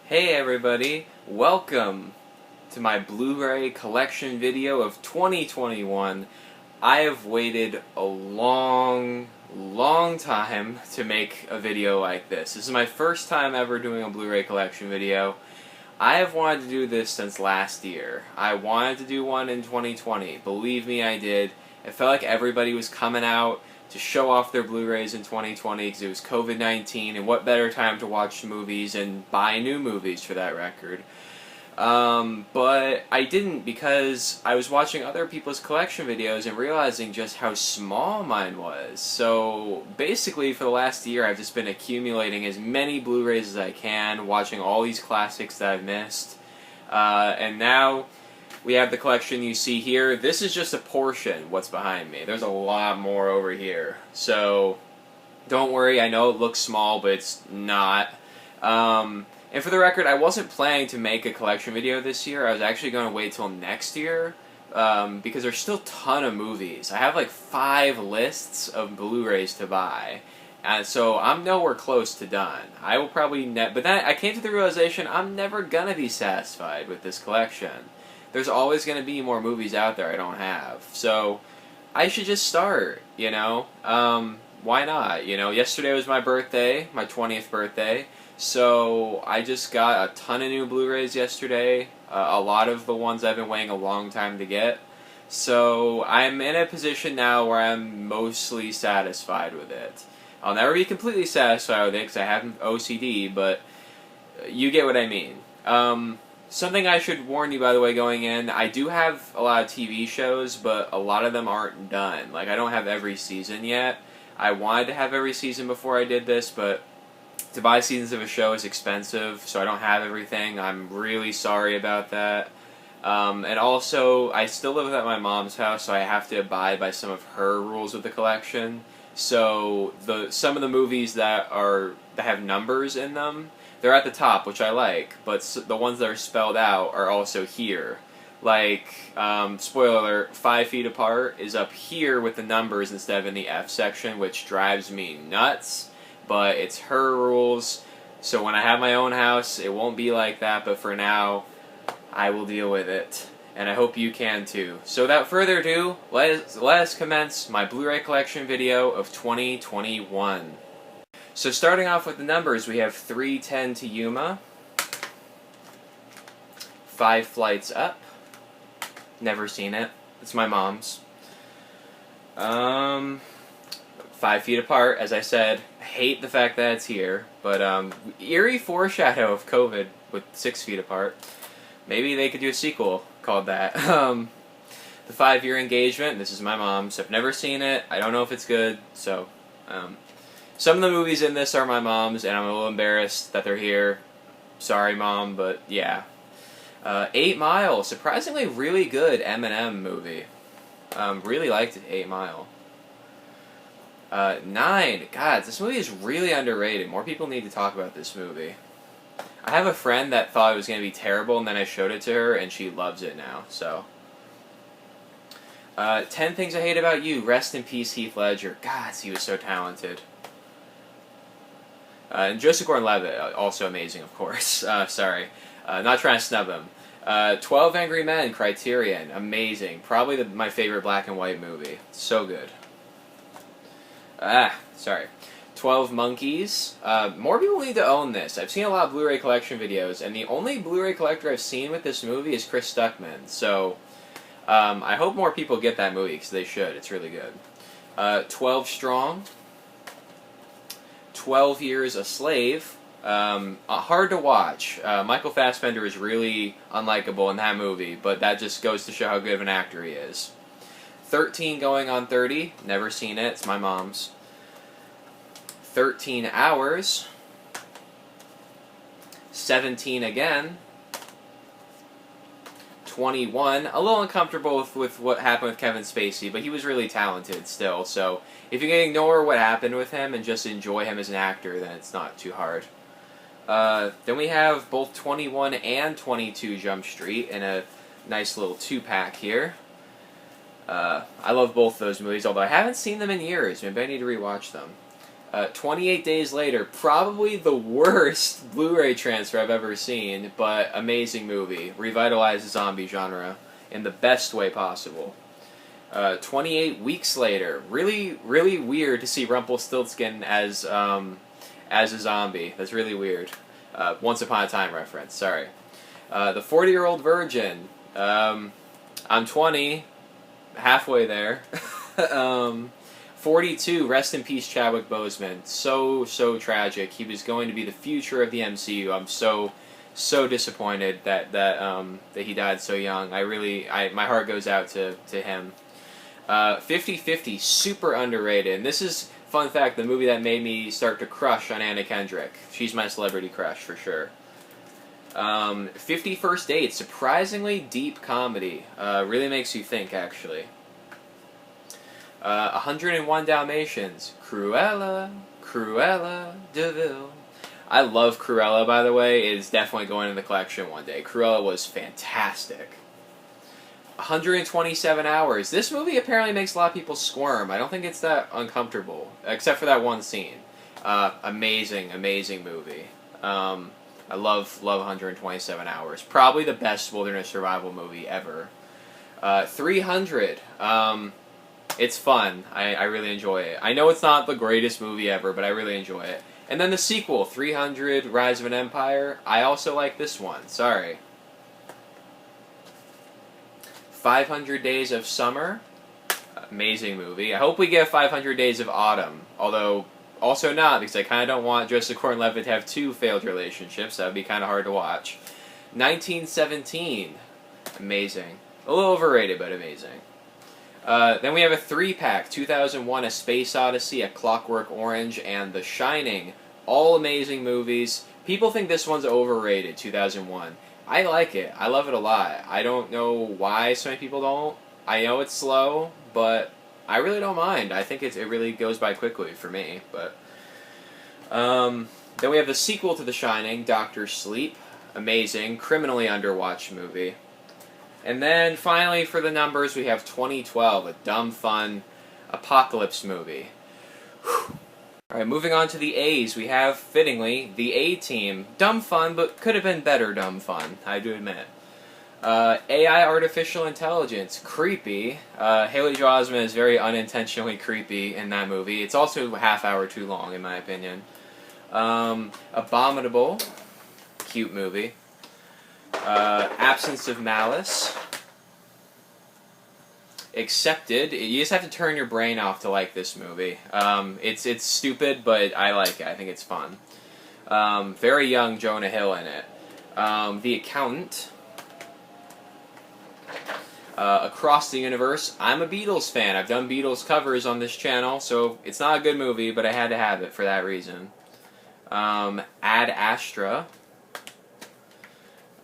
Hey everybody, welcome to my Blu Ray Collection video of 2021. I have waited a long time to make a video like this. This is my first time ever doing a Blu Ray Collection video. I have wanted to do this since last year. I wanted to do one in 2020. Believe me, I did. It felt like everybody was coming out to show off their Blu-rays in 2020 because it was COVID-19, and what better time to watch movies and buy new movies for that record. But I didn't because I was watching other people's collection videos and realizing just how small mine was. So basically for the last year I've just been accumulating as many Blu-rays as I can, watching all these classics that I've missed. And now we have the collection you see here. This is just a portion, what's behind me. There's a lot more over here. So don't worry, I know it looks small, but it's not. And for the record, I wasn't planning to make a collection video this year. I was actually going to wait till next year because there's still a ton of movies. I have like 5 lists of Blu-rays to buy. And so I'm nowhere close to done. I will probably but then I came to the realization I'm never going to be satisfied with this collection. There's always going to be more movies out there I don't have. So I should just start, you know? Why not? You know, yesterday was my birthday, my 20th birthday. So I just got a ton of new Blu-rays yesterday, a lot of the ones I've been waiting a long time to get. So I'm in a position now where I'm mostly satisfied with it. I'll never be completely satisfied with it because I have OCD, but you get what I mean. Something I should warn you, by the way, going in, I do have a lot of TV shows, but a lot of them aren't done. Like, I don't have every season yet. I wanted to have every season before I did this, but to buy seasons of a show is expensive, so I don't have everything. I'm really sorry about that. And also, I still live at my mom's house, so I have to abide by some of her rules with the collection. So some of the movies that have numbers in them, they're at the top, which I like, but the ones that are spelled out are also here. Like, spoiler alert, 5 Feet Apart is up here with the numbers instead of in the F section, which drives me nuts. But it's her rules, so when I have my own house, it won't be like that, but for now, I will deal with it. And I hope you can too. So without further ado, let us commence my Blu-ray collection video of 2021. So starting off with the numbers, we have 310 to Yuma, 5 Flights Up, never seen it, it's my mom's. 5 Feet Apart, as I said, I hate the fact that it's here, but eerie foreshadow of COVID with 6 Feet Apart. Maybe they could do a sequel called that. The 5-Year Engagement, this is my mom's. I've never seen it, I don't know if it's good, so some of the movies in this are my mom's, and I'm a little embarrassed that they're here. Sorry, Mom, but yeah. 8 Mile, surprisingly really good Eminem movie. Really liked it, 8 Mile. 9, God, this movie is really underrated. More people need to talk about this movie. I have a friend that thought it was going to be terrible, and then I showed it to her, and she loves it now, so. 10 Things I Hate About You, rest in peace, Heath Ledger. God, he was so talented. And Joseph Gordon-Levitt, also amazing, of course. Sorry. Not trying to snub him. 12 Angry Men, Criterion, amazing. Probably my favorite black and white movie. So good. Sorry. 12 Monkeys. More people need to own this. I've seen a lot of Blu-ray collection videos, and the only Blu-ray collector I've seen with this movie is Chris Stuckman. So, I hope more people get that movie, because they should. It's really good. 12 Strong. 12 Years a Slave. Hard to watch. Michael Fassbender is really unlikable in that movie, but that just goes to show how good of an actor he is. 13 Going on 30. Never seen it. It's my mom's. 13 Hours. 17 Again. 21. A little uncomfortable with what happened with Kevin Spacey, but he was really talented still, so if you can ignore what happened with him and just enjoy him as an actor, then it's not too hard. Then we have both 21 and 22 Jump Street in a nice little 2-pack here. I love both those movies, although I haven't seen them in years. Maybe I need to rewatch them. 28 days later, probably the worst Blu-ray transfer I've ever seen, but amazing movie. Revitalized the zombie genre in the best way possible. 28 weeks later, really, really weird to see Rumpelstiltskin as a zombie. That's really weird. Once Upon a Time reference, sorry. The 40-Year-Old Virgin. I'm 20, halfway there. 42, rest in peace Chadwick Boseman. So tragic. He was going to be the future of the MCU. I'm so disappointed that he died so young. My heart goes out to him. 50-50, super underrated. And this is, fun fact, the movie that made me start to crush on Anna Kendrick. She's my celebrity crush, for sure. 50 First Dates, surprisingly deep comedy. Really makes you think, actually. 101 Dalmatians, Cruella de Vil. I love Cruella, by the way. It is definitely going in the collection one day. Cruella was fantastic. 127 Hours. This movie apparently makes a lot of people squirm. I don't think it's that uncomfortable, except for that one scene. Amazing movie. I love 127 Hours. Probably the best wilderness survival movie ever. 300. It's fun. I really enjoy it. I know it's not the greatest movie ever, but I really enjoy it. And then the sequel, 300, Rise of an Empire. I also like this one. Sorry. 500 Days of Summer. Amazing movie. I hope we get 500 Days of Autumn. Although, also not, because I kind of don't want Joseph Gordon-Levitt to have two failed relationships. That would be kind of hard to watch. 1917. Amazing. A little overrated, but amazing. Then we have a 3-pack, 2001, A Space Odyssey, A Clockwork Orange, and The Shining. All amazing movies. People think this one's overrated, 2001. I like it. I love it a lot. I don't know why so many people don't. I know it's slow, but I really don't mind. I think it really goes by quickly for me. But then we have the sequel to The Shining, Doctor Sleep. Amazing, criminally underwatched movie. And then, finally, for the numbers, we have 2012, a dumb, fun apocalypse movie. Alright, moving on to the A's, we have, fittingly, the A-Team. Dumb fun, but could have been better dumb fun, I do admit. AI Artificial Intelligence, creepy. Haley Joel Osment is very unintentionally creepy in that movie. It's also a half hour too long, in my opinion. Abominable, cute movie. Absence of Malice. Accepted. You just have to turn your brain off to like this movie. It's stupid, but I like it. I think it's fun. Very young Jonah Hill in it. The Accountant. Across the Universe. I'm a Beatles fan. I've done Beatles covers on this channel, so it's not a good movie, but I had to have it for that reason. Ad Astra.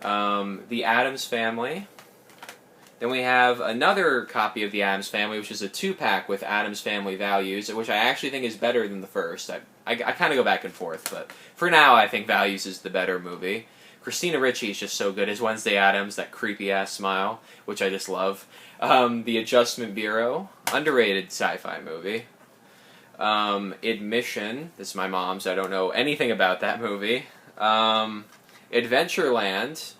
The Addams Family. Then we have another copy of The Addams Family, which is a 2-pack with Addams Family Values, which I actually think is better than the first. I kind of go back and forth, but for now I think Values is the better movie. Christina Ricci is just so good as Wednesday Addams, that creepy-ass smile, which I just love. The Adjustment Bureau, underrated sci-fi movie. Admission, this is my mom's, I don't know anything about that movie. Adventureland,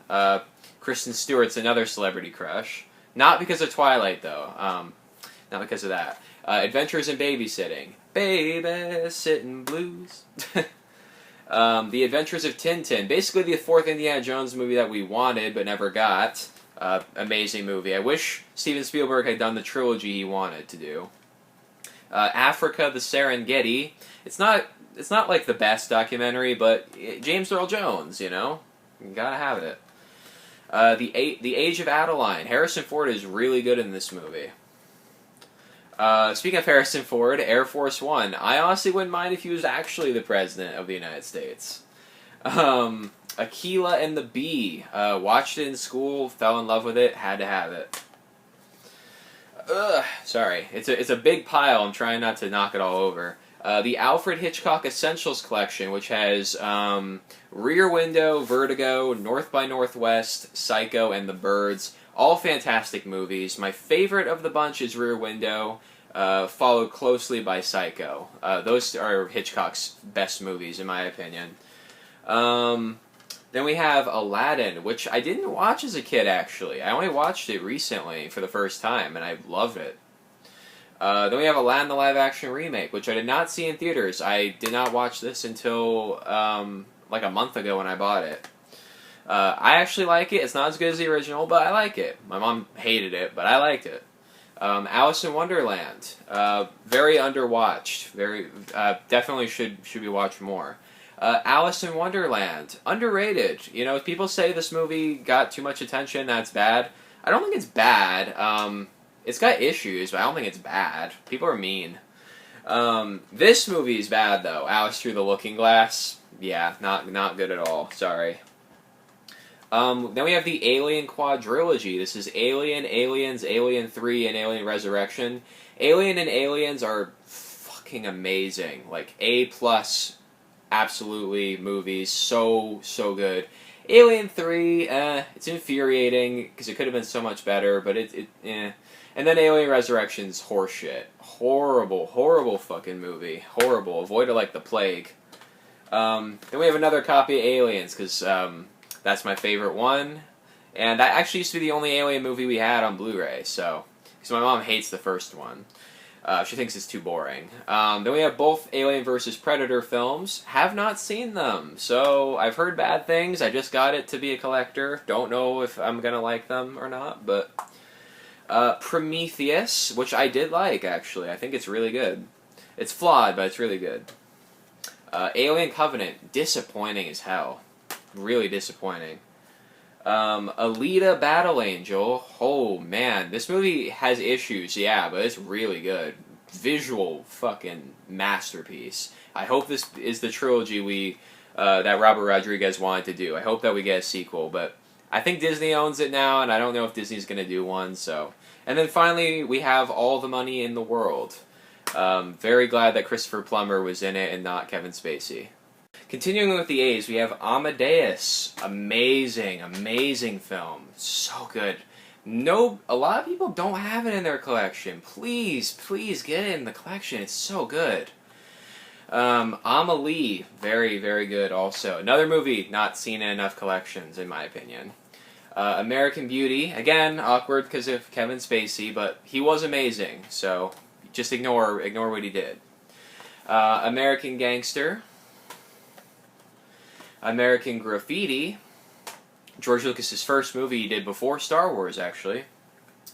Kristen Stewart's another celebrity crush. Not because of Twilight, though. Not because of that. Adventures in Babysitting. Babysitting Blues. The Adventures of Tintin. Basically the fourth Indiana Jones movie that we wanted but never got. Amazing movie. I wish Steven Spielberg had done the trilogy he wanted to do. Africa, the Serengeti. It's not like the best documentary, but James Earl Jones, you know? You gotta have it. The Age of Adeline. Harrison Ford is really good in this movie. Speaking of Harrison Ford, Air Force One. I honestly wouldn't mind if he was actually the President of the United States. Aquila and the Bee. Watched it in school, fell in love with it, had to have it. Sorry. It's a big pile, I'm trying not to knock it all over. The Alfred Hitchcock Essentials Collection, which has Rear Window, Vertigo, North by Northwest, Psycho, and The Birds. All fantastic movies. My favorite of the bunch is Rear Window. followed closely by Psycho. Those are Hitchcock's best movies, in my opinion. Then we have Aladdin, which I didn't watch as a kid, actually. I only watched it recently for the first time, and I loved it. Then we have Aladdin the live-action remake, which I did not see in theaters. I did not watch this until like a month ago when I bought it. I actually like it. It's not as good as the original, but I like it. My mom hated it, but I liked it. Alice in Wonderland, very underwatched. Very definitely should be watched more. Alice in Wonderland, underrated. You know, if people say this movie got too much attention, that's bad. I don't think it's bad. It's got issues, but I don't think it's bad. People are mean. This movie is bad, though. Alice Through the Looking Glass, yeah, not good at all. Sorry. Then we have the Alien quadrilogy. This is Alien, Aliens, Alien 3, and Alien Resurrection. Alien and Aliens are fucking amazing. Like, A+, absolutely, movies. So good. Alien 3, it's infuriating, because it could have been so much better, but eh. And then Alien Resurrection's horseshit. Horrible fucking movie. Horrible. Avoid it like the plague. Then we have another copy of Aliens, because, that's my favorite one. And that actually used to be the only Alien movie we had on Blu-ray, so... Because my mom hates the first one. She thinks it's too boring. Then we have both Alien vs. Predator films. Have not seen them, so I've heard bad things. I just got it to be a collector. Don't know if I'm gonna like them or not, but... Prometheus, which I did like, actually. I think it's really good. It's flawed, but it's really good. Alien Covenant, disappointing as hell. Really disappointing. Alita Battle Angel. Oh man, this movie has issues, yeah, but it's really good. Visual fucking masterpiece. I hope this is the trilogy that Robert Rodriguez wanted to do. I hope that we get a sequel, but I think Disney owns it now, and I don't know if Disney's gonna do one. So, and then finally we have All the Money in the World. Very glad that Christopher Plummer was in it and not Kevin Spacey. Continuing with the A's, we have Amadeus. Amazing film. So good. A lot of people don't have it in their collection. Please get it in the collection. It's so good. Amelie, very good also. Another movie not seen in enough collections, in my opinion. American Beauty, again, awkward because of Kevin Spacey, but he was amazing, so just ignore what he did. American Gangster. American Graffiti, George Lucas's first movie he did before Star Wars, actually.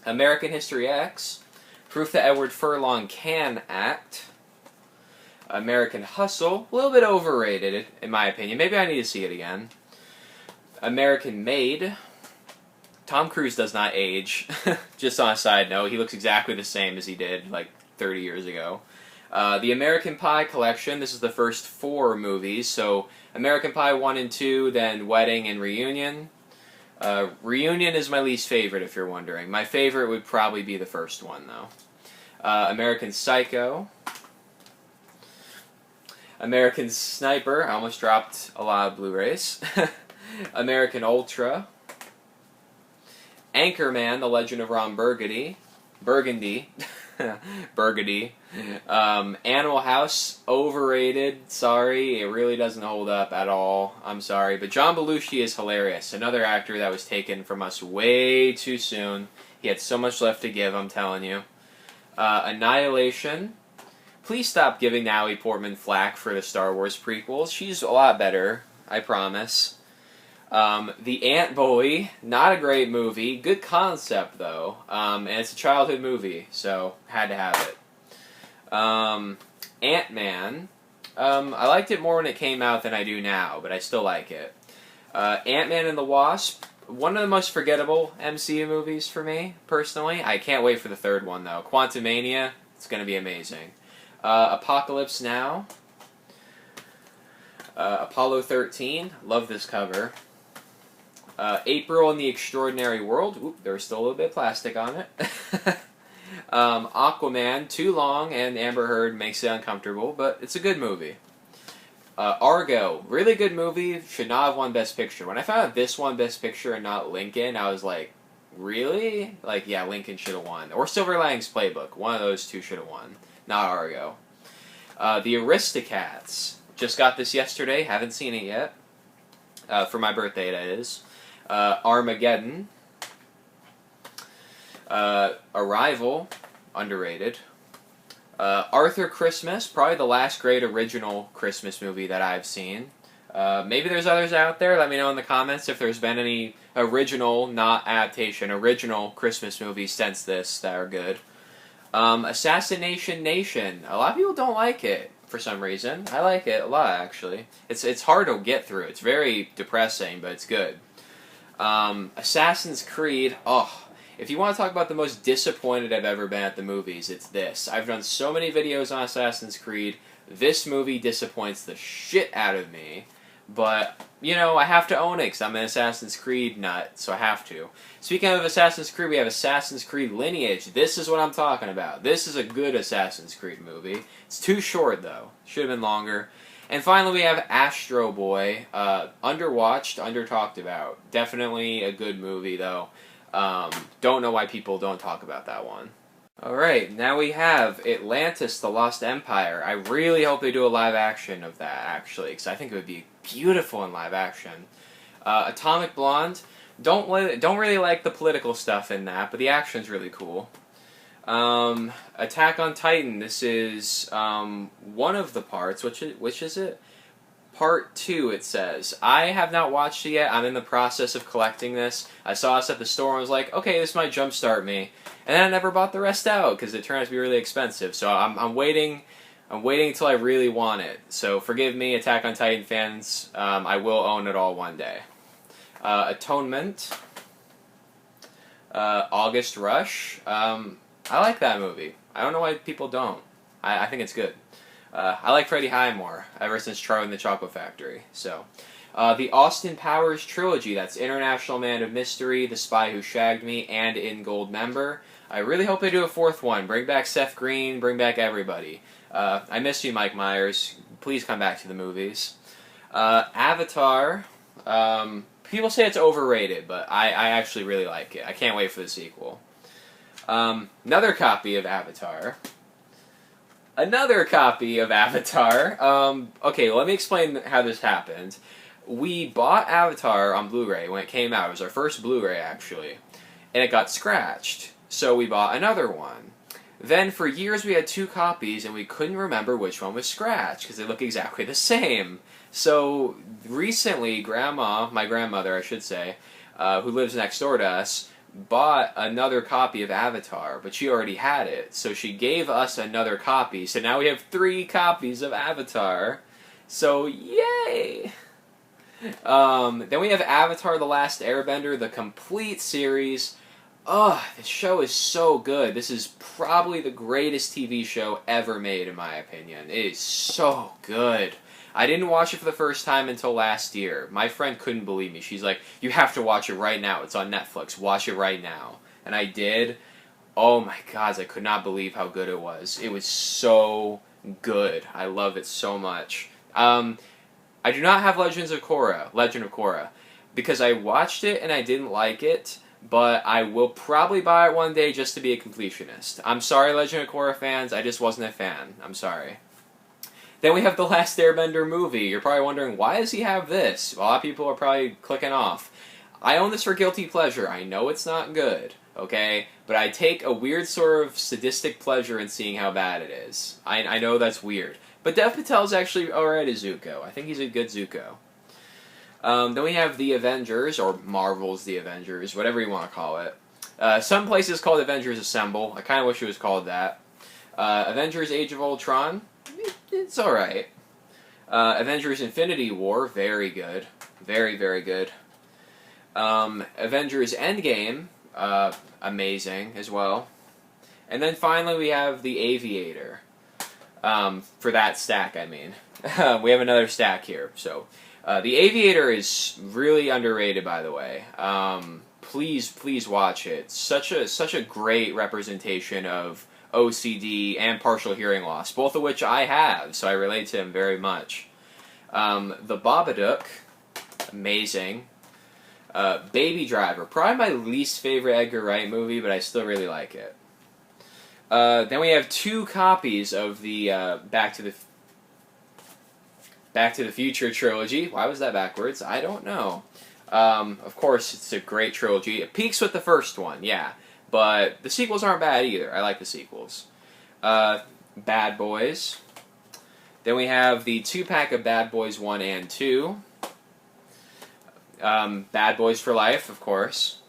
American History X, proof that Edward Furlong can act. American Hustle, a little bit overrated, in my opinion. Maybe I need to see it again. American Made, Tom Cruise does not age. Just on a side note, he looks exactly the same as he did, like, 30 years ago. The American Pie Collection, this is the first 4 movies, so American Pie 1 and 2, then Wedding and Reunion. Reunion is my least favorite, if you're wondering. My favorite would probably be the first one, though. American Psycho. American Sniper, I almost dropped a lot of Blu-rays. American Ultra. Anchorman, The Legend of Ron Burgundy. Burgundy. Animal House, overrated. Sorry, it really doesn't hold up at all. I'm sorry, but John Belushi is hilarious. Another actor that was taken from us way too soon. He had so much left to give, I'm telling you. Annihilation. Please stop giving Natalie Portman flack for the Star Wars prequels. She's a lot better, I promise. The Ant-Bully, not a great movie. Good concept, though. And it's a childhood movie, so had to have it. Ant-Man. I liked it more when it came out than I do now, but I still like it. Ant-Man and the Wasp, one of the most forgettable MCU movies for me, personally. I can't wait for the third one, though. Quantumania, it's going to be amazing. Apocalypse Now. Apollo 13, love this cover. April in the Extraordinary World. Oop, there's still a little bit of plastic on it. Aquaman, too long, and Amber Heard makes it uncomfortable, but it's a good movie. Argo, really good movie, should not have won Best Picture. When I found out this won Best Picture and not Lincoln, I was like, really? Like, yeah, Lincoln should have won. Or Silver Linings Playbook. One of those two should have won. Not Argo. The Aristocats. Just got this yesterday. Haven't seen it yet. For my birthday, that is. Armageddon. Arrival. Underrated. Arthur Christmas. Probably the last great original Christmas movie that I've seen. Maybe there's others out there. Let me know in the comments if there's been any original, not adaptation, original Christmas movies since this that are good. Assassination Nation. A lot of people don't like it for some reason. I like it a lot, actually. It's hard to get through. It's very depressing, but it's good. Assassin's Creed. Oh, if you want to talk about the most disappointed I've ever been at the movies, it's this. I've done so many videos on Assassin's Creed. This movie disappoints the shit out of me. But, you know, I have to own it because I'm an Assassin's Creed nut, so I have to. Speaking of Assassin's Creed, we have Assassin's Creed Lineage. This is what I'm talking about. This is a good Assassin's Creed movie. It's too short, though. Should have been longer. And finally, we have Astro Boy. Underwatched, under-talked about. Definitely a good movie, though. Don't know why people don't talk about that one. Alright, now we have Atlantis, The Lost Empire. I really hope they do a live action of that, actually, because I think it would be beautiful in live action. Atomic Blonde. Don't really like the political stuff in that, but the action's really cool. Attack on Titan. This is one of the parts. Which is it? Part 2, it says. I have not watched it yet. I'm in the process of collecting this. I saw this at the store and was like, okay, this might jumpstart me. And then I never bought the rest out because it turned out to be really expensive. So I'm waiting. I'm waiting until I really want it. So forgive me, Attack on Titan fans. I will own it all one day. Atonement. August Rush. I like that movie. I don't know why people don't. I think it's good. I like Freddie Highmore ever since Charlie and the Chocolate Factory. So, the Austin Powers trilogy. That's International Man of Mystery, The Spy Who Shagged Me, and In Gold Member. I really hope they do a fourth one. Bring back Seth Green. Bring back everybody. I miss you, Mike Myers. Please come back to the movies. Avatar. People say it's overrated, but I actually really like it. I can't wait for the sequel. Another copy of Avatar. Okay, let me explain how this happened. We bought Avatar on Blu-ray when it came out. It was our first Blu-ray, actually. And it got scratched. So we bought another one. Then for years we had 2 copies and we couldn't remember which one was scratched because they look exactly the same. So recently, my grandmother I should say, who lives next door to us, bought another copy of Avatar, but she already had it. So she gave us another copy. So now we have 3 copies of Avatar. So yay! Then we have Avatar: The Last Airbender, the complete series. Oh, this show is so good. This is probably the greatest TV show ever made, in my opinion. It is so good. I didn't watch it for the first time until last year. My friend couldn't believe me. She's like, you have to watch it right now. It's on Netflix. Watch it right now. And I did. Oh my God, I could not believe how good it was. It was so good. I love it so much. I do not have Legend of Korra, because I watched it and I didn't like it. But I will probably buy it one day just to be a completionist. I'm sorry, Legend of Korra fans. I just wasn't a fan. I'm sorry. Then we have The Last Airbender movie. You're probably wondering, why does he have this? A lot of people are probably clicking off. I own this for guilty pleasure. I know it's not good, okay? But I take a weird sort of sadistic pleasure in seeing how bad it is. I know that's weird. But Dev Patel's actually alright as Zuko. I think he's a good Zuko. Then we have The Avengers, or Marvel's The Avengers, whatever you want to call it. Some places call it Avengers Assemble. I kind of wish it was called that. Avengers Age of Ultron, it's alright. Avengers Infinity War, very good. Very, very good. Avengers Endgame, amazing as well. And then finally we have The Aviator. For that stack, I mean. We have another stack here, so... The Aviator is really underrated, by the way. Please watch it. Such a great representation of OCD and partial hearing loss, both of which I have, so I relate to him very much. The Babadook, amazing. Baby Driver, probably my least favorite Edgar Wright movie, but I still really like it. Then we have 2 copies of the Back to the Future trilogy. Why was that backwards? I don't know. Of course, it's a great trilogy. It peaks with the first one, yeah. But the sequels aren't bad either. I like the sequels. Bad Boys. Then we have the 2-pack of Bad Boys 1 and 2. Bad Boys for Life, of course.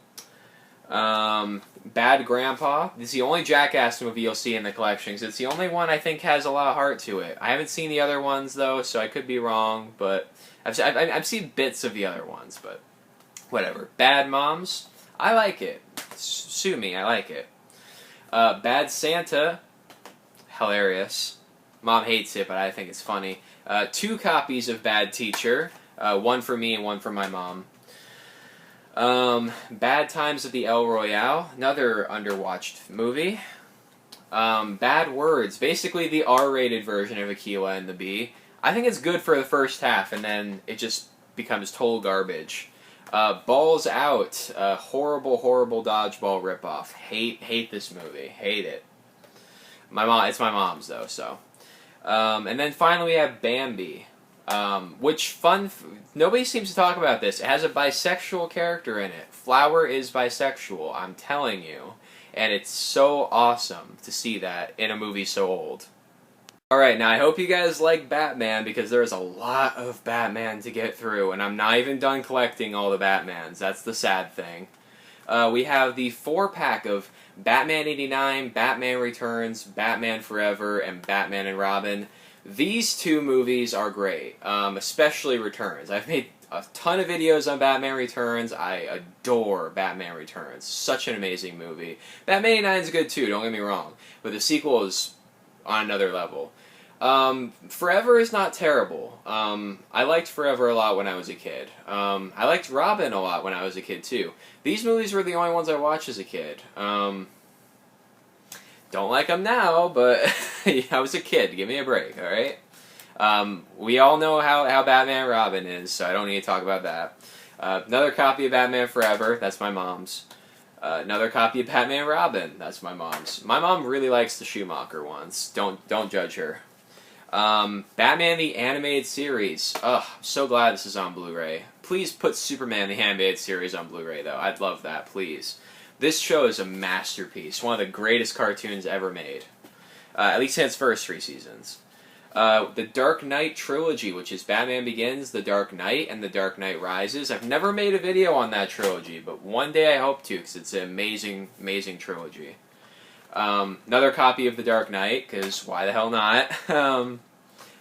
Bad Grandpa. This is the only Jackass movie you'll see in the collection, because it's the only one I think has a lot of heart to it. I haven't seen the other ones, though, so I could be wrong, but I've seen bits of the other ones, but whatever. Bad Moms. I like it. Sue me, I like it. Bad Santa. Hilarious. Mom hates it, but I think it's funny. 2 copies of Bad Teacher. One for me and one for my mom. Bad Times at the El Royale, another underwatched movie. Bad Words, basically the R-rated version of Aquila and the Bee. I think it's good for the first half, and then it just becomes total garbage. Balls Out, a horrible dodgeball ripoff. Hate this movie. Hate it. It's my mom's though, so. And then finally we have Bambi. Nobody seems to talk about this. It has a bisexual character in it. Flower is bisexual, I'm telling you. And it's so awesome to see that in a movie so old. Alright, now I hope you guys like Batman, because there's a lot of Batman to get through, and I'm not even done collecting all the Batmans. That's the sad thing. We have the 4-pack of Batman 89, Batman Returns, Batman Forever, and Batman and Robin. These 2 movies are great, especially Returns. I've made a ton of videos on Batman Returns. I adore Batman Returns. Such an amazing movie. Batman 89 is good too, don't get me wrong, but the sequel is on another level. Forever is not terrible. I liked Forever a lot when I was a kid. I liked Robin a lot when I was a kid too. These movies were the only ones I watched as a kid. Don't like them now, but I was a kid. Give me a break, alright? We all know how Batman and Robin is, so I don't need to talk about that. Another copy of Batman Forever, that's my mom's. Another copy of Batman and Robin, that's my mom's. My mom really likes the Schumacher ones. Don't judge her. Batman the Animated Series. Ugh, I'm so glad this is on Blu-ray. Please put Superman the Animated Series on Blu-ray, though. I'd love that, please. This show is a masterpiece. One of the greatest cartoons ever made. At least in its first 3 seasons. The Dark Knight trilogy, which is Batman Begins, The Dark Knight, and The Dark Knight Rises. I've never made a video on that trilogy, but one day I hope to, because it's an amazing, amazing trilogy. Another copy of The Dark Knight, because why the hell not?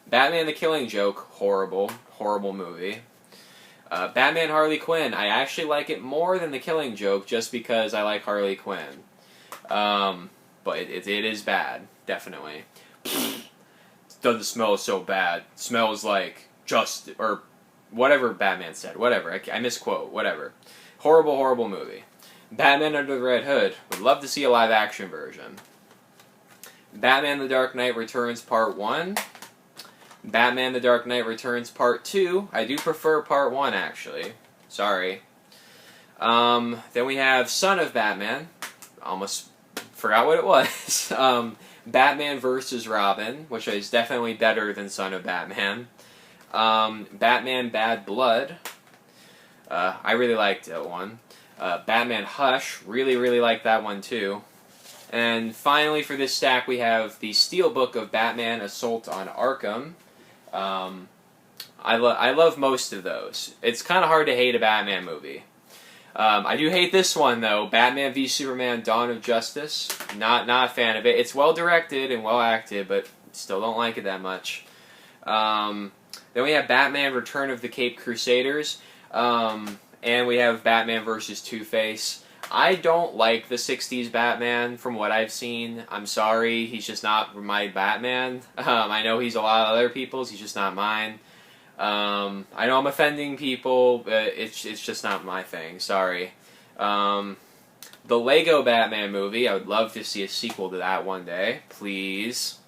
Batman the Killing Joke, horrible movie. Batman Harley Quinn, I actually like it more than The Killing Joke, just because I like Harley Quinn. But it is bad, definitely. Doesn't smell so bad. Smells like or whatever Batman said. Whatever, I misquote, whatever. Horrible movie. Batman Under the Red Hood, would love to see a live action version. Batman The Dark Knight Returns Part 1. Batman The Dark Knight Returns Part 2. I do prefer Part 1, actually. Sorry. Then we have Son of Batman. Almost forgot what it was. Batman vs. Robin, which is definitely better than Son of Batman. Batman Bad Blood. I really liked that one. Batman Hush. Really liked that one, too. And finally, for this stack, we have the Steelbook of Batman Assault on Arkham. I love most of those. It's kind of hard to hate a Batman movie. I do hate this one, though. Batman v Superman Dawn of Justice. Not a fan of it. It's well directed and well acted, but still don't like it that much. Then we have Batman Return of the Caped Crusaders. And we have Batman vs. Two-Face. I don't like the 60s Batman from what I've seen. I'm sorry, he's just not my Batman. I know he's a lot of other people's, he's just not mine. I know I'm offending people, but it's just not my thing, sorry. The Lego Batman movie, I would love to see a sequel to that one day, please.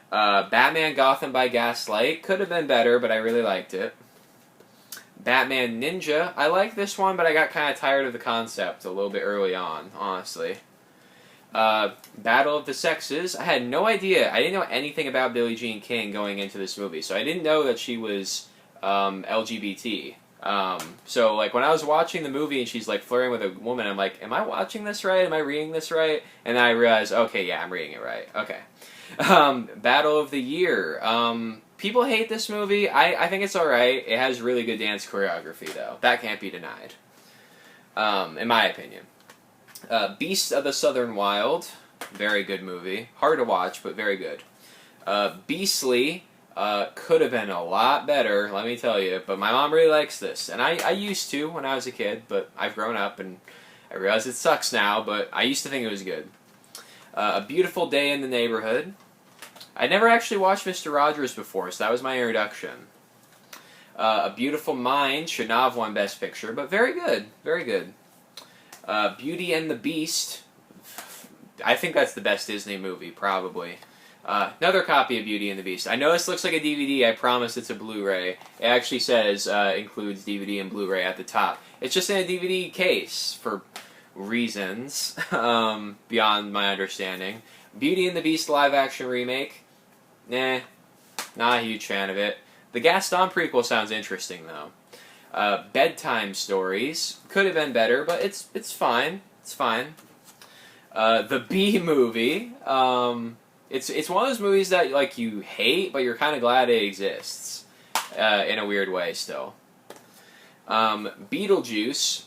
Batman Gotham by Gaslight, could have been better, but I really liked it. Batman Ninja. I like this one, but I got kind of tired of the concept a little bit early on, honestly. Battle of the Sexes. I had no idea. I didn't know anything about Billie Jean King going into this movie, so I didn't know that she was LGBT. So, like, when I was watching the movie and she's, like, flirting with a woman, I'm like, am I watching this right? Am I reading this right? And then I realized, okay, yeah, I'm reading it right. Okay. Battle of the Year. People hate this movie. I think it's alright. It has really good dance choreography, though. That can't be denied. In my opinion. Beasts of the Southern Wild. Very good movie. Hard to watch, but very good. Beastly. Could have been a lot better, let me tell you, but my mom really likes this, and I used to when I was a kid, but I've grown up and I realize it sucks now, but I used to think it was good. A Beautiful Day in the Neighborhood. I never actually watched Mr. Rogers before, so that was my introduction. A Beautiful Mind should not have won Best Picture, but very good, very good. Beauty and the Beast. I think that's the best Disney movie, probably. Another copy of Beauty and the Beast. I know this looks like a DVD. I promise it's a Blu-ray. It actually says includes DVD and Blu-ray at the top. It's just in a DVD case for reasons beyond my understanding. Beauty and the Beast live-action remake. Nah, not a huge fan of it. The Gaston prequel sounds interesting though. Bedtime Stories could have been better, but it's fine. It's fine. The Bee Movie. It's one of those movies that like you hate, but you're kind of glad it exists in a weird way still. Beetlejuice,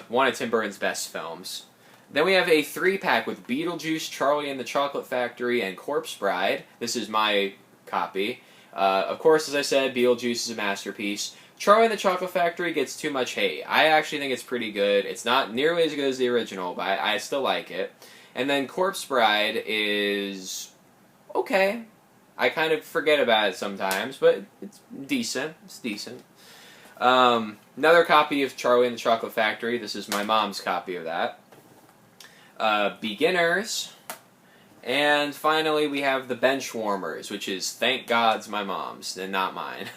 one of Tim Burton's best films. Then we have a 3-pack with Beetlejuice, Charlie and the Chocolate Factory, and Corpse Bride. This is my copy. Of course, as I said, Beetlejuice is a masterpiece. Charlie and the Chocolate Factory gets too much hate. I actually think it's pretty good. It's not nearly as good as the original, but I still like it. And then Corpse Bride is okay. I kind of forget about it sometimes, but it's decent. It's decent. Another copy of Charlie and the Chocolate Factory. This is my mom's copy of that. Beginners. And finally, we have The Benchwarmers, which is, thank God's, my mom's, and not mine.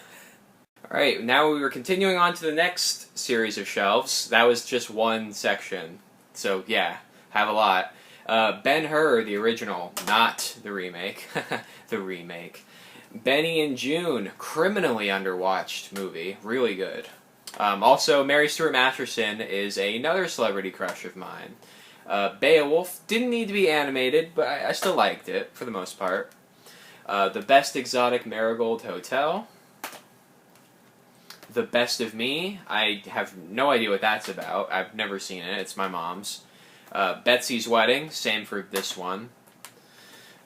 Alright, now we were continuing on to the next series of shelves. That was just one section. So, yeah, have a lot. Ben-Hur, the original, not the remake. The remake. Benny and June, criminally underwatched movie. Really good. Also, Mary Stuart Masterson is another celebrity crush of mine. Beowulf didn't need to be animated, but I still liked it, for the most part. The Best Exotic Marigold Hotel. The Best of Me. I have no idea what that's about. I've never seen it. It's my mom's. Betsy's Wedding. Same for this one.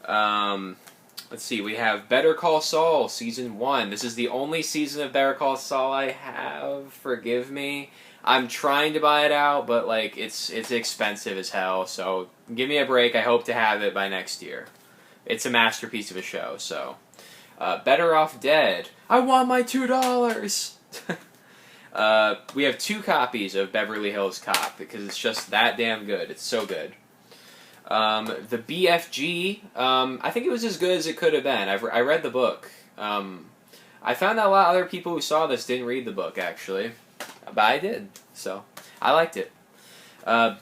Let's see. We have Better Call Saul, Season 1. This is the only season of Better Call Saul I have. Forgive me. I'm trying to buy it out, but like it's expensive as hell, so give me a break. I hope to have it by next year. It's a masterpiece of a show, so. Better Off Dead. I want my $2! We have 2 copies of Beverly Hills Cop, because it's just that damn good. It's so good. The BFG, I think it was as good as it could have been. I read the book. I found that a lot of other people who saw this didn't read the book, actually. But I did, so I liked it.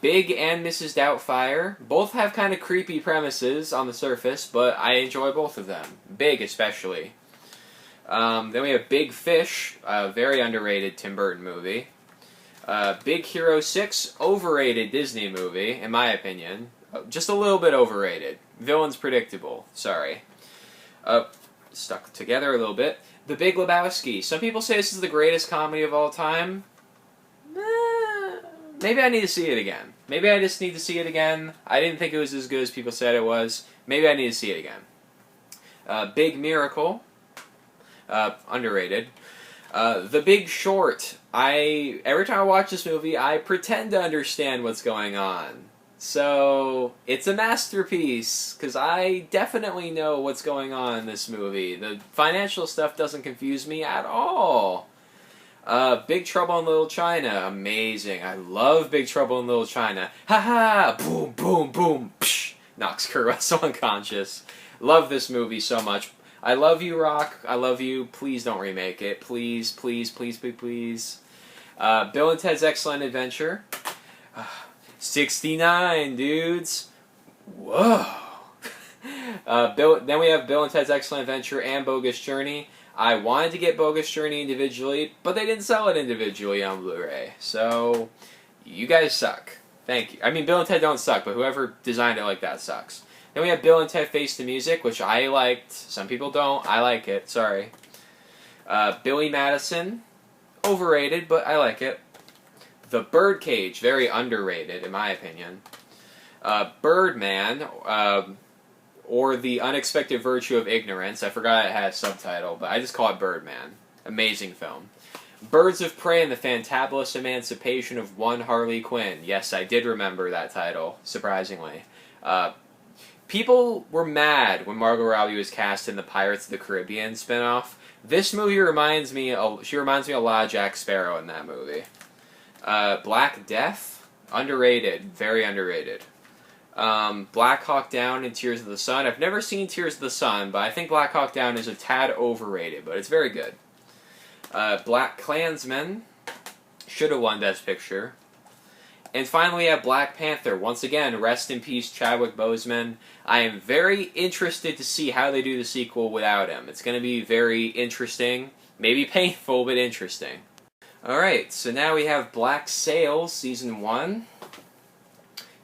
Big and Mrs. Doubtfire. Both have kind of creepy premises on the surface, but I enjoy both of them. Big, especially. Then we have Big Fish, a very underrated Tim Burton movie. Big Hero 6, overrated Disney movie, in my opinion. Just a little bit overrated. Villain's predictable. Sorry. Stuck together a little bit. The Big Lebowski. Some people say this is the greatest comedy of all time. Maybe I need to see it again. Maybe I just need to see it again. I didn't think it was as good as people said it was. Maybe I need to see it again. Big Miracle. Underrated. The Big Short. Every time I watch this movie, I pretend to understand what's going on. So, it's a masterpiece, because I definitely know what's going on in this movie. The financial stuff doesn't confuse me at all. Big Trouble in Little China, amazing. I love Big Trouble in Little China. Ha-ha! Boom, boom, boom, psh! Knocks Kurt Russell unconscious. Love this movie so much. I love you, Rock. I love you. Please don't remake it. Please, please, please, please, please. Bill and Ted's Excellent Adventure. 69, dudes. Whoa. Then we have Bill and Ted's Excellent Adventure and Bogus Journey. I wanted to get Bogus Journey individually, but they didn't sell it individually on Blu-ray. So, you guys suck. Thank you. I mean, Bill and Ted don't suck, but whoever designed it like that sucks. Then we have Bill and Ted Face the Music, which I liked. Some people don't. I like it. Sorry. Billy Madison. Overrated, but I like it. The Birdcage. Very underrated, in my opinion. Birdman. Or The Unexpected Virtue of Ignorance. I forgot it had a subtitle, but I just call it Birdman. Amazing film. Birds of Prey and the Fantabulous Emancipation of One Harley Quinn. Yes, I did remember that title, surprisingly. People were mad when Margot Robbie was cast in the Pirates of the Caribbean spinoff. This movie reminds me a lot of Jack Sparrow in that movie. Black Death, underrated, very underrated. Black Hawk Down and Tears of the Sun. I've never seen Tears of the Sun, but I think Black Hawk Down is a tad overrated, but it's very good. Black Klansman should have won Best Picture. And finally, we have Black Panther. Once again, rest in peace, Chadwick Boseman. I am very interested to see how they do the sequel without him. It's going to be very interesting. Maybe painful, but interesting. Alright, so now we have Black Sails, Season 1.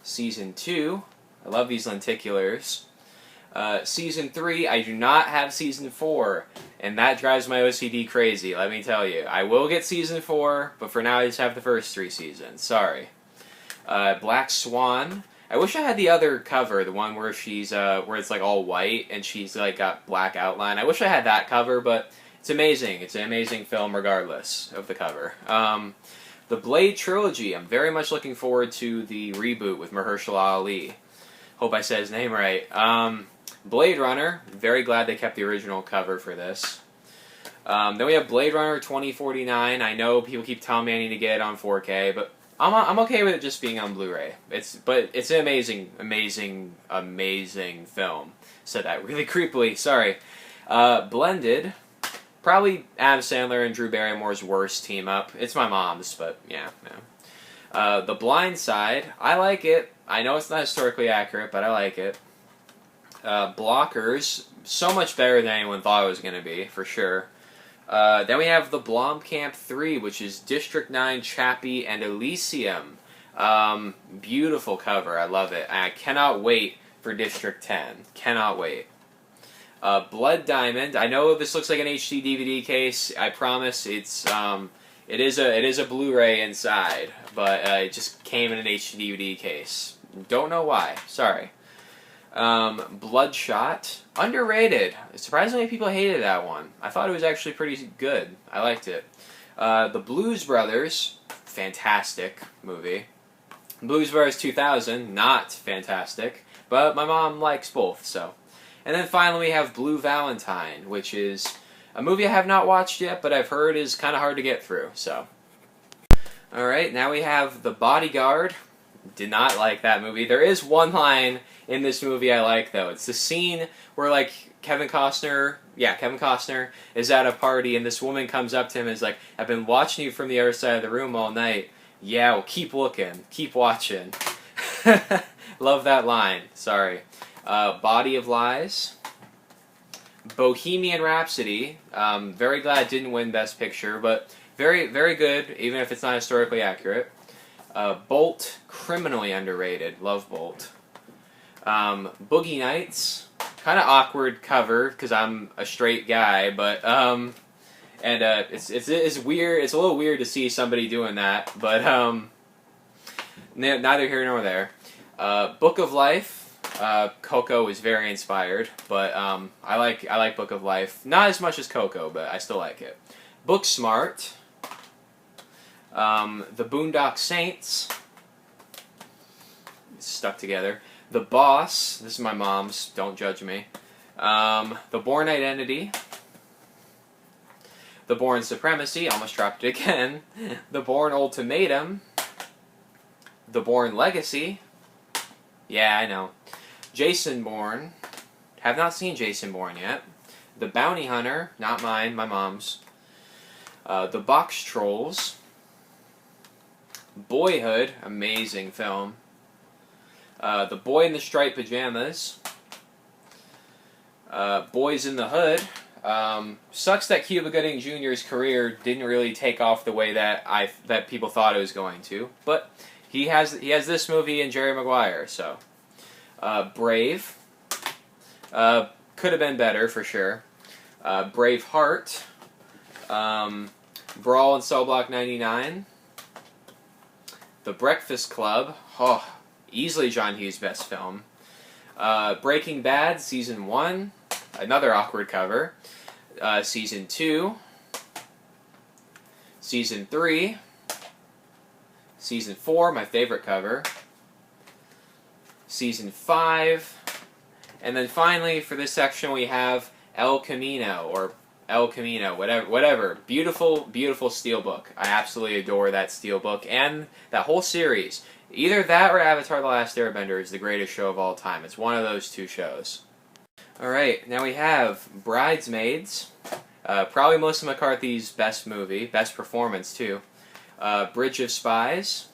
Season 2. I love these lenticulars. Season 3, I do not have Season 4, and that drives my OCD crazy, let me tell you. I will get Season 4, but for now I just have the first 3 seasons. Sorry. Black Swan. I wish I had the other cover, the one where she's, where it's like all white, and she's like got black outline. I wish I had that cover, but it's amazing. It's an amazing film regardless of the cover. The Blade Trilogy. I'm very much looking forward to the reboot with Mahershala Ali. Hope I said his name right. Blade Runner. Very glad they kept the original cover for this. Then we have Blade Runner 2049. I know people keep telling me I need to get it on 4K, but I'm okay with it just being on Blu-ray. It's an amazing, amazing, amazing film. Said that really creepily. Sorry. Blended. Probably Adam Sandler and Drew Barrymore's worst team up. It's my mom's, but yeah. The Blind Side. I like it. I know it's not historically accurate, but I like it. Blockers. So much better than anyone thought it was going to be, for sure. Then we have the Blomkamp 3, which is District 9, Chappie, and Elysium. Beautiful cover. I love it. I cannot wait for District 10. Cannot wait. Blood Diamond. I know this looks like an HD DVD case. I promise it is a Blu-ray inside, but it just came in an HD DVD case. Don't know why. Sorry. Bloodshot. Underrated. Surprisingly, people hated that one. I thought it was actually pretty good. I liked it. The Blues Brothers. Fantastic movie. Blues Brothers 2000. Not fantastic. But my mom likes both, so. And then finally we have Blue Valentine, which is a movie I have not watched yet, but I've heard is kind of hard to get through, so. Alright, now we have The Bodyguard. Did not like that movie. There is one line in this movie I like, though. It's the scene where, like, Kevin Costner is at a party, and this woman comes up to him and is like, I've been watching you from the other side of the room all night. Yeah, well, keep looking. Keep watching. Love that line. Sorry. Body of Lies. Bohemian Rhapsody. Very glad it didn't win Best Picture, but very, very good, even if it's not historically accurate. Bolt. Criminally underrated. Love Bolt. Boogie Nights. Kind of awkward cover, because I'm a straight guy, but, it's weird, it's a little weird to see somebody doing that, but, neither here nor there. Book of Life. Coco is very inspired, but I like Book of Life. Not as much as Coco, but I still like it. Booksmart. The Boondock Saints. Stuck together. The Boss. This is my mom's. Don't judge me. The Bourne Identity. The Bourne Supremacy. Almost dropped it again. The Bourne Ultimatum. The Bourne Legacy. Yeah, I know. Jason Bourne. Have not seen Jason Bourne yet. The Bounty Hunter. Not mine, my mom's. The Box Trolls. Boyhood, amazing film. The Boy in the Striped Pajamas. Boys in the Hood. Sucks that Cuba Gooding Jr.'s career didn't really take off the way that people thought it was going to, but he has this movie and Jerry Maguire. So, Brave. Could have been better for sure. Braveheart. Brawl in Cell Block 99. The Breakfast Club. Oh, easily John Hughes' best film. Breaking Bad Season 1. Another awkward cover. Season 2. Season 3. Season 4, my favorite cover. Season 5. And then finally, for this section, we have El Camino, or El Camino, whatever. Beautiful, beautiful steelbook. I absolutely adore that steelbook and that whole series. Either that or Avatar: The Last Airbender is the greatest show of all time. It's one of those two shows. Alright, now we have Bridesmaids. Probably Melissa McCarthy's best movie, best performance too. Bridge of Spies.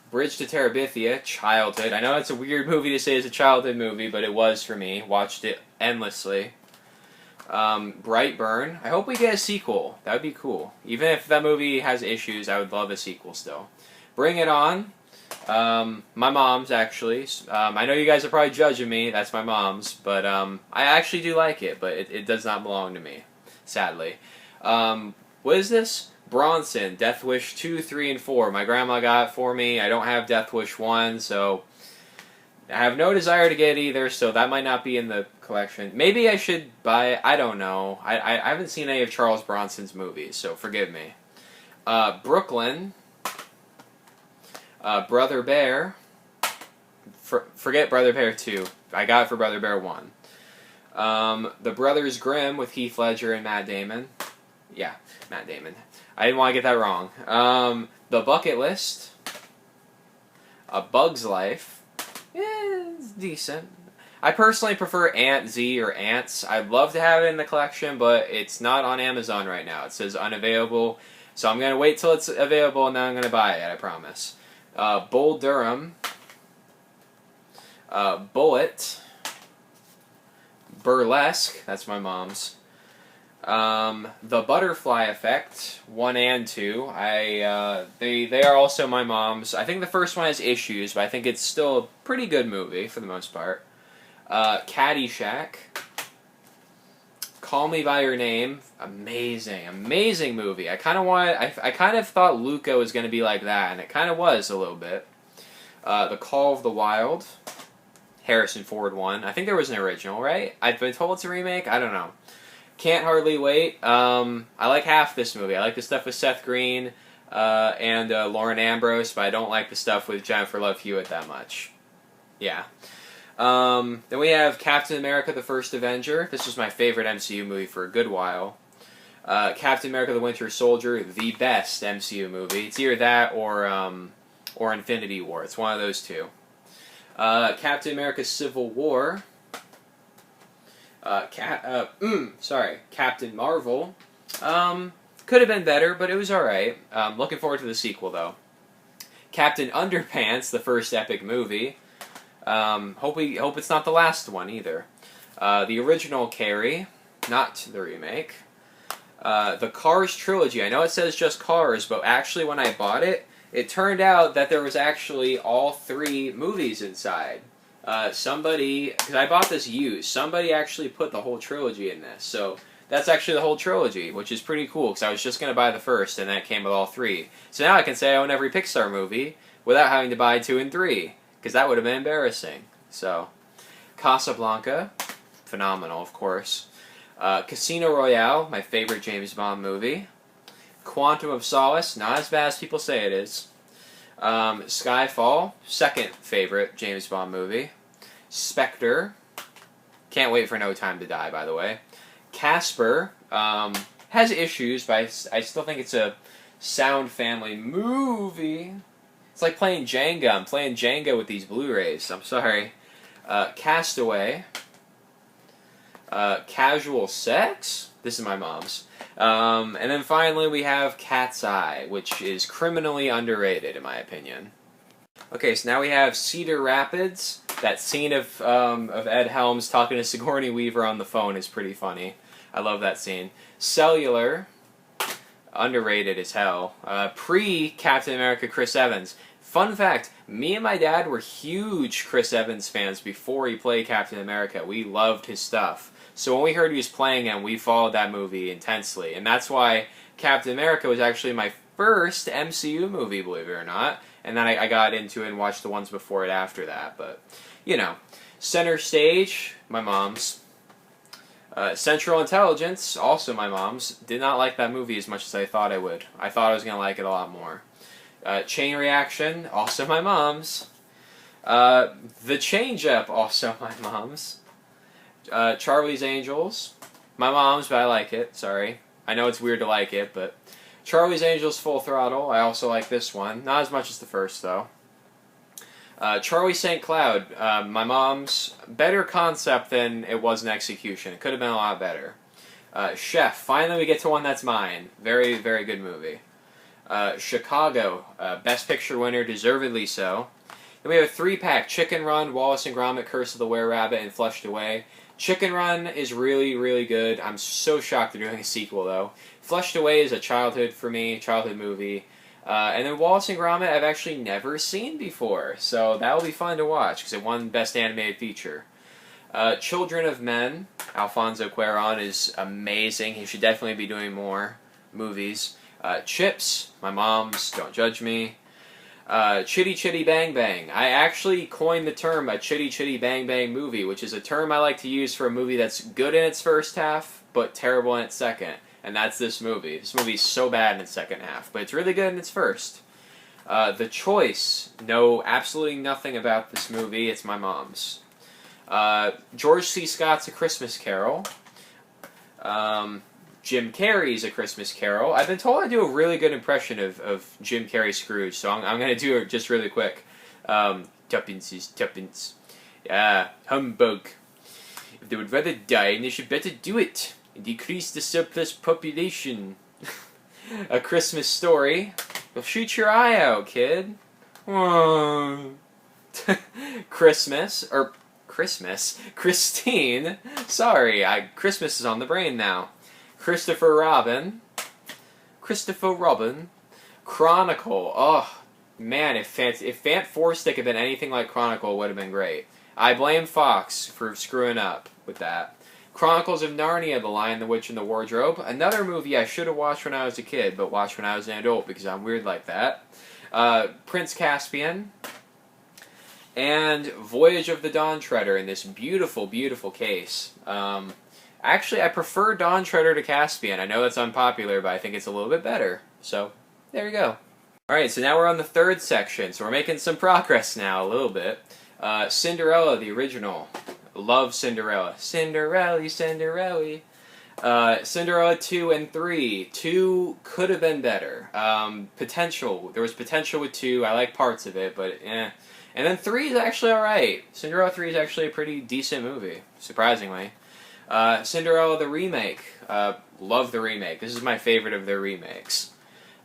Bridge to Terabithia, childhood. I know it's a weird movie to say it's a childhood movie, but it was for me. Watched it endlessly. Brightburn. I hope we get a sequel. That would be cool. Even if that movie has issues, I would love a sequel still. Bring It On. My mom's, actually. I know you guys are probably judging me. That's my mom's. But I actually do like it, but it does not belong to me, sadly. What is this? Bronson, Death Wish 2, 3, and 4. My grandma got it for me. I don't have Death Wish 1, so I have no desire to get it either, so that might not be in the collection. Maybe I should buy it. I don't know. I haven't seen any of Charles Bronson's movies, so forgive me. Brooklyn. Brother Bear. Forget Brother Bear 2. I got it for Brother Bear 1. The Brothers Grimm with Heath Ledger and Matt Damon. Yeah, Matt Damon. I didn't want to get that wrong. The Bucket List. A Bug's Life. It's decent. I personally prefer Ant Z or Ants. I'd love to have it in the collection, but it's not on Amazon right now. It says unavailable. So I'm going to wait till it's available and then I'm going to buy it, I promise. Bull Durham. Bullet. Burlesque. That's my mom's. The Butterfly Effect 1 and 2. They are also my mom's. I think the first one has issues, but I think it's still a pretty good movie for the most part. Caddyshack. Call Me by Your Name. Amazing, amazing movie. I kind of thought Luca was going to be like that, and it kind of was a little bit. The Call of the Wild. Harrison Ford one. I think there was an original, right? I've been told it's a remake. I don't know. Can't Hardly Wait. I like half this movie. I like the stuff with Seth Green and Lauren Ambrose, but I don't like the stuff with Jennifer Love Hewitt that much. Yeah. Then we have Captain America: The First Avenger. This was my favorite MCU movie for a good while. Captain America: The Winter Soldier, the best MCU movie. It's either that or Infinity War. It's one of those two. Captain America: Civil War. Captain Marvel. Could have been better, but it was alright. Looking forward to the sequel, though. Captain Underpants, the first epic movie. Hope it's not the last one, either. The original Carrie, not the remake. The Cars trilogy. I know it says just Cars, but actually when I bought it, it turned out that there was actually all 3 movies inside. Because I bought this used, somebody actually put the whole trilogy in this, so that's actually the whole trilogy, which is pretty cool, because I was just going to buy the first, and that came with all 3. So now I can say I own every Pixar movie, without having to buy 2 and 3, because that would have been embarrassing. So, Casablanca, phenomenal, of course. Casino Royale, my favorite James Bond movie. Quantum of Solace, not as bad as people say it is. Skyfall, second favorite James Bond movie. Spectre, can't wait for No Time to Die, by the way. Casper, has issues, but I still think it's a sound family movie. It's like playing Jenga. I'm playing Jenga with these Blu-rays. I'm sorry. Castaway. Casual Sex. This is my mom's. And then finally we have Cat's Eye, which is criminally underrated in my opinion. Okay, so now we have Cedar Rapids. That scene of Ed Helms talking to Sigourney Weaver on the phone is pretty funny. I love that scene. Cellular, underrated as hell. Pre-Captain America Chris Evans. Fun fact, me and my dad were huge Chris Evans fans before he played Captain America. We loved his stuff. So when we heard he was playing him, we followed that movie intensely. And that's why Captain America was actually my first MCU movie, believe it or not. And then I got into it and watched the ones before it after that. But, you know. Center Stage, my mom's. Central Intelligence, also my mom's. Did not like that movie as much as I thought I would. I thought I was going to like it a lot more. Chain Reaction, also my mom's. The Change Up, also my mom's. Charlie's Angels, my mom's, but I like it, sorry. I know it's weird to like it, but... Charlie's Angels Full Throttle, I also like this one. Not as much as the first, though. Charlie St. Cloud, my mom's. Better concept than it was in execution. It could have been a lot better. Chef, finally we get to one that's mine. Very, very good movie. Chicago, Best Picture winner, deservedly so. Then we have a 3-pack, Chicken Run, Wallace and Gromit, Curse of the Were-Rabbit, and Flushed Away. Chicken Run is really, really good. I'm so shocked they're doing a sequel, though. Flushed Away is a childhood for me, childhood movie. And then Wallace and Gromit I've actually never seen before, so that'll be fun to watch, because it won Best Animated Feature. Children of Men, Alfonso Cuarón is amazing. He should definitely be doing more movies. Chips, my mom's, don't judge me. Chitty Chitty Bang Bang. I actually coined the term a Chitty Chitty Bang Bang movie, which is a term I like to use for a movie that's good in its first half, but terrible in its second. And that's this movie. This movie's so bad in its second half, but it's really good in its first. The Choice. Know absolutely nothing about this movie. It's my mom's. George C. Scott's A Christmas Carol. Jim Carrey's A Christmas Carol. I've been told I do a really good impression of Jim Carrey's Scrooge, so I'm going to do it just really quick. Tuppence is tuppence. Humbug. If they would rather die, they should better do it. And decrease the surplus population. A Christmas Story. You'll shoot your eye out, kid. Christmas. Christine. Sorry, Christmas is on the brain now. Christopher Robin. Chronicle. Oh, man, if Fant Four Stick had been anything like Chronicle, it would have been great. I blame Fox for screwing up with that. Chronicles of Narnia, The Lion, the Witch, and the Wardrobe. Another movie I should have watched when I was a kid, but watched when I was an adult because I'm weird like that. Prince Caspian. And Voyage of the Dawn Treader in this beautiful, beautiful case. Actually, I prefer Dawn Treader to Caspian. I know that's unpopular, but I think it's a little bit better. So, there you go. Alright, so now we're on the third section, so we're making some progress now, a little bit. Cinderella, the original. Love Cinderella. Cinderella. Cinderella 2 and 3. 2 could have been better. Potential. There was potential with 2. I like parts of it, but eh. And then 3 is actually alright. Cinderella 3 is actually a pretty decent movie, surprisingly. Cinderella the remake. Love the remake. This is my favorite of their remakes.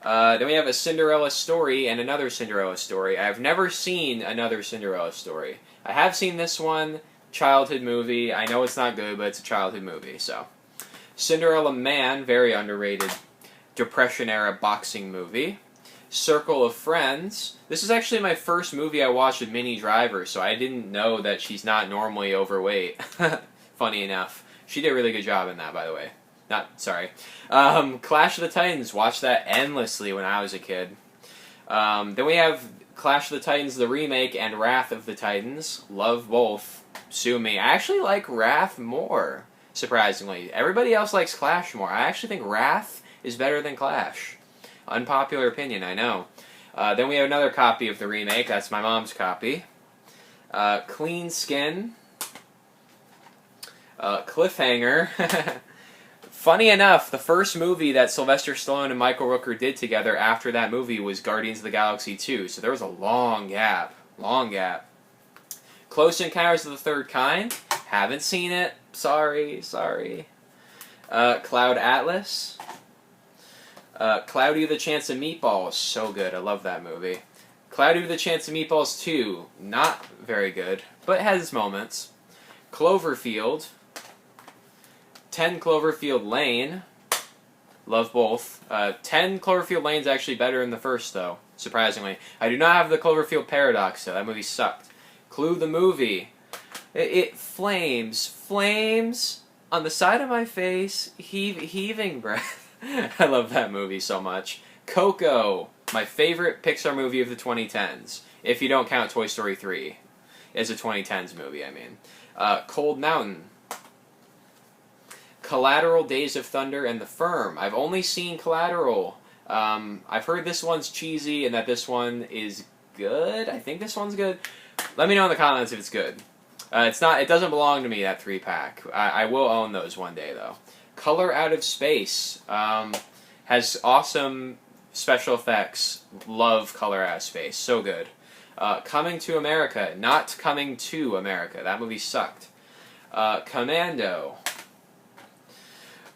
Then we have A Cinderella Story and Another Cinderella Story. I've never seen Another Cinderella Story. I have seen this one. Childhood movie. I know it's not good, but it's a childhood movie, so. Cinderella Man, very underrated Depression-era boxing movie. Circle of Friends. This is actually my first movie I watched with Minnie Driver, so I didn't know that she's not normally overweight. Funny enough. She did a really good job in that, by the way. Clash of the Titans. Watched that endlessly when I was a kid. Then we have Clash of the Titans, the remake, and Wrath of the Titans. Love both. Sue me. I actually like Wrath more, surprisingly. Everybody else likes Clash more. I actually think Wrath is better than Clash. Unpopular opinion, I know. Then we have another copy of the remake. That's my mom's copy. Clean Skin. Cliffhanger. Funny enough, the first movie that Sylvester Stallone and Michael Rooker did together after that movie was Guardians of the Galaxy 2, so there was a long gap. Long gap. Close Encounters of the Third Kind. Haven't seen it. Sorry. Cloud Atlas. Cloudy with a Chance of Meatballs, so good. I love that movie. Cloudy with a Chance of Meatballs 2, not very good, but has its moments. Cloverfield. 10 Cloverfield Lane. Love both. 10 Cloverfield Lane's actually better than the first, though, surprisingly. I do not have the Cloverfield Paradox, though. That movie sucked. Clue the movie. It flames on the side of my face, heaving breath. I love that movie so much. Coco, my favorite Pixar movie of the 2010s, if you don't count Toy Story 3 as a 2010s movie, I mean. Cold Mountain. Collateral, Days of Thunder, and The Firm. I've only seen Collateral. I've heard this one's cheesy and that this one is good. I think this one's good. Let me know in the comments if it's good. It's not. It doesn't belong to me, that 3-pack. I will own those one day, though. Color Out of Space has awesome special effects. Love Color Out of Space. So good. Coming to America. Not Coming to America. That movie sucked. Commando.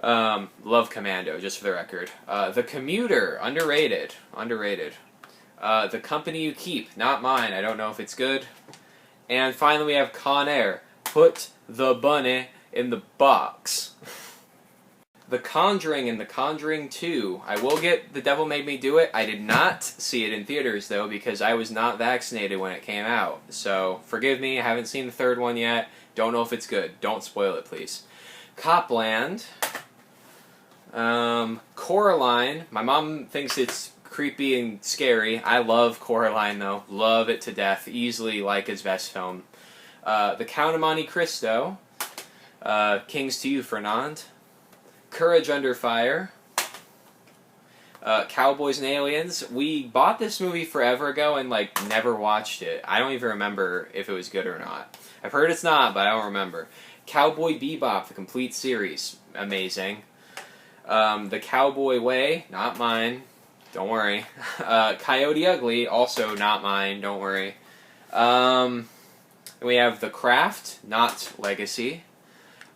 Love Commando, just for the record. The Commuter. Underrated. Underrated. The Company You Keep. Not mine. I don't know if it's good. And finally we have Con Air. Put the bunny in the box. The Conjuring and The Conjuring 2. I will get The Devil Made Me Do It. I did not see it in theaters, though, because I was not vaccinated when it came out. So, forgive me, I haven't seen the third one yet. Don't know if it's good. Don't spoil it, please. Copland. Coraline. My mom thinks it's creepy and scary. I love Coraline, though. Love it to death. Easily like his best film. The Count of Monte Cristo. Kings to You, Fernand. Courage Under Fire. Cowboys and Aliens. We bought this movie forever ago and, like, never watched it. I don't even remember if it was good or not. I've heard it's not, but I don't remember. Cowboy Bebop, the complete series. Amazing. The Cowboy Way. Not mine. Don't worry. Coyote Ugly, also not mine, don't worry. We have The Craft, not Legacy.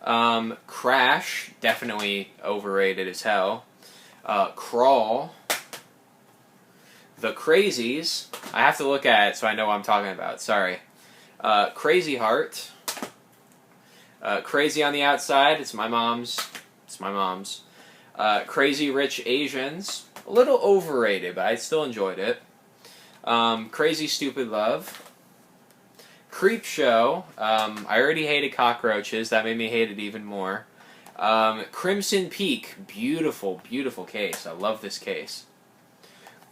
Crash, definitely overrated as hell. Crawl. The Crazies. I have to look at it so I know what I'm talking about, sorry. Crazy Heart. Crazy on the Outside, it's my mom's. It's my mom's. Crazy Rich Asians. A little overrated, but I still enjoyed it. Crazy Stupid Love. Creep Show. I already hated cockroaches. That made me hate it even more. Crimson Peak. Beautiful, beautiful case. I love this case.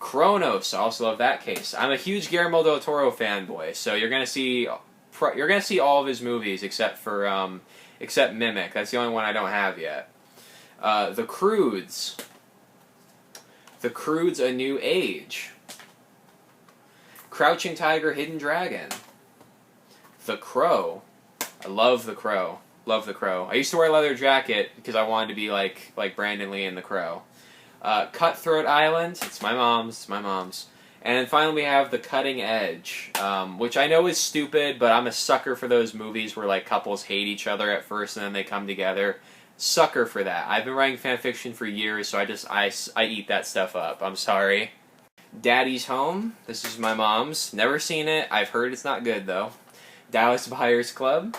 Kronos. I also love that case. I'm a huge Guillermo del Toro fanboy, so you're gonna see all of his movies except for except Mimic. That's the only one I don't have yet. The Croods. The Croods: A New Age. Crouching Tiger, Hidden Dragon. The Crow. I love The Crow. Love The Crow. I used to wear a leather jacket because I wanted to be like Brandon Lee in The Crow. Cutthroat Island. It's my mom's. It's my mom's. And finally we have The Cutting Edge, which I know is stupid, but I'm a sucker for those movies where like couples hate each other at first and then they come together. Sucker for that. I've been writing fanfiction for years, so I eat that stuff up. I'm sorry. Daddy's Home. This is my mom's. Never seen it. I've heard it's not good, though. Dallas Buyers Club.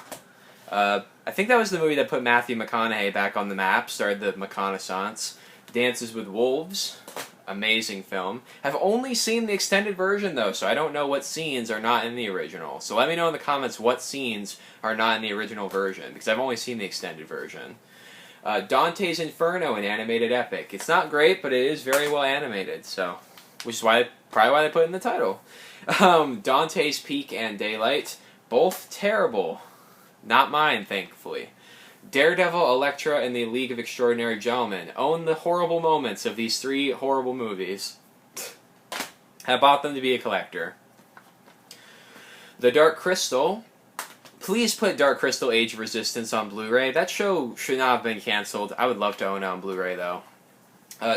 I think that was the movie that put Matthew McConaughey back on the map, started the McConaissance. Dances with Wolves. Amazing film. I've only seen the extended version, though, so I don't know what scenes are not in the original. So let me know in the comments what scenes are not in the original version, because I've only seen the extended version. Dante's Inferno, an animated epic. It's not great, but it is very well animated, so which is probably why they put it in the title. Dante's Peak and Daylight, both terrible. Not mine, thankfully. Daredevil, Elektra, and the League of Extraordinary Gentlemen. Own the horrible moments of these 3 horrible movies. I bought them to be a collector. The Dark Crystal. Please put Dark Crystal Age of Resistance on Blu-ray. That show should not have been canceled. I would love to own it on Blu-ray, though.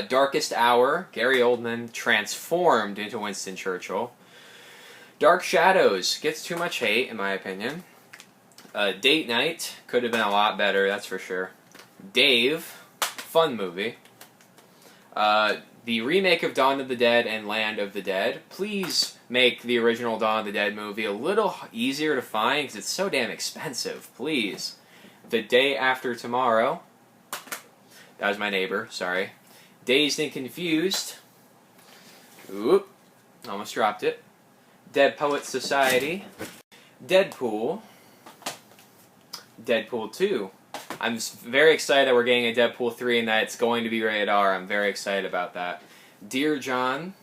Darkest Hour. Gary Oldman transformed into Winston Churchill. Dark Shadows. Gets too much hate, in my opinion. Date Night. Could have been a lot better, that's for sure. Dave. Fun movie. the remake of Dawn of the Dead and Land of the Dead. Please make the original Dawn of the Dead movie a little easier to find because it's so damn expensive. Please. The Day After Tomorrow. That was my neighbor, sorry. Dazed and Confused. Oop. Almost dropped it. Dead Poets Society. Deadpool. Deadpool 2. I'm very excited that we're getting a Deadpool 3 and that it's going to be rated R. I'm very excited about that. Dear John.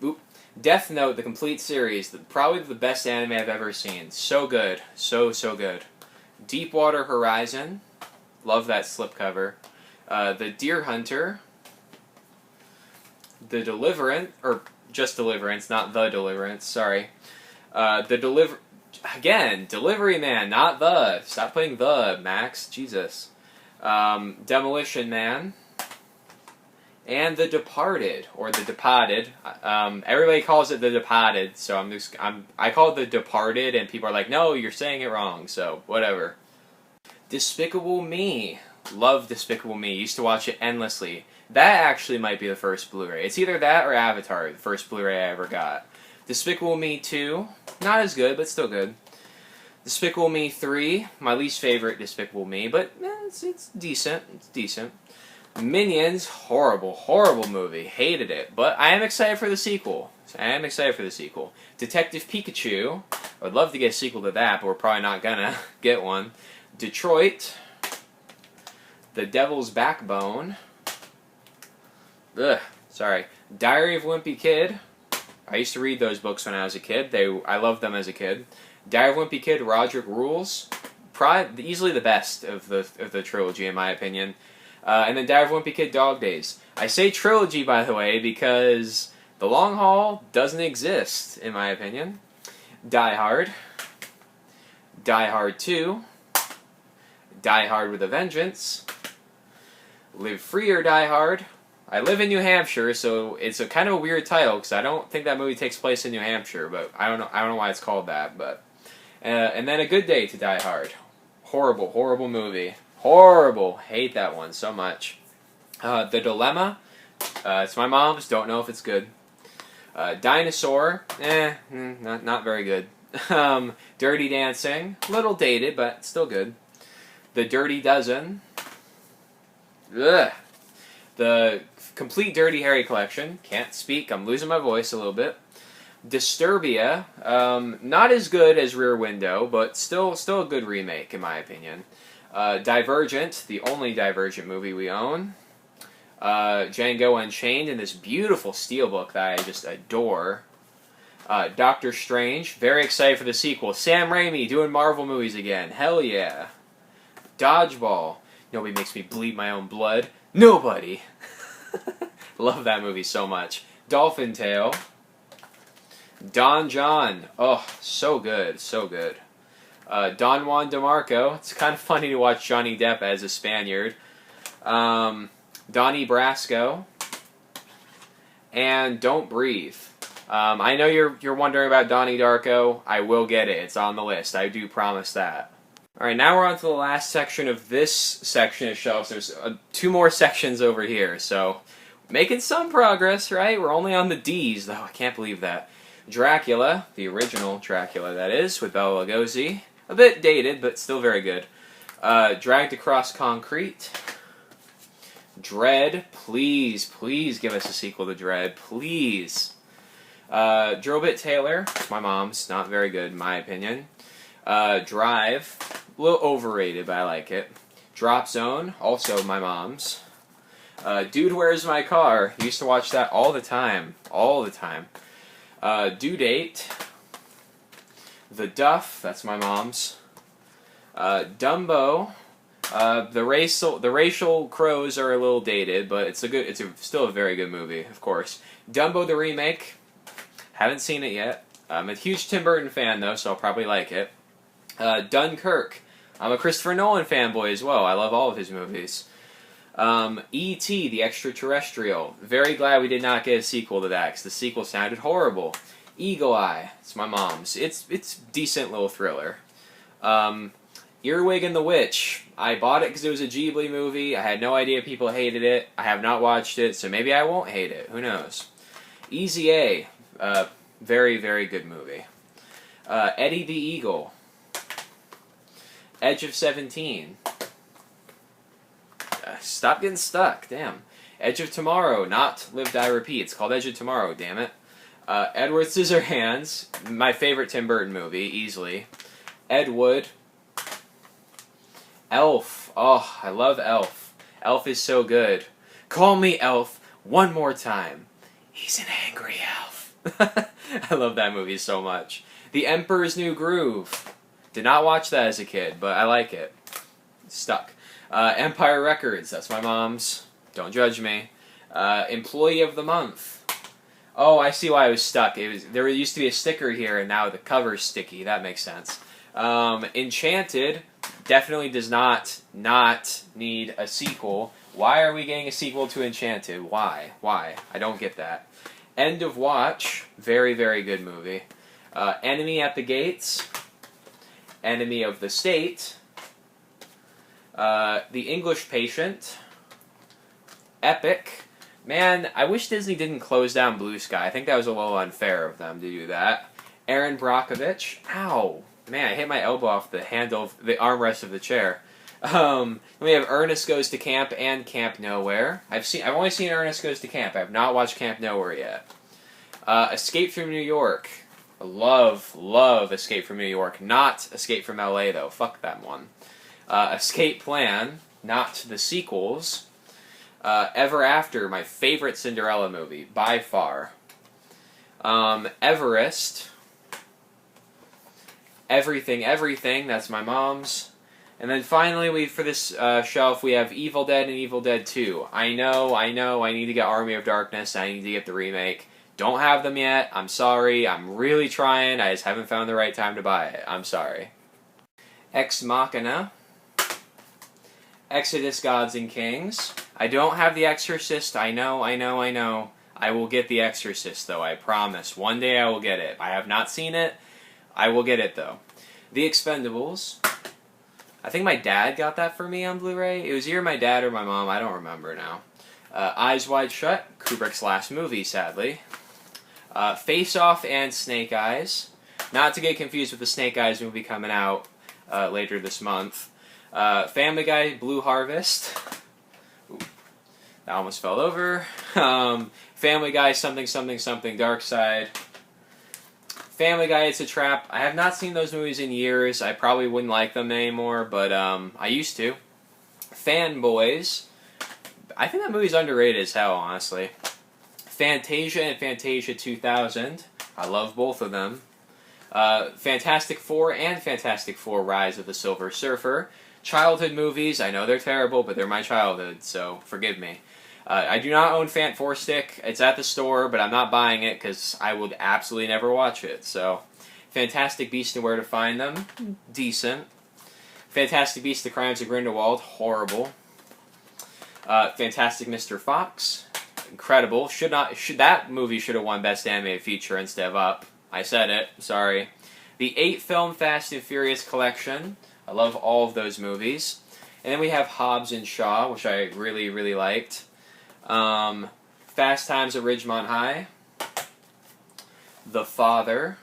Oop. Death Note, the complete series. Probably the best anime I've ever seen. So good. So good. Deepwater Horizon. Love that slipcover. The Deer Hunter. The Deliverance. Or just Deliverance, not The Deliverance. Sorry. Again, Delivery Man, not The. Stop putting The, Max. Jesus. Demolition Man. And The Departed, or The Departed. Everybody calls it The Departed, so I call it The Departed, and people are like, no, you're saying it wrong, so whatever. Despicable Me. Love Despicable Me. Used to watch it endlessly. That actually might be the first Blu-ray. It's either that or Avatar, the first Blu-ray I ever got. Despicable Me 2. Not as good, but still good. Despicable Me 3. My least favorite Despicable Me, but it's decent. It's decent. Minions. Horrible movie. Hated it. But I am excited for the sequel. Detective Pikachu. I would love to get a sequel to that, but we're probably not gonna get one. Detroit. The Devil's Backbone. Ugh. Sorry. Diary of a Wimpy Kid. I used to read those books when I was a kid. I loved them as a kid. Diary of a Wimpy Kid, Roderick Rules. Easily the best of the trilogy, in my opinion. And then Diary of a Wimpy Kid, Dog Days. I say trilogy, by the way, because The Long Haul doesn't exist, in my opinion. Die Hard. Die Hard 2. Die Hard with a Vengeance. Live Free or Die Hard. I live in New Hampshire, so it's a kind of a weird title because I don't think that movie takes place in New Hampshire, but I don't know why it's called that. But and then A Good Day to Die Hard. Horrible movie. Horrible. Hate that one so much. The Dilemma. It's my mom's. Don't know if it's good. Dinosaur. Not very good. Dirty Dancing. Little dated, but still good. The Dirty Dozen. Ugh. The Complete Dirty Harry Collection. Can't speak. I'm losing my voice a little bit. Disturbia. Not as good as Rear Window, but still a good remake, in my opinion. Divergent. The only Divergent movie we own. Django Unchained in this beautiful steelbook that I just adore. Doctor Strange. Very excited for the sequel. Sam Raimi doing Marvel movies again. Hell yeah. Dodgeball. Nobody makes me bleed my own blood. Nobody. Love that movie so much. Dolphin Tale. Don John. Oh, so good. Don Juan DeMarco. It's kind of funny to watch Johnny Depp as a Spaniard. Donnie Brasco. And Don't Breathe. I know you're wondering about Donnie Darko. I will get it. It's on the list. I do promise that. Alright, now we're on to the last section of this section of shelves. There's 2 more sections over here, so making some progress, right? We're only on the D's, though. I can't believe that. Dracula, the original Dracula, that is, with Bela Lugosi. A bit dated, but still very good. Dragged Across Concrete. Dread, please give us a sequel to Dread, please. Drobit Taylor, my mom's, not very good in my opinion. Drive, a little overrated, but I like it. Drop Zone, also my mom's. Dude, Where's My Car? Used to watch that all the time. Due Date. The Duff, that's my mom's. Dumbo. The racial crows are a little dated, but it's still a very good movie, of course. Dumbo the remake. Haven't seen it yet. I'm a huge Tim Burton fan though, so I'll probably like it. Dunkirk. I'm a Christopher Nolan fanboy as well. I love all of his movies. E.T. the Extraterrestrial. Very glad we did not get a sequel to that, because the sequel sounded horrible. Eagle Eye. It's my mom's. It's decent little thriller. Earwig and the Witch. I bought it because it was a Ghibli movie. I had no idea people hated it. I have not watched it, so maybe I won't hate it. Who knows? Easy A. Very, very good movie. Eddie the Eagle. Edge of 17. Stop getting stuck, damn. Edge of Tomorrow, not Live, Die, Repeat. It's called Edge of Tomorrow, damn it. Edward Scissorhands, my favorite Tim Burton movie, easily. Ed Wood. Elf. Oh, I love Elf. Elf is so good. Call me Elf one more time. He's an angry elf. I love that movie so much. The Emperor's New Groove. Did not watch that as a kid, but I like it. Stuck. Empire Records. That's my mom's. Don't judge me. Employee of the Month. Oh, I see why I was stuck. There used to be a sticker here, and now the cover's sticky. That makes sense. Enchanted definitely does not need a sequel. Why are we getting a sequel to Enchanted? Why? I don't get that. End of Watch. Very, very good movie. Enemy at the Gates. Enemy of the State. The English Patient. Epic. Man, I wish Disney didn't close down Blue Sky. I think that was a little unfair of them to do that. Aaron Brockovich. Ow. Man, I hit my elbow off the handle, the armrest of the chair. Then we have Ernest Goes to Camp and Camp Nowhere. I've only seen Ernest Goes to Camp. I have not watched Camp Nowhere yet. Escape from New York. I love Escape from New York. Not Escape from LA though. Fuck that one. Escape Plan. Not the sequels. Ever After, my favorite Cinderella movie by far. Everest. Everything. That's my mom's. And then finally, for this shelf, we have Evil Dead and Evil Dead 2. I know, I need to get Army of Darkness, I need to get the remake. Don't have them yet, I'm sorry, I'm really trying, I just haven't found the right time to buy it. I'm sorry. Ex Machina. Exodus Gods and Kings. I don't have The Exorcist, I know. I will get The Exorcist, though, I promise. One day I will get it. I have not seen it, I will get it, though. The Expendables. I think my dad got that for me on Blu-ray. It was either my dad or my mom, I don't remember now. Eyes Wide Shut, Kubrick's last movie, sadly. Face Off and Snake Eyes. Not to get confused with the Snake Eyes movie coming out later this month. Family Guy, Blue Harvest. Ooh, that almost fell over. Family Guy, something, Dark Side. Family Guy, It's a Trap. I have not seen those movies in years. I probably wouldn't like them anymore, but I used to. Fanboys. I think that movie's underrated as hell, honestly. Fantasia and Fantasia 2000. I love both of them. Fantastic Four and Fantastic Four Rise of the Silver Surfer. Childhood movies. I know they're terrible, but they're my childhood, so forgive me. I do not own Fant 4 Stick. It's at the store, but I'm not buying it because I would absolutely never watch it. So, Fantastic Beasts and Where to Find Them, decent. Fantastic Beasts: The Crimes of Grindelwald, horrible. Fantastic Mr. Fox, incredible. That movie should have won Best Animated Feature instead of Up. I said it. Sorry. The 8-film Fast and Furious collection. I love all of those movies. And then we have Hobbs and Shaw, which I really, really liked. Fast Times at Ridgemont High. The Father.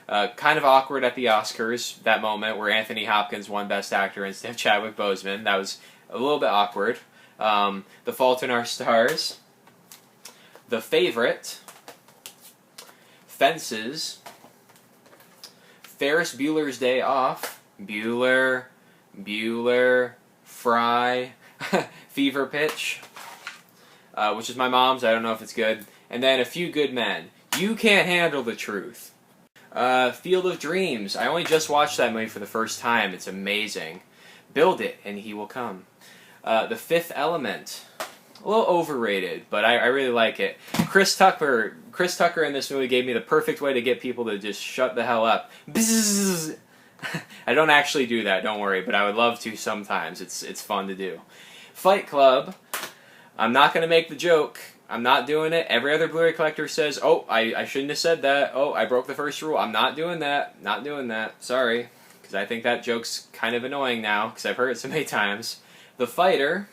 Kind of awkward at the Oscars, that moment where Anthony Hopkins won Best Actor instead of Chadwick Boseman. That was a little bit awkward. The Fault in Our Stars. The Favorite. Fences. Ferris Bueller's Day Off. Bueller, Fry, Fever Pitch, which is my mom's. I don't know if it's good. And then A Few Good Men. You Can't Handle the Truth. Field of Dreams. I only just watched that movie for the first time. It's amazing. Build It and He Will Come. The Fifth Element. A little overrated, but I really like it. Chris Tucker in this movie gave me the perfect way to get people to just shut the hell up. Bzzz. I don't actually do that, don't worry, but I would love to sometimes. It's fun to do. Fight Club. I'm not going to make the joke. I'm not doing it. Every other Blu-ray collector says, oh, I shouldn't have said that. Oh, I broke the first rule. I'm not doing that. Not doing that. Sorry. because I think that joke's kind of annoying now, because I've heard it so many times. The Fighter.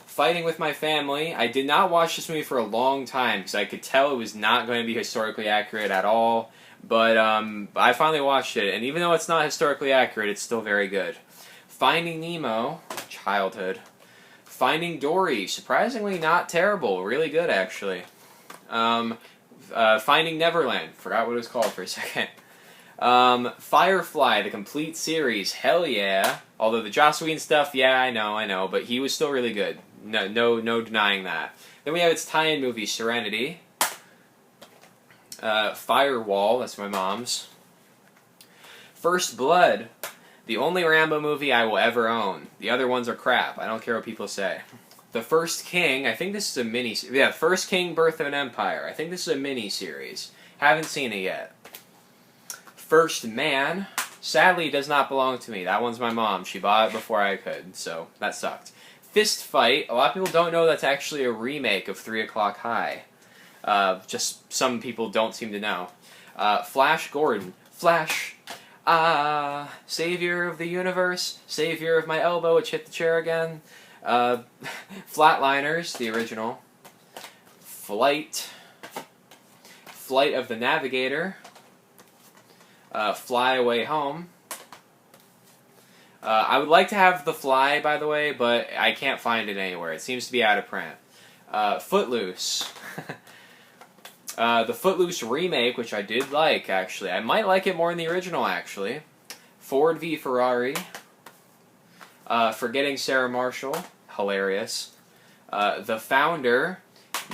Fighting with my family. I did not watch this movie for a long time, because I could tell it was not going to be historically accurate at all. But I finally watched it, and even though it's not historically accurate, it's still very good. Finding Nemo, childhood. Finding Dory, surprisingly not terrible, really good actually. Finding Neverland, forgot what it was called for a second. Firefly, the complete series, hell yeah. Although the Joss Whedon stuff, yeah, I know, but he was still really good. No denying that. Then we have its tie-in movie, Serenity. Firewall, that's my mom's. First Blood, the only Rambo movie I will ever own. The other ones are crap, I don't care what people say. The First King, I think this is a mini... Yeah, First King, Birth of an Empire. I think this is a mini-series. Haven't seen it yet. First Man, sadly does not belong to me. That one's my mom. She bought it before I could, so that sucked. Fist Fight, a lot of people don't know that's actually a remake of 3 O'Clock High. Just some people don't seem to know. Flash Gordon. Flash, savior of the universe, savior of my elbow, which hit the chair again. Flatliners, the original. Flight of the Navigator. Fly Away Home. I would like to have The Fly, by the way, but I can't find it anywhere. It seems to be out of print. Footloose. The Footloose remake, which I did like, actually. I might like it more than the original, actually. Ford v Ferrari. Forgetting Sarah Marshall. Hilarious. The Founder.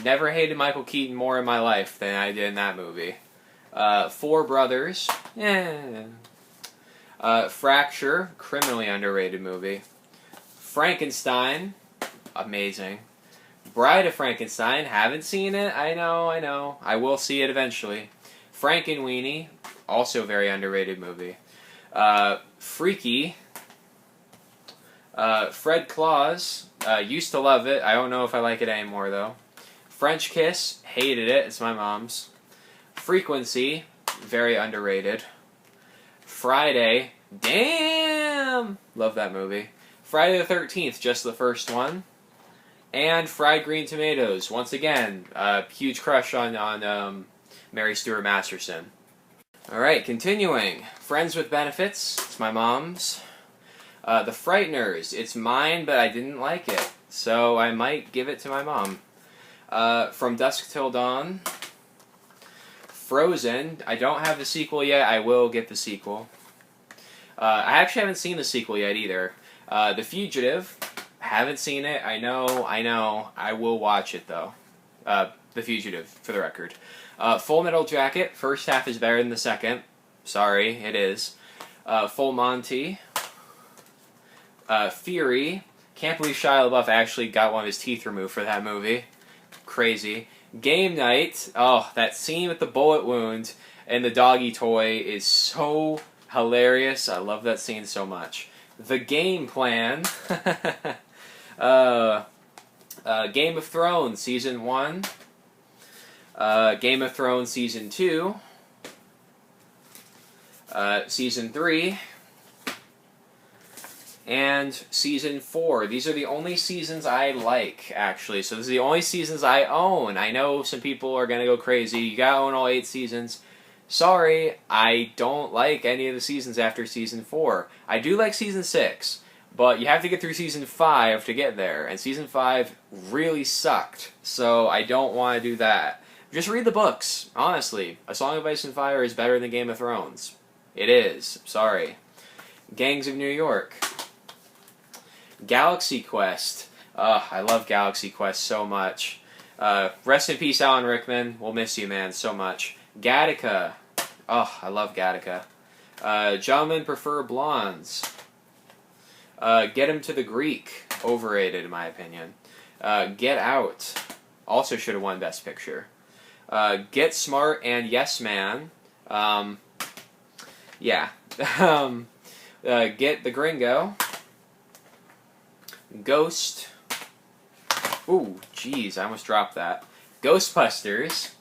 Never hated Michael Keaton more in my life than I did in that movie. Four Brothers. Fracture. Criminally underrated movie. Frankenstein. Amazing. Bride of Frankenstein, haven't seen it, I know, I will see it eventually. Frankenweenie, also very underrated movie. Freaky, Fred Claus, used to love it, I don't know if I like it anymore though. French Kiss, hated it, it's my mom's. Frequency, very underrated. Friday, damn, love that movie. Friday the 13th, just the first one. And Fried Green Tomatoes. Once again, huge crush on Mary Stuart Masterson. Alright, continuing. Friends with Benefits. It's my mom's. The Frighteners. It's mine, but I didn't like it. So I might give it to my mom. From Dusk Till Dawn. Frozen. I don't have the sequel yet. I will get the sequel. I actually haven't seen the sequel yet either. The Fugitive. Haven't seen it. I know. I will watch it though. The Fugitive, for the record. Full Metal Jacket. First half is better than the second. Sorry, it is. Full Monty. Fury. Can't believe Shia LaBeouf actually got one of his teeth removed for that movie. Crazy. Game Night. Oh, that scene with the bullet wound and the doggy toy is so hilarious. I love that scene so much. The Game Plan. Game of Thrones Season 1. Game of Thrones Season 2. Season 3. And Season 4. These are the only seasons I like, actually. So this is the only seasons I own. I know some people are going to go crazy. You gotta own all 8 seasons. Sorry, I don't like any of the seasons after Season 4. I do like Season 6. But you have to get through Season 5 to get there, and Season 5 really sucked, so I don't want to do that. Just read the books, honestly. A Song of Ice and Fire is better than Game of Thrones. It is. Sorry. Gangs of New York. Galaxy Quest. I love Galaxy Quest so much. Rest in peace, Alan Rickman. We'll miss you, man, so much. Gattaca. I love Gattaca. Gentlemen Prefer Blondes. Get Him to the Greek. Overrated, in my opinion. Get Out. Also should have won Best Picture. Get Smart and Yes Man. Yeah. Get the Gringo. Ghost. Ooh, jeez, I almost dropped that. Ghostbusters.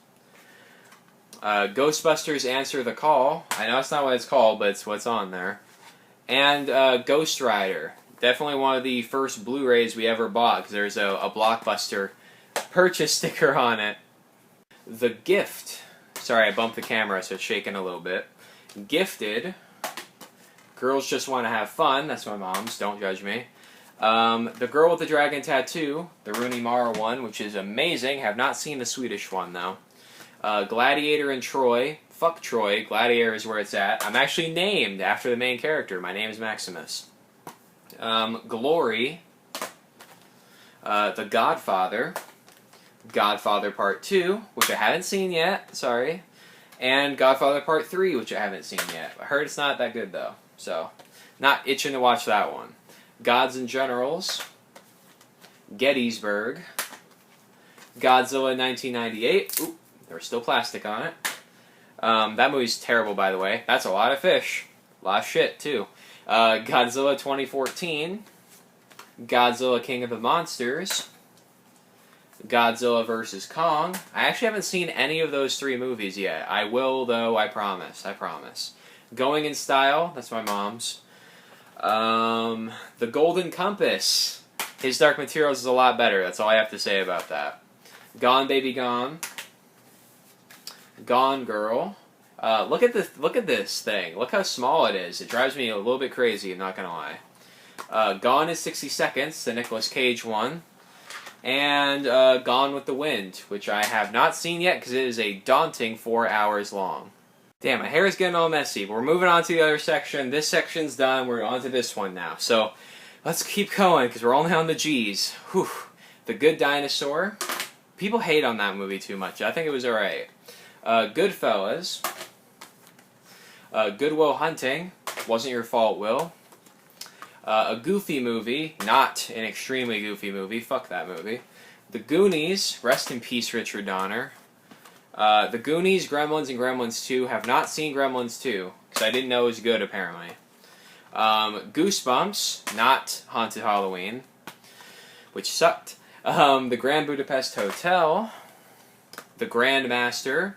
Ghostbusters Answer the Call. I know it's not what it's called, but it's what's on there. And Ghost Rider. Definitely one of the first Blu-rays we ever bought, because there's a Blockbuster purchase sticker on it. The Gift. Sorry, I bumped the camera, so it's shaking a little bit. Gifted. Girls Just Want to Have Fun. That's my mom's. Don't judge me. The Girl with the Dragon Tattoo. The Rooney Mara one, which is amazing. Have not seen the Swedish one, though. Gladiator and Troy. Fuck Troy. Gladiator is where it's at. I'm actually named after the main character. My name is Maximus. Glory. The Godfather. Godfather Part 2, which I haven't seen yet. Sorry. And Godfather Part 3, which I haven't seen yet. I heard it's not that good, though. So, not itching to watch that one. Gods and Generals. Gettysburg. Godzilla 1998. Ooh, there's still plastic on it. That movie's terrible, by the way. That's a lot of fish. A lot of shit, too. Godzilla 2014. Godzilla King of the Monsters. Godzilla vs. Kong. I actually haven't seen any of those three movies yet. I will, though, I promise. I promise. Going in Style. That's my mom's. The Golden Compass. His Dark Materials is a lot better. That's all I have to say about that. Gone Baby Gone. Gone Girl. Look at this thing. Look how small it is. It drives me a little bit crazy, I'm not gonna lie. Gone in 60 Seconds, the Nicolas Cage one. And Gone with the Wind, which I have not seen yet because it is a daunting 4 hours long. Damn, my hair is getting all messy. But we're moving on to the other section. This section's done. We're on to this one now. So let's keep going because we're only on the G's. Whew. The Good Dinosaur. People hate on that movie too much. I think it was alright. Goodfellas. Good Will Hunting. Wasn't Your Fault, Will. A goofy movie, not an extremely goofy movie, fuck that movie. The Goonies, rest in peace Richard Donner. The Goonies, Gremlins, and Gremlins 2, have not seen Gremlins 2, because I didn't know it was good apparently. Goosebumps, not Haunted Halloween, which sucked. The Grand Budapest Hotel. The Grandmaster,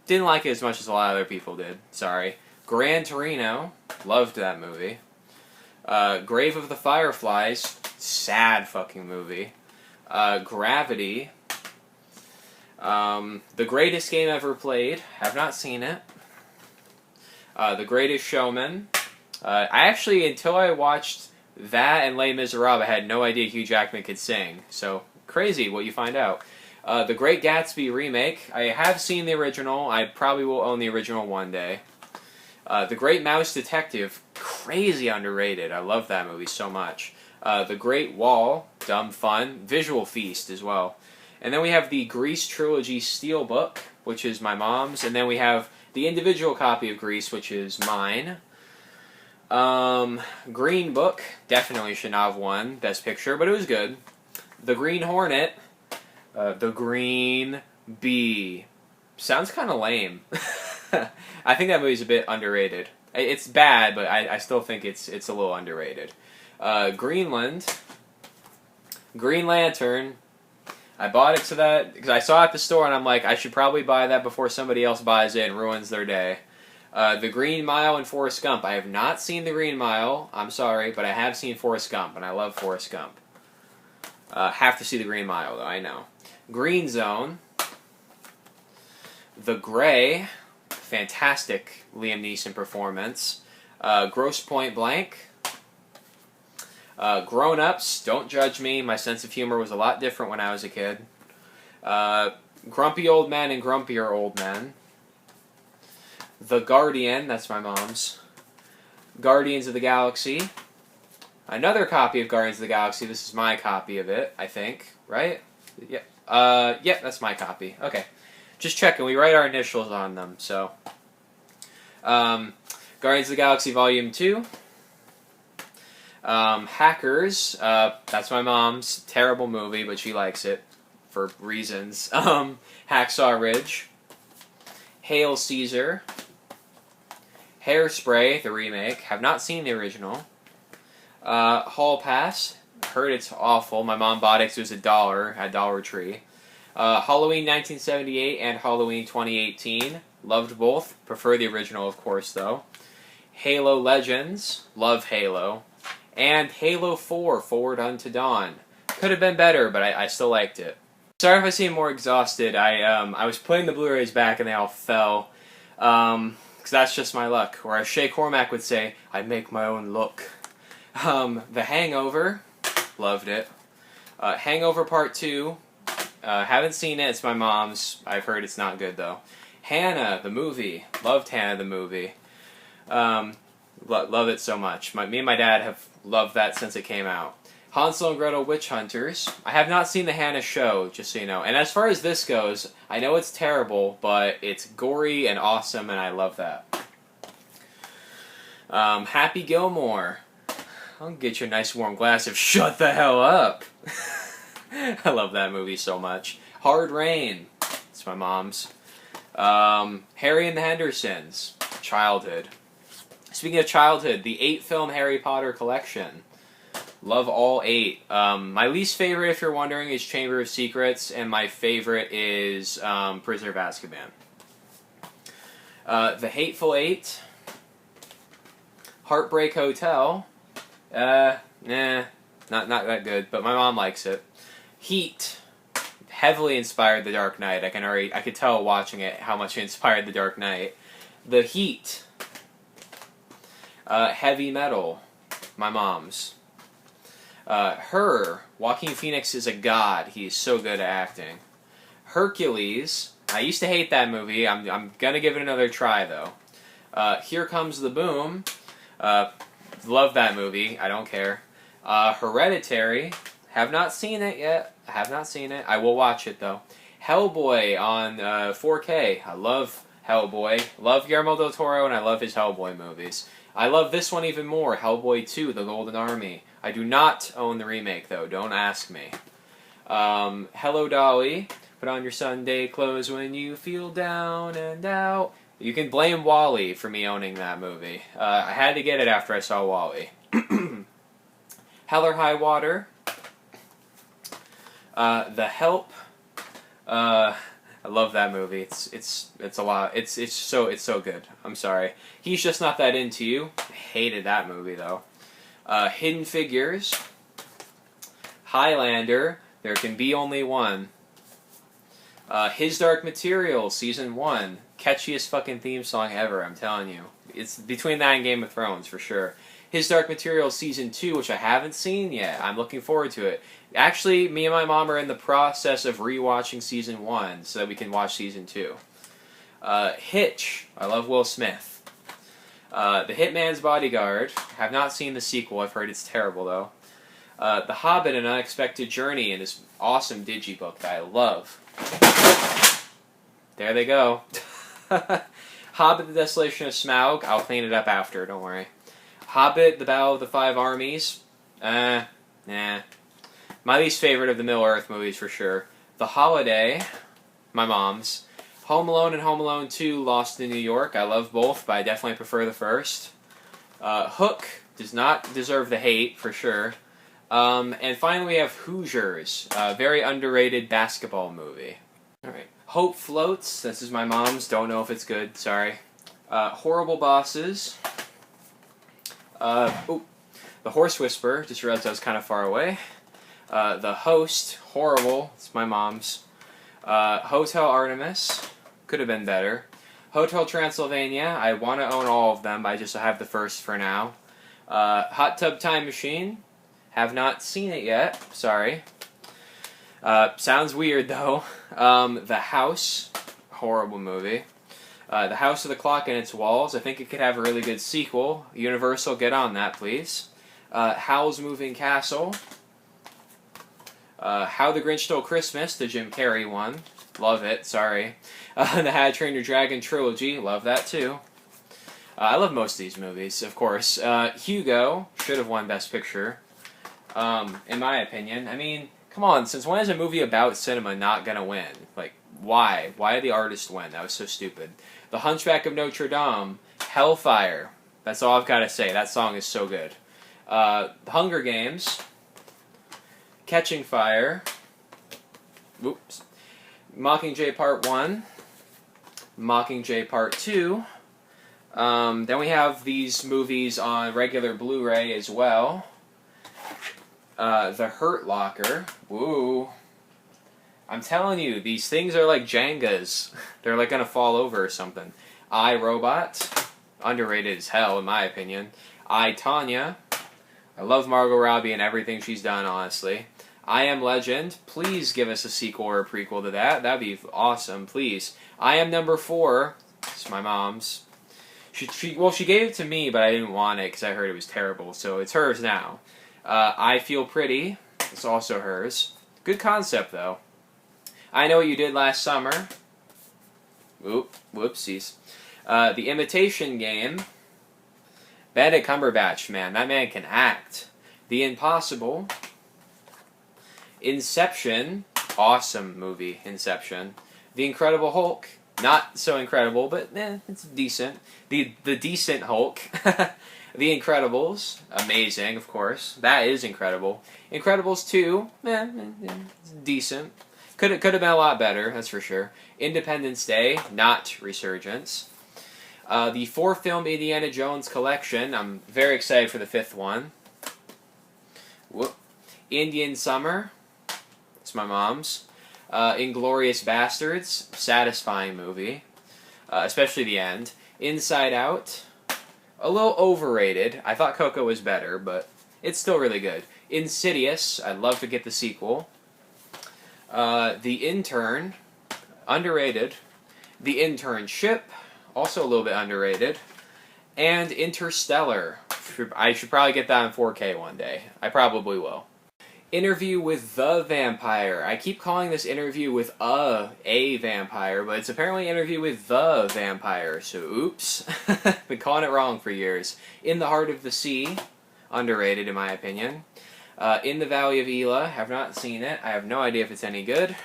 didn't like it as much as a lot of other people did, sorry. Gran Torino, loved that movie. Grave of the Fireflies, sad fucking movie. Gravity. The Greatest Game Ever Played, have not seen it. The Greatest Showman. I actually, until I watched that and Les Miserables, I had no idea Hugh Jackman could sing. So, crazy what you find out. The Great Gatsby remake. I have seen the original. I probably will own the original one day. The Great Mouse Detective, crazy underrated. I love that movie so much. The Great Wall, dumb fun. Visual Feast as well. And then we have the Grease Trilogy Steelbook, which is my mom's. And then we have the individual copy of Grease, which is mine. Green Book, definitely should not have won Best Picture, but it was good. The Green Hornet. The Green Bee. Sounds kind of lame. I think that movie's a bit underrated. It's bad, but I still think it's a little underrated. Greenland. Green Lantern. I bought it so that because I saw it at the store and I'm like, I should probably buy that before somebody else buys it and ruins their day. The Green Mile and Forrest Gump. I have not seen The Green Mile. I'm sorry, but I have seen Forrest Gump, and I love Forrest Gump. Have to see The Green Mile, though, I know. Green Zone. The Gray. Fantastic Liam Neeson performance. Grosse Point Blank. Grown Ups. Don't judge me. My sense of humor was a lot different when I was a kid. Grumpy Old Men and Grumpier Old Men. The Guardian. That's my mom's. Guardians of the Galaxy. Another copy of Guardians of the Galaxy. This is my copy of it, I think. Right? Yeah. Yeah, that's my copy. Okay. Just checking. We write our initials on them, so. Guardians of the Galaxy Volume 2. Hackers. That's my mom's. Terrible movie, but she likes it for reasons. Hacksaw Ridge. Hail Caesar. Hairspray, the remake. Have not seen the original. Hall Pass. Heard it's awful. My mom bought it 'cause it was $1 at Dollar Tree. Halloween 1978 and Halloween 2018. Loved both. Prefer the original, of course, though. Halo Legends. Love Halo. And Halo 4, Forward Unto Dawn. Could have been better, but I still liked it. Sorry if I seem more exhausted. I was putting the Blu-rays back and they all fell. Because that's just my luck. Or as Shay Cormack would say, I make my own look. The Hangover. Loved it. Hangover Part 2. Haven't seen it. It's my mom's. I've heard it's not good, though. Hannah, the movie. Loved Hannah, the movie. Love it so much. Me and my dad have loved that since it came out. Hansel and Gretel Witch Hunters. I have not seen the Hannah show, just so you know. And as far as this goes, I know it's terrible, but it's gory and awesome, and I love that. Happy Gilmore. I'll get you a nice warm glass of Shut the Hell Up. I love that movie so much. Hard Rain. It's my mom's. Harry and the Hendersons. Childhood. Speaking of childhood, the 8-film Harry Potter collection. Love all 8. My least favorite, if you're wondering, is Chamber of Secrets, and my favorite is Prisoner of Azkaban. The Hateful Eight. Heartbreak Hotel. Not that good, but my mom likes it. Heat. Heavily inspired The Dark Knight. I could tell watching it how much it inspired The Dark Knight. The Heat. Heavy Metal. My mom's. Her. Joaquin Phoenix is a god. He is so good at acting. Hercules. I used to hate that movie. I'm gonna give it another try, though. Here Comes the Boom. Love that movie. I don't care. Hereditary. Have not seen it yet. I have not seen it. I will watch it, though. Hellboy on 4K. I love Hellboy. Love Guillermo del Toro, and I love his Hellboy movies. I love this one even more. Hellboy 2, The Golden Army. I do not own the remake, though. Don't ask me. Hello, Dolly. Put on your Sunday clothes when you feel down and out. You can blame Wall-E for me owning that movie. I had to get it after I saw Wall-E. Hell or High Water. The Help. I love that movie. It's a lot. It's so good. I'm sorry. He's Just Not That Into You. I hated that movie though. Hidden Figures. Highlander. There Can Be Only One. His Dark Materials Season 1. Catchiest fucking theme song ever, I'm telling you. It's between that and Game of Thrones, for sure. His Dark Materials Season 2, which I haven't seen yet. I'm looking forward to it. Actually, me and my mom are in the process of rewatching Season 1, so that we can watch Season 2. Hitch. I love Will Smith. The Hitman's Bodyguard. Have not seen the sequel. I've heard it's terrible, though. The Hobbit, An Unexpected Journey, in this awesome digibook that I love. There they go. Hobbit, The Desolation of Smaug. I'll clean it up after, don't worry. Hobbit, The Battle of the Five Armies. Nah. My least favorite of the Middle-earth movies, for sure. The Holiday. My mom's. Home Alone and Home Alone 2, Lost in New York. I love both, but I definitely prefer the first. Hook does not deserve the hate, for sure. And finally we have Hoosiers. A very underrated basketball movie. Alright. Hope Floats. This is my mom's. Don't know if it's good. Sorry. Horrible Bosses. The Horse Whisperer. Just realized I was kind of far away. The Host. Horrible. It's my mom's. Hotel Artemis. Could have been better. Hotel Transylvania. I want to own all of them, but I just have the first for now. Hot Tub Time Machine. Have not seen it yet. Sorry. Sounds weird, though. The House. Horrible movie. The House of the Clock and Its Walls. I think it could have a really good sequel. Universal, get on that, please. Howl's Moving Castle. How the Grinch Stole Christmas, the Jim Carrey one. Love it, sorry. The How to Train Your Dragon trilogy. Love that, too. I love most of these movies, of course. Hugo. Should have won Best Picture. In my opinion. I mean, come on, since when is a movie about cinema not gonna win? Like, why? Why did the artist win? That was so stupid. The Hunchback of Notre Dame. Hellfire. That's all I've got to say. That song is so good. The Hunger Games. Catching Fire. Whoops. Mockingjay Part 1, Mockingjay Part 2. Then we have these movies on regular Blu-ray as well. The Hurt Locker. Woo. I'm telling you, these things are like Jengas. They're like gonna fall over or something. I, Robot. Underrated as hell, in my opinion. I, Tanya. I love Margot Robbie and everything she's done, honestly. I Am Legend. Please give us a sequel or a prequel to that. That'd be awesome, please. I Am Number 4. It's my mom's. She gave it to me, but I didn't want it because I heard it was terrible, so it's hers now. I Feel Pretty. It's also hers. Good concept, though. I Know What You Did Last Summer. Whoopsies. The Imitation Game. Benedict Cumberbatch, man. That man can act. The Impossible. Inception. Awesome movie, Inception. The Incredible Hulk. Not so incredible, but it's decent. The Decent Hulk. The Incredibles. Amazing, of course. That is incredible. Incredibles 2. It's decent. Could have been a lot better, that's for sure. Independence Day. Not Resurgence. The 4-film Indiana Jones collection. I'm very excited for the 5th one. Indian Summer. It's my mom's. Inglourious Bastards. Satisfying movie. Especially the end. Inside Out. A little overrated. I thought Coco was better, but it's still really good. Insidious. I'd love to get the sequel. The Intern. Underrated. The Internship. Also a little bit underrated. And Interstellar. I should probably get that in 4K one day. I probably will. Interview with the Vampire. I keep calling this Interview with a Vampire, but it's apparently Interview with the Vampire, so oops. Been calling it wrong for years. In the Heart of the Sea. Underrated in my opinion. In the Valley of Elah. Have not seen it. I have no idea if it's any good.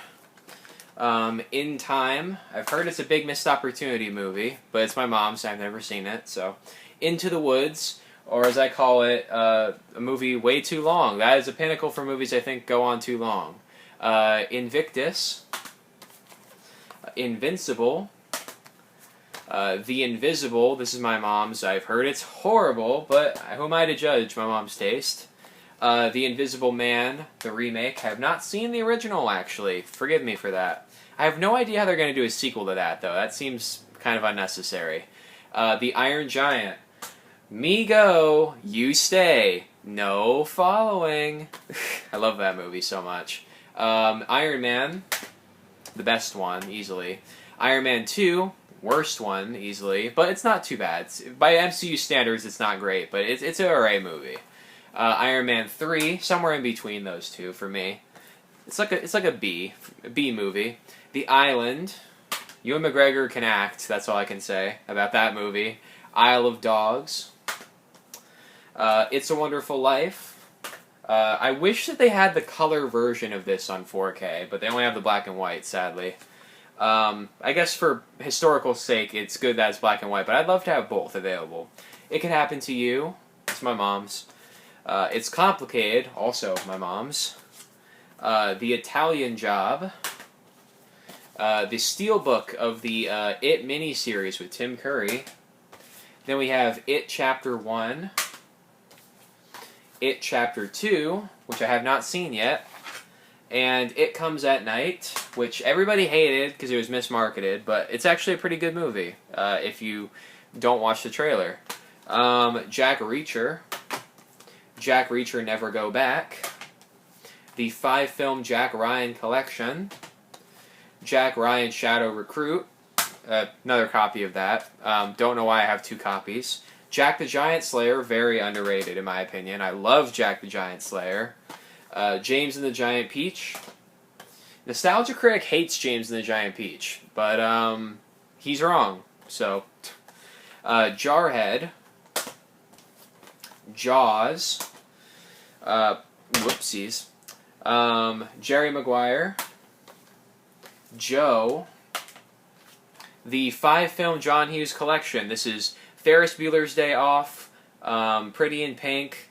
In Time. I've heard it's a big missed opportunity movie, but it's my mom's, so I've never seen it, so. Into the Woods. Or as I call it, a movie way too long. That is a pinnacle for movies I think go on too long. Invictus. Invincible. The Invisible. This is my mom's. I've heard it's horrible, but who am I to judge my mom's taste? The Invisible Man, the remake. I have not seen the original, actually. Forgive me for that. I have no idea how they're going to do a sequel to that, though. That seems kind of unnecessary. The Iron Giant. Me go, you stay. No following. I love that movie so much. Iron Man, the best one, easily. Iron Man 2, worst one, easily. But it's not too bad. By MCU standards, it's not great, but it's an alright movie. Iron Man 3, somewhere in between those two for me. It's like a B movie. The Island. Ewan McGregor can act, that's all I can say about that movie. Isle of Dogs. It's a Wonderful Life. I wish that they had the color version of this on 4K, but they only have the black and white, sadly. I guess for historical sake, it's good that it's black and white, but I'd love to have both available. It Could Happen to You. It's my mom's. It's Complicated. Also my mom's. The Italian Job. The Steelbook of the It miniseries with Tim Curry. Then we have It Chapter 1. It Chapter 2, which I have not seen yet, and It Comes at Night, which everybody hated because it was mismarketed, but it's actually a pretty good movie if you don't watch the trailer. Jack Reacher. Jack Reacher Never Go Back. The 5-film Jack Ryan Collection. Jack Ryan Shadow Recruit. Another copy of that. Don't know why I have 2 copies. Jack the Giant Slayer, very underrated in my opinion. I love Jack the Giant Slayer. James and the Giant Peach. Nostalgia Critic hates James and the Giant Peach, but he's wrong. So, Jarhead. Jaws. Whoopsies. Jerry Maguire. Joe. The 5-film John Hughes collection. This is Ferris Bueller's Day Off, Pretty in Pink,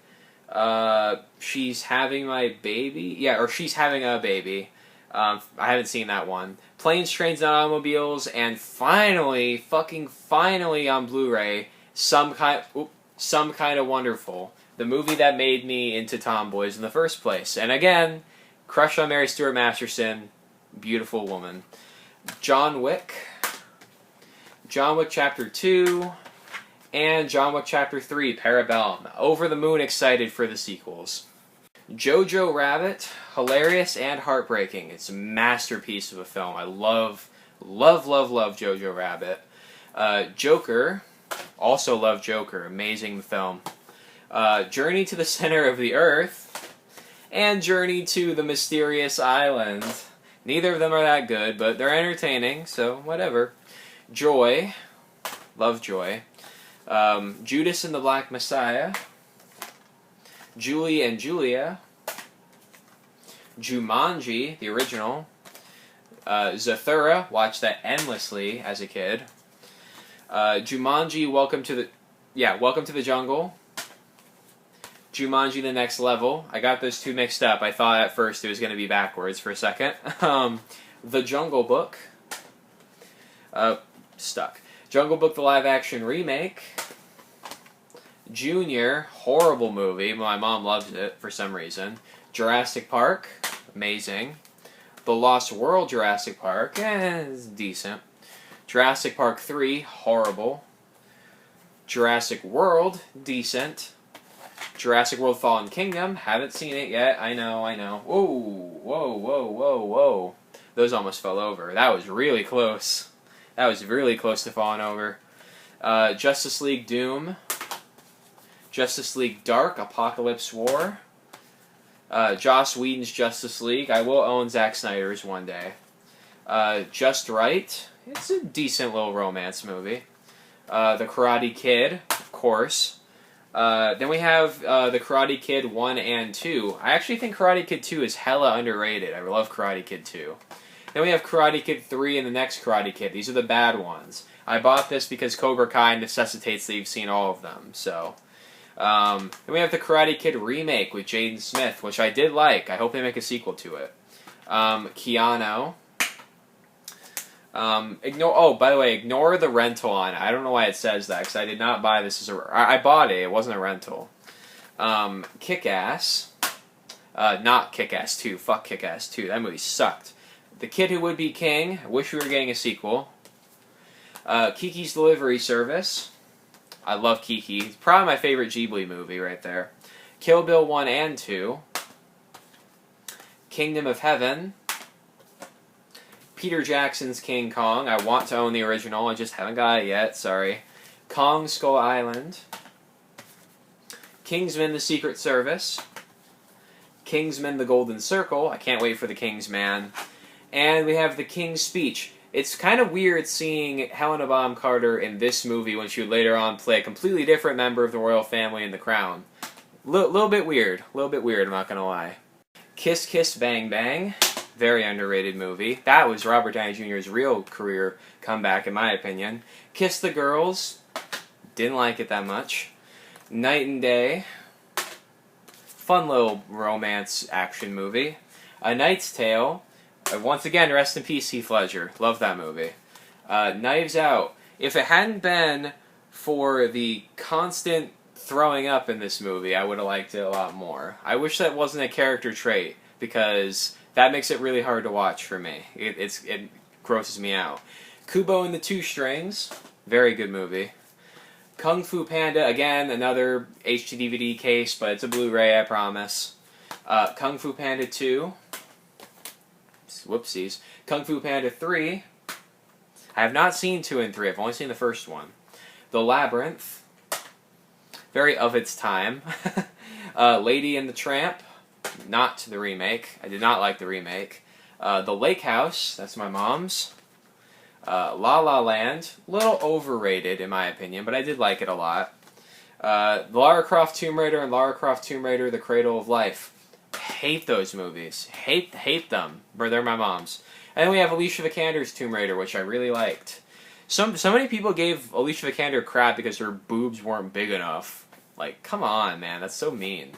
She's Having My Baby, or She's Having a Baby, I haven't seen that one. Planes, Trains, and Automobiles, and finally, fucking finally on Blu-ray, Some Kind of Wonderful. The movie that made me into tomboys in the first place. And again, crush on Mary Stuart Masterson, beautiful woman. John Wick Chapter 2, and John Wick Chapter 3, Parabellum. Over the moon excited for the sequels. Jojo Rabbit, hilarious and heartbreaking. It's a masterpiece of a film. I love Jojo Rabbit. Joker, also love Joker. Amazing film. Journey to the Center of the Earth, and Journey to the Mysterious Island. Neither of them are that good, but they're entertaining, so whatever. Joy, love Joy. Judas and the Black Messiah. Julie and Julia. Jumanji, the original. Zathura, watched that endlessly as a kid. Jumanji, Welcome to the Jungle. Jumanji The Next Level. I got those two mixed up. I thought at first it was going to be backwards for a second. The Jungle Book. Stuck. Jungle Book the live action remake. Junior, horrible movie. My mom loves it for some reason. Jurassic Park, amazing. The Lost World Jurassic Park, it's decent. Jurassic Park 3, horrible. Jurassic World, decent. Jurassic World Fallen Kingdom, haven't seen it yet. I know. Whoa. Those almost fell over. That was really close. That was really close to falling over. Justice League Doom. Justice League Dark, Apocalypse War. Joss Whedon's Justice League. I will own Zack Snyder's one day. Just Right. It's a decent little romance movie. The Karate Kid, of course. Then we have The Karate Kid 1 and 2. I actually think Karate Kid 2 is hella underrated. I love Karate Kid 2. Then we have Karate Kid 3 and the next Karate Kid. These are the bad ones. I bought this because Cobra Kai necessitates that you've seen all of them. So, then we have the Karate Kid remake with Jaden Smith, which I did like. I hope they make a sequel to it. Keanu. By the way, ignore the rental on it. I don't know why it says that, because I did not buy this I bought it. It wasn't a rental. Kick-Ass. Not Kick-Ass 2. Fuck Kick-Ass 2. That movie sucked. The Kid Who Would Be King. I wish we were getting a sequel. Kiki's Delivery Service. I love Kiki. It's probably my favorite Ghibli movie right there. Kill Bill 1 and 2. Kingdom of Heaven. Peter Jackson's King Kong. I want to own the original. I just haven't got it yet. Sorry. Kong Skull Island. Kingsman: The Secret Service. Kingsman: The Golden Circle. I can't wait for the Kingsman. And we have The King's Speech. It's kind of weird seeing Helena Bonham Carter in this movie when she would later on play a completely different member of the royal family in The Crown. Little bit weird. I'm not going to lie. Kiss Kiss Bang Bang. Very underrated movie. That was Robert Downey Jr.'s real career comeback, in my opinion. Kiss the Girls. Didn't like it that much. Night and Day. Fun little romance action movie. A Knight's Tale. Once again, rest in peace, Heath Ledger. Love that movie. Knives Out. If it hadn't been for the constant throwing up in this movie, I would have liked it a lot more. I wish that wasn't a character trait, because that makes it really hard to watch for me. It grosses me out. Kubo and the Two Strings. Very good movie. Kung Fu Panda, again, another HD DVD case, but it's a Blu-ray, I promise. Kung Fu Panda 2. Whoopsies. Kung Fu Panda 3. I have not seen 2 and 3. I've only seen the first one. The Labyrinth. Very of its time. Lady and the Tramp. Not the remake. I did not like the remake. The Lake House. That's my mom's. La La Land. A little overrated, in my opinion, but I did like it a lot. Lara Croft Tomb Raider and Lara Croft Tomb Raider The Cradle of Life. Hate those movies. Hate them. They're my mom's. And then we have Alicia Vikander's Tomb Raider, which I really liked. So many people gave Alicia Vikander crap because her boobs weren't big enough. Like, come on, man. That's so mean.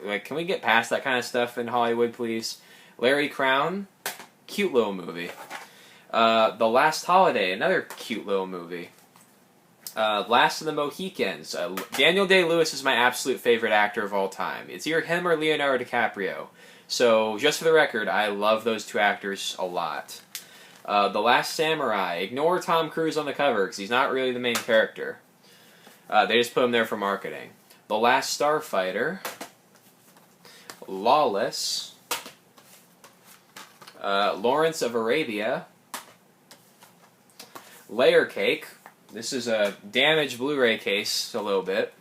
Like, can we get past that kind of stuff in Hollywood, please? Larry Crown. cute little movie. The Last Holiday, another cute little movie. Last of the Mohicans. Daniel Day-Lewis is my absolute favorite actor of all time. It's either him or Leonardo DiCaprio. So, just for the record, I love those two actors a lot. The Last Samurai. Ignore Tom Cruise on the cover, because he's not really the main character. They just put him there for marketing. The Last Starfighter. Lawless. Lawrence of Arabia. Layer Cake. This is a damaged Blu Ray case a little bit.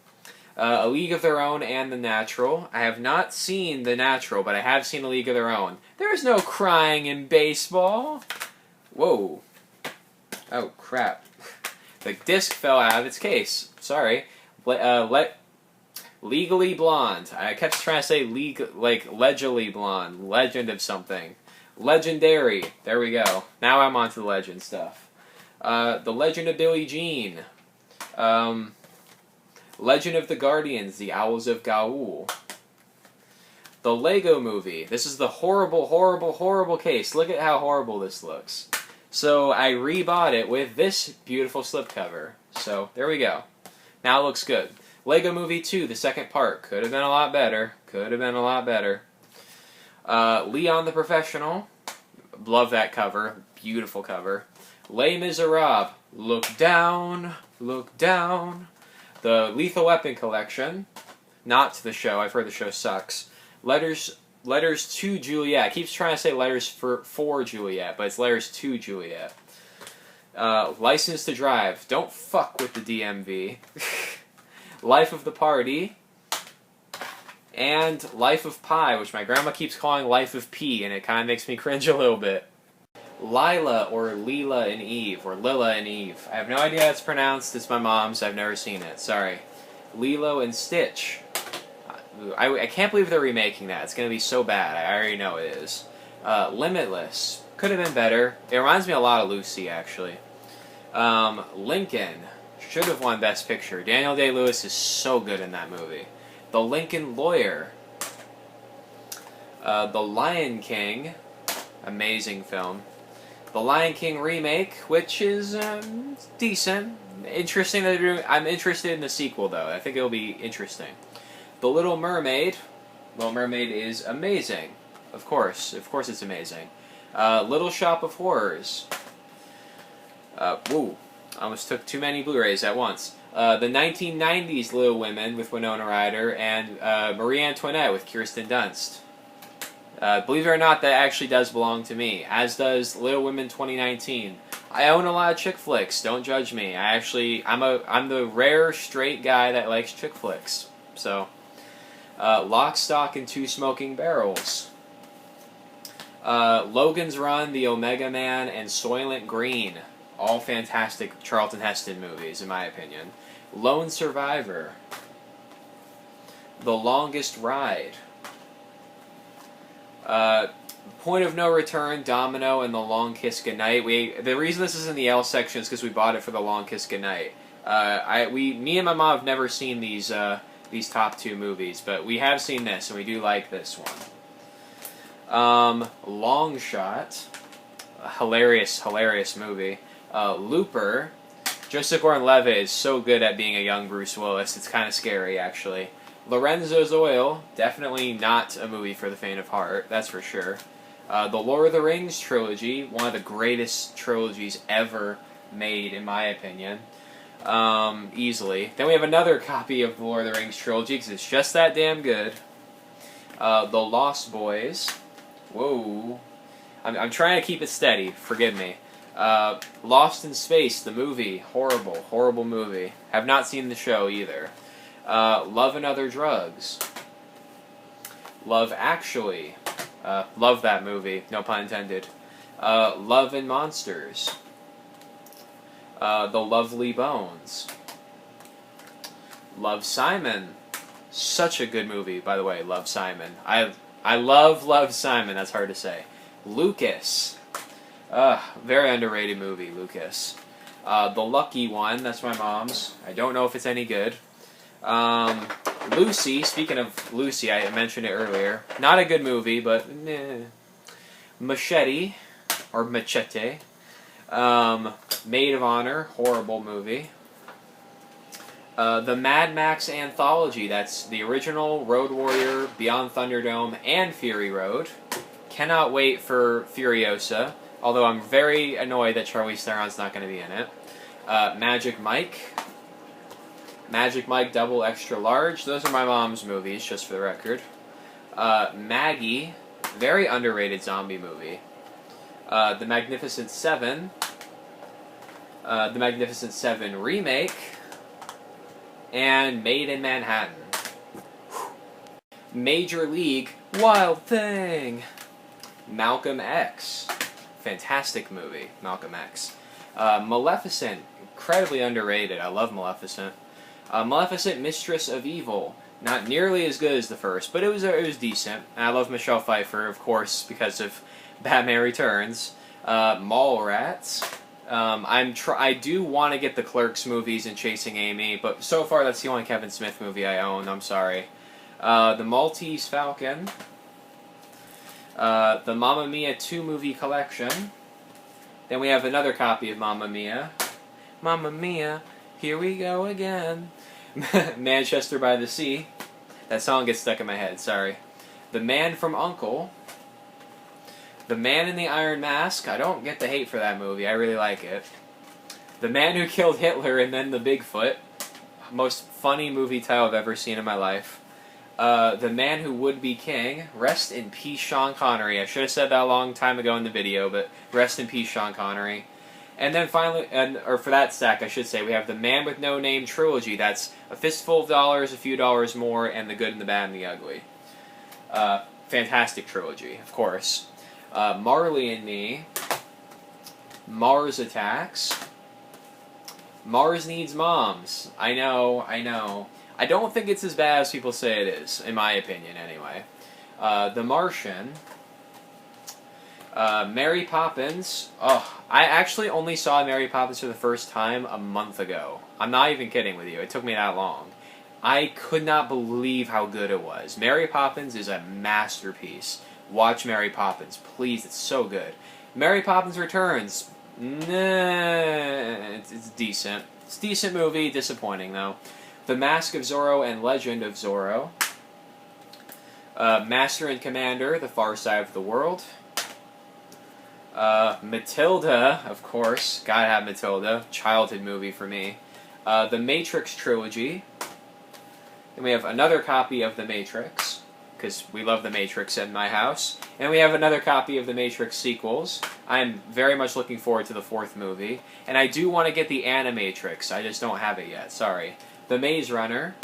A League of Their Own and The Natural. I have not seen The Natural, but I have seen A League of Their Own. There's no crying in baseball. Whoa. Oh, crap. The disc fell out of its case. Sorry. Legally Blonde. I kept trying to say Legally Blonde. Legend of something. Legendary. There we go. Now I'm on to the legend stuff. The Legend of Billie Jean. Legend of the Guardians, The Owls of Gaul. The Lego Movie. This is the horrible, horrible, horrible case. Look at how horrible this looks. So I rebought it with this beautiful slipcover. So there we go. Now it looks good. Lego Movie 2, the second part. Could have been a lot better. Could have been a lot better. Leon the Professional. Love that cover. Beautiful cover. Les Miserables. Look down. Look down. The Lethal Weapon collection. Not the show. I've heard the show sucks. Letters to Juliet. I keep trying to say letters for Juliet, but it's letters to Juliet. License to Drive. Don't fuck with the DMV. Life of the Party. And Life of Pi, which my grandma keeps calling Life of P, and it kind of makes me cringe a little bit. Lila or Leela and Eve, or Lila and Eve. I have no idea how it's pronounced. It's my mom's. I've never seen it. Sorry. Lilo and Stitch. I can't believe they're remaking that. It's going to be so bad. I already know it is. Limitless. Could have been better. It reminds me a lot of Lucy, actually. Lincoln. Should have won Best Picture. Daniel Day-Lewis is so good in that movie. The Lincoln Lawyer. The Lion King. Amazing film. The Lion King remake, which is decent. Interesting that they're doing. I'm interested in the sequel, though. I think it'll be interesting. The Little Mermaid. Little Mermaid is amazing. Of course it's amazing. Little Shop of Horrors. Woo. I almost took too many Blu-rays at once. The 1990s Little Women with Winona Ryder and Marie Antoinette with Kirsten Dunst. Believe it or not, that actually does belong to me, as does Little Women 2019. I own a lot of chick flicks. Don't judge me. I'm the rare straight guy that likes chick flicks. So, Lock, Stock, and Two Smoking Barrels. Logan's Run, The Omega Man, and Soylent Green. All fantastic Charlton Heston movies, in my opinion. Lone Survivor. The Longest Ride. Point of No Return, Domino, and The Long Kiss Goodnight. The reason this is in the L section is because we bought it for The Long Kiss Goodnight. Me and my mom have never seen these top two movies, but we have seen this, and we do like this one. Long Shot. A hilarious movie. Looper. Joseph Gordon-Levitt is so good at being a young Bruce Willis. It's kind of scary, actually. Lorenzo's Oil. Definitely not a movie for the faint of heart, that's for sure. The Lord of the Rings trilogy. One of the greatest trilogies ever made, in my opinion. Easily. Then we have another copy of the Lord of the Rings trilogy, because it's just that damn good. The Lost Boys. Whoa. I'm trying to keep it steady, forgive me. Lost in Space, the movie. Horrible movie. Have not seen the show either. Love and Other Drugs. Love Actually. Love that movie, no pun intended. Love and Monsters. The Lovely Bones. Love, Simon. Such a good movie, by the way, Love, Simon. I love Simon, that's hard to say. Lucas. Very underrated movie, Lucas. The Lucky One, that's my mom's. I don't know if it's any good. Lucy, speaking of Lucy, I mentioned it earlier. Not a good movie, but Machete. or Machete. Maid of Honor, horrible movie. The Mad Max anthology, that's the original, Road Warrior, Beyond Thunderdome, and Fury Road. Cannot wait for Furiosa, although I'm very annoyed that Charlize Theron's not going to be in it. Magic Mike. Magic Mike Double Extra Large. Those are my mom's movies, just for the record. Maggie, very underrated zombie movie. The Magnificent Seven. The Magnificent Seven remake. And Made in Manhattan. Major League, Wild Thing. Malcolm X. Fantastic movie, Malcolm X. Maleficent, incredibly underrated. I love Maleficent. Maleficent, Mistress of Evil. Not nearly as good as the first, but it was decent. And I love Michelle Pfeiffer, of course, because of Batman Returns. Mallrats. I do want to get the Clerks movies and Chasing Amy, but so far that's the only Kevin Smith movie I own. I'm sorry. The Maltese Falcon. The Mamma Mia 2 movie collection. Then we have another copy of Mamma Mia. Mamma Mia, here we go again. Manchester by the Sea. That song gets stuck in my head, sorry. The Man from U.N.C.L.E. The Man in the Iron Mask. I don't get the hate for that movie. I really like it. The Man Who Killed Hitler and Then the Bigfoot. Most funny movie title I've ever seen in my life. The Man Who Would Be King. Rest in peace, Sean Connery. I should have said that a long time ago in the video, but rest in peace, Sean Connery. And then finally, or for that stack, I should say, we have the Man with No Name trilogy. That's A Fistful of Dollars, A Few Dollars More, and The Good and the Bad and the Ugly. Fantastic trilogy, of course. Marley and Me. Mars Attacks. Mars Needs Moms. I know. I don't think it's as bad as people say it is, in my opinion, anyway. The Martian. Mary Poppins. Oh, I actually only saw Mary Poppins for the first time a month ago. I'm not even kidding with you. It took me that long. I could not believe how good it was. Mary Poppins is a masterpiece. Watch Mary Poppins, please. It's so good. Mary Poppins Returns. Nah, it's decent. It's a decent movie. Disappointing, though. The Mask of Zorro and Legend of Zorro. Master and Commander, The Far Side of the World. Matilda, of course. Gotta have Matilda. Childhood movie for me. The Matrix trilogy. Then we have another copy of The Matrix, because we love The Matrix in my house. And we have another copy of The Matrix sequels. I'm very much looking forward to the fourth movie. And I do want to get the Animatrix. I just don't have it yet. Sorry. The Maze Runner.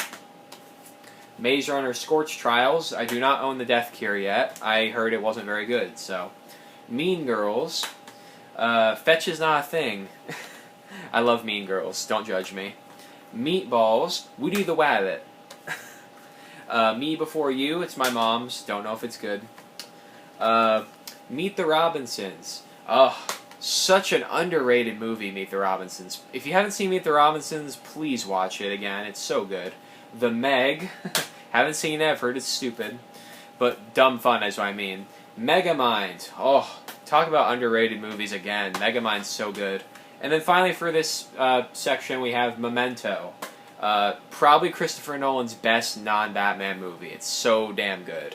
Maze Runner Scorch Trials. I do not own the Death Cure yet. I heard it wasn't very good, so... Mean Girls. Fetch is not a thing. I love Mean Girls. Don't judge me. Meatballs. Woody the Wabbit. Me Before You. It's my mom's. Don't know if it's good. Meet the Robinsons. Oh, such an underrated movie, Meet the Robinsons. If you haven't seen Meet the Robinsons, please watch it again. It's so good. The Meg. Haven't seen it. I've heard it's stupid. But dumb fun is what I mean. Megamind. Oh, talk about underrated movies again. Megamind's so good. And then finally for this section we have Memento. Probably Christopher Nolan's best non-Batman movie. It's so damn good.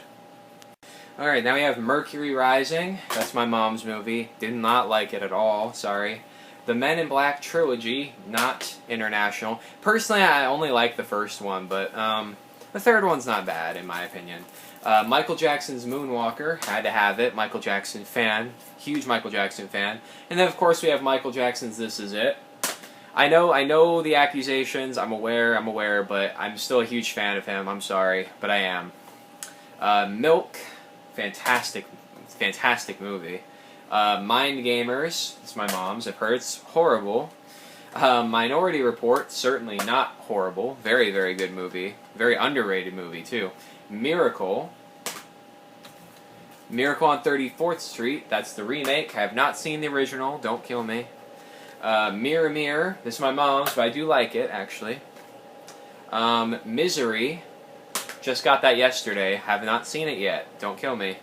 Alright, now we have Mercury Rising. That's my mom's movie. Did not like it at all. Sorry. The Men in Black trilogy. Not international. Personally, I only like the first one, but the third one's not bad in my opinion. Michael Jackson's Moonwalker, had to have it. Michael Jackson fan, huge Michael Jackson fan. And then of course we have Michael Jackson's This Is It. I know the accusations, I'm aware, but I'm still a huge fan of him, I'm sorry, but I am. Milk, fantastic movie. Mind Gamers, it's my mom's, I've heard it's horrible. Minority Report, certainly not horrible, very, very good movie. Very underrated movie too. Miracle on 34th Street, that's the remake. I have not seen the original, don't kill me. Mirror Mirror, this is my mom's, but I do like it, actually. Misery, just got that yesterday, have not seen it yet, don't kill me.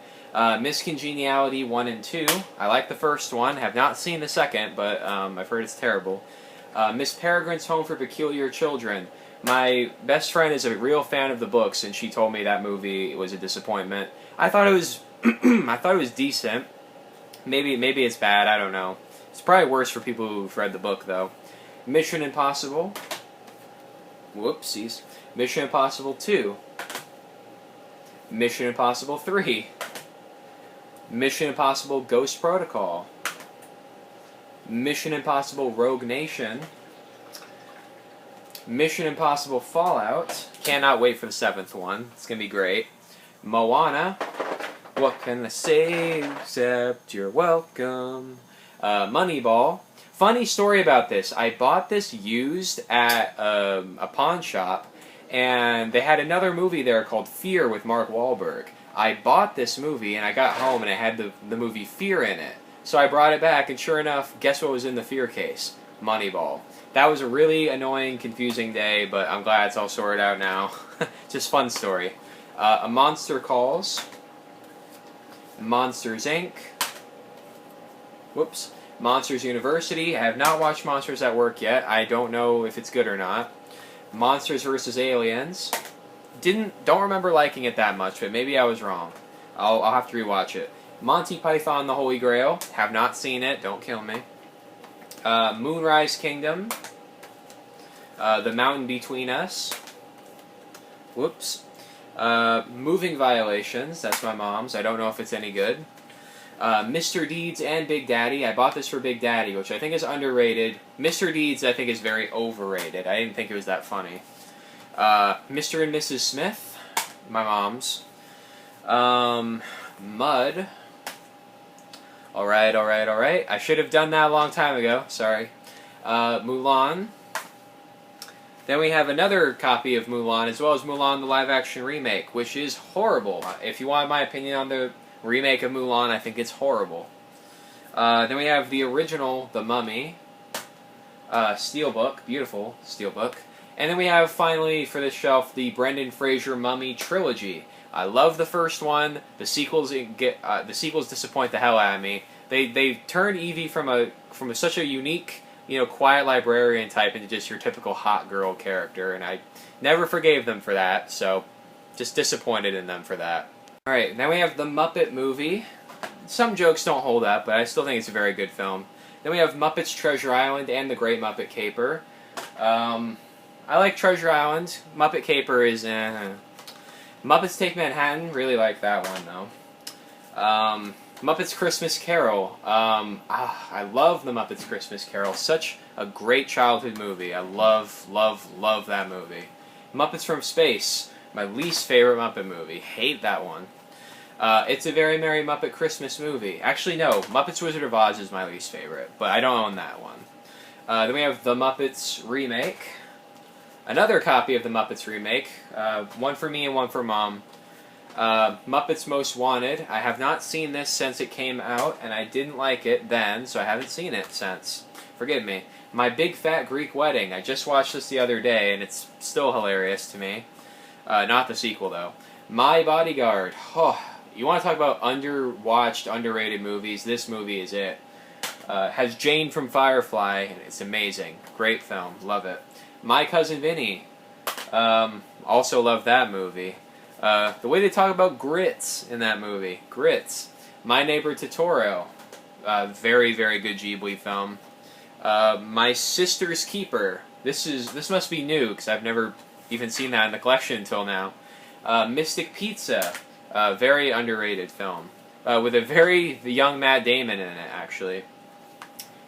Miss Congeniality 1 and 2. I like the first one. Have not seen the second, but I've heard it's terrible. Miss Peregrine's Home for Peculiar Children. My best friend is a real fan of the books, and she told me that movie was a disappointment. I thought it was, I thought it was decent. Maybe it's bad. I don't know. It's probably worse for people who've read the book, though. Mission Impossible. Whoopsies. Mission Impossible 2. Mission Impossible 3. Mission Impossible Ghost Protocol. Mission Impossible Rogue Nation. Mission Impossible Fallout. Cannot wait for the 7th one. It's going to be great. Moana. What can I say except you're welcome. Moneyball. Funny story about this. I bought this used at a pawn shop, and they had another movie there called Fear with Mark Wahlberg. I bought this movie, and I got home, and it had the movie Fear in it. So I brought it back, and sure enough, guess what was in the Fear case? Moneyball. That was a really annoying, confusing day, but I'm glad it's all sorted out now. Just fun story. A Monster Calls. Monsters, Inc. Whoops. Monsters University. I have not watched Monsters at Work yet. I don't know if it's good or not. Monsters vs. Aliens. Don't remember liking it that much, but maybe I was wrong. I'll have to rewatch it. Monty Python the Holy Grail. Have not seen it. Don't kill me. Moonrise Kingdom. The Mountain Between Us. Whoops. Moving Violations. That's my mom's. I don't know if it's any good. Mr. Deeds and Big Daddy. I bought this for Big Daddy, which I think is underrated. Mr. Deeds, I think, is very overrated. I didn't think it was that funny. Mr. and Mrs. Smith. My mom's. Mud. Alright. I should have done that a long time ago. Sorry. Mulan. Then we have another copy of Mulan, as well as Mulan the live-action remake, which is horrible. If you want my opinion on the remake of Mulan, I think it's horrible. Then we have the original, The Mummy. Steelbook. Beautiful Steelbook. And then we have, finally, for this shelf, the Brendan Fraser Mummy trilogy. I love the first one. The sequels disappoint the hell out of me. They turned Evie from such a unique, quiet librarian type into just your typical hot girl character, and I never forgave them for that. So, just disappointed in them for that. All right, now we have the Muppet movie. Some jokes don't hold up, but I still think it's a very good film. Then we have Muppets Treasure Island and The Great Muppet Caper. I like Treasure Island. Muppet Caper is Muppets Take Manhattan, really like that one though. Muppets Christmas Carol. I love the Muppets Christmas Carol. Such a great childhood movie. I love that movie. Muppets from Space. My least favorite Muppet movie. Hate that one. It's a Very Merry Muppet Christmas Movie. Actually, no. Muppets Wizard of Oz is my least favorite, but I don't own that one. Then we have The Muppets Remake. Another copy of The Muppets Remake. One for me and one for Mom. Muppets Most Wanted. I have not seen this since it came out, and I didn't like it then, so I haven't seen it since. Forgive me. My Big Fat Greek Wedding. I just watched this the other day, and it's still hilarious to me. Not the sequel, though. My Bodyguard. Oh, you want to talk about underwatched, underrated movies? This movie is it. Has Jane from Firefly, and it's amazing. Great film. Love it. My Cousin Vinny. Also love that movie. The way they talk about grits in that movie. Grits. My Neighbor Totoro. Very, very good Ghibli film. My Sister's Keeper. This must be new, because I've never even seen that in the collection until now. Mystic Pizza. Very underrated film. With a very young Matt Damon in it, actually.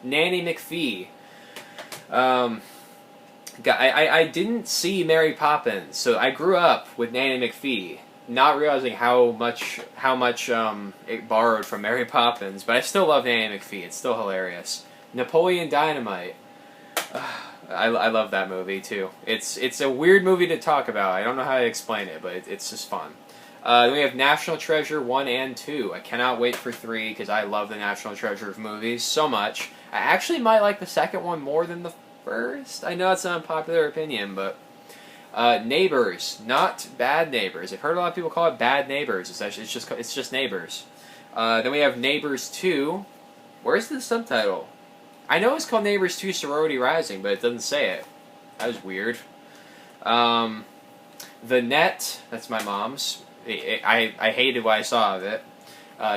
Nanny McPhee. I didn't see Mary Poppins, so I grew up with Nanny McPhee, not realizing how much it borrowed from Mary Poppins, but I still love Nanny McPhee. It's still hilarious. Napoleon Dynamite. I love that movie too. It's a weird movie to talk about. I don't know how to explain it, but it's just fun. Then we have National Treasure 1 and 2. I cannot wait for 3 because I love the National Treasure movies so much. I actually might like the second one more than the first. I know it's an unpopular opinion, but Neighbors, not Bad Neighbors. I've heard a lot of people call it Bad Neighbors. It's just Neighbors. Then we have Neighbors 2. Where's the subtitle? I know it's called Neighbors 2 Sorority Rising, but it doesn't say it. That was weird. The Net, that's my mom's. I hated what I saw of it.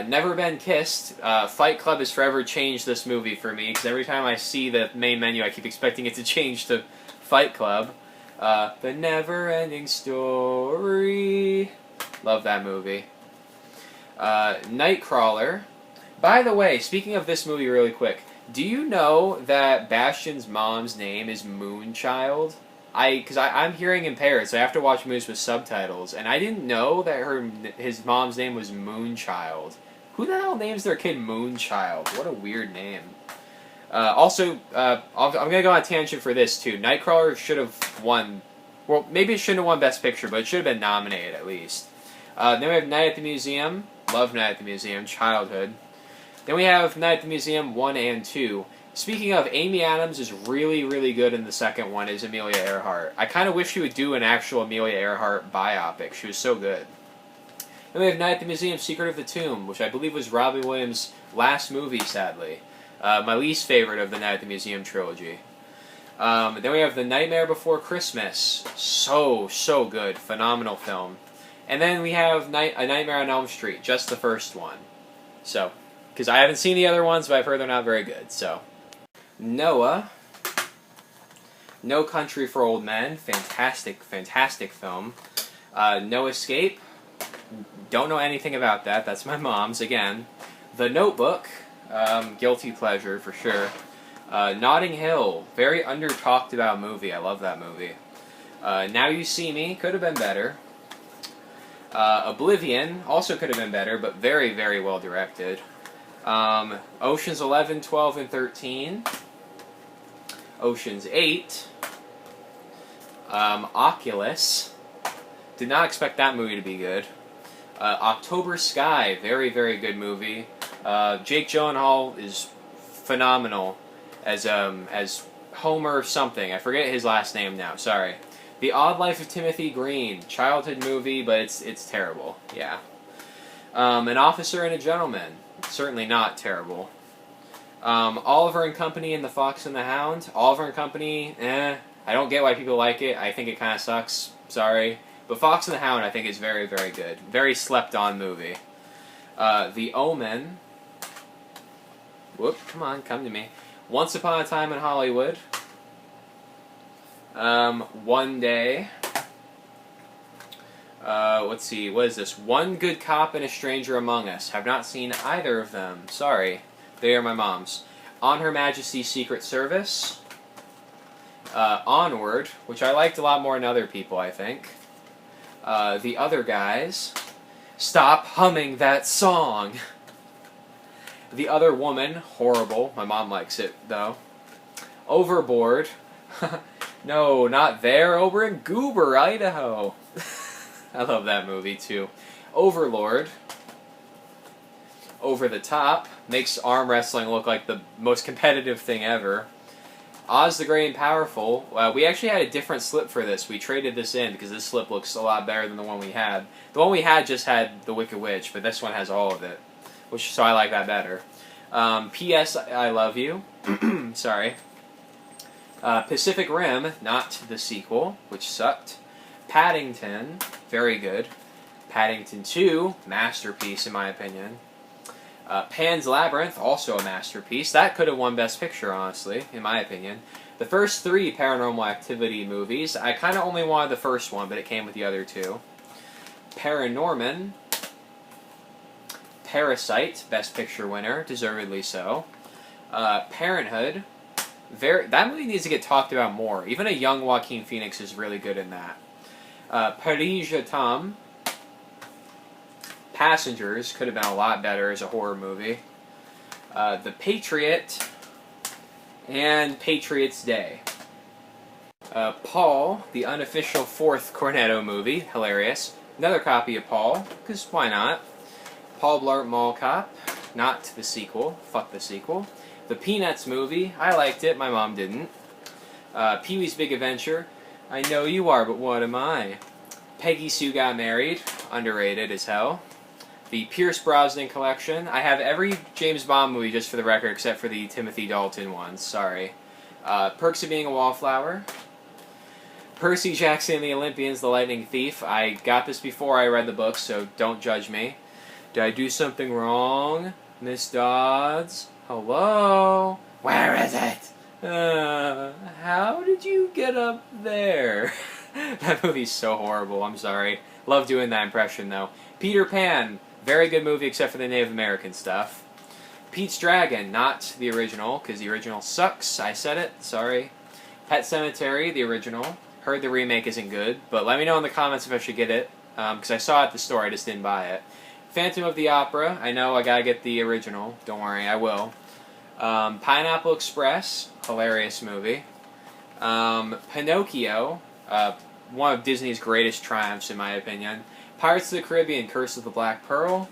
Never Been Kissed. Fight Club has forever changed this movie for me, because every time I see the main menu, I keep expecting it to change to Fight Club. The Never Ending Story. Love that movie. Nightcrawler. By the way, speaking of this movie really quick, do you know that Bastian's mom's name is Moonchild? Because I'm hearing impaired, so I have to watch movies with subtitles, and I didn't know that his mom's name was Moonchild. Who the hell names their kid Moonchild? What a weird name. I'm going to go on a tangent for this, too. Nightcrawler should have won. Well, maybe it shouldn't have won Best Picture, but it should have been nominated, at least. Then we have Night at the Museum. Love Night at the Museum. Childhood. Then we have Night at the Museum 1 and 2. Speaking of, Amy Adams is really, really good in the second one as Amelia Earhart. I kind of wish she would do an actual Amelia Earhart biopic. She was so good. Then we have Night at the Museum, Secret of the Tomb, which I believe was Robin Williams' last movie, sadly. My least favorite of the Night at the Museum trilogy. Then we have The Nightmare Before Christmas. So good. Phenomenal film. And then we have A Nightmare on Elm Street, just the first one. So, because I haven't seen the other ones, but I've heard they're not very good, so. Noah. No Country for Old Men. Fantastic film. No Escape. Don't know anything about that. That's my mom's, again. The Notebook. Guilty pleasure, for sure. Notting Hill. Very under-talked about movie. I love that movie. Now You See Me. Could have been better. Oblivion. Also could have been better, but very, very well directed. Oceans 11, 12, and 13. Oceans 8. Oculus. Did not expect that movie to be good. October Sky. Very, very good movie. Jake Gyllenhaal is phenomenal as Homer something. I forget his last name now. Sorry. The Odd Life of Timothy Green. Childhood movie, but it's terrible. Yeah. An Officer and a Gentleman. Certainly not terrible. Oliver and Company and the Fox and the Hound. Oliver and Company, I don't get why people like it. I think it kind of sucks. Sorry. But Fox and the Hound, I think, is very, very good. Very slept-on movie. The Omen. Whoop, come on, come to me. Once Upon a Time in Hollywood. One Day. Let's see, what is this? One Good Cop and a Stranger Among Us. Have not seen either of them. Sorry. They are my mom's. On Her Majesty's Secret Service. Onward, which I liked a lot more than other people, I think. The Other Guys. Stop humming that song! The Other Woman. Horrible. My mom likes it, though. Overboard. No, not there. Over in Goober, Idaho. I love that movie, too. Overlord. Over the Top. Makes arm wrestling look like the most competitive thing ever. Oz the Great and Powerful. We actually had a different slip for this. We traded this in because this slip looks a lot better than the one we had. The one we had just had the Wicked Witch, but this one has all of it. So I like that better. P.S. I Love You. Sorry. Pacific Rim, not the sequel, which sucked. Paddington, very good. Paddington 2, masterpiece in my opinion. Pan's Labyrinth, also a masterpiece. That could have won Best Picture, honestly, in my opinion. The first 3 Paranormal Activity movies, I kind of only wanted the first one, but it came with the other 2. Paranorman. Parasite, Best Picture winner, deservedly so. Parenthood. That movie needs to get talked about more. Even a young Joaquin Phoenix is really good in that. Paris Je t'aime. Passengers could have been a lot better as a horror movie. The Patriot and Patriots Day. Paul, the unofficial 4th Cornetto movie, hilarious. Another copy of Paul, because why not? Paul Blart Mall Cop, not the sequel. Fuck the sequel. The Peanuts movie, I liked it, my mom didn't. Pee-wee's Big Adventure. I know you are, but what am I? Peggy Sue Got Married, underrated as hell. The Pierce Brosnan Collection. I have every James Bond movie, just for the record, except for the Timothy Dalton ones. Sorry. Perks of Being a Wallflower. Percy Jackson and the Olympians, The Lightning Thief. I got this before I read the book, so don't judge me. Did I do something wrong, Miss Dodds? Hello? Where is it? How did you get up there? That movie's so horrible, I'm sorry. Love doing that impression, though. Peter Pan, very good movie except for the Native American stuff. Pete's Dragon, not the original, because the original sucks. I said it, sorry. Pet Sematary, the original. Heard the remake isn't good, but let me know in the comments if I should get it, because I saw it at the store, I just didn't buy it. Phantom of the Opera, I know I gotta get the original, don't worry, I will. Pineapple Express, hilarious movie. Pinocchio, one of Disney's greatest triumphs in my opinion. Pirates of the Caribbean, Curse of the Black Pearl.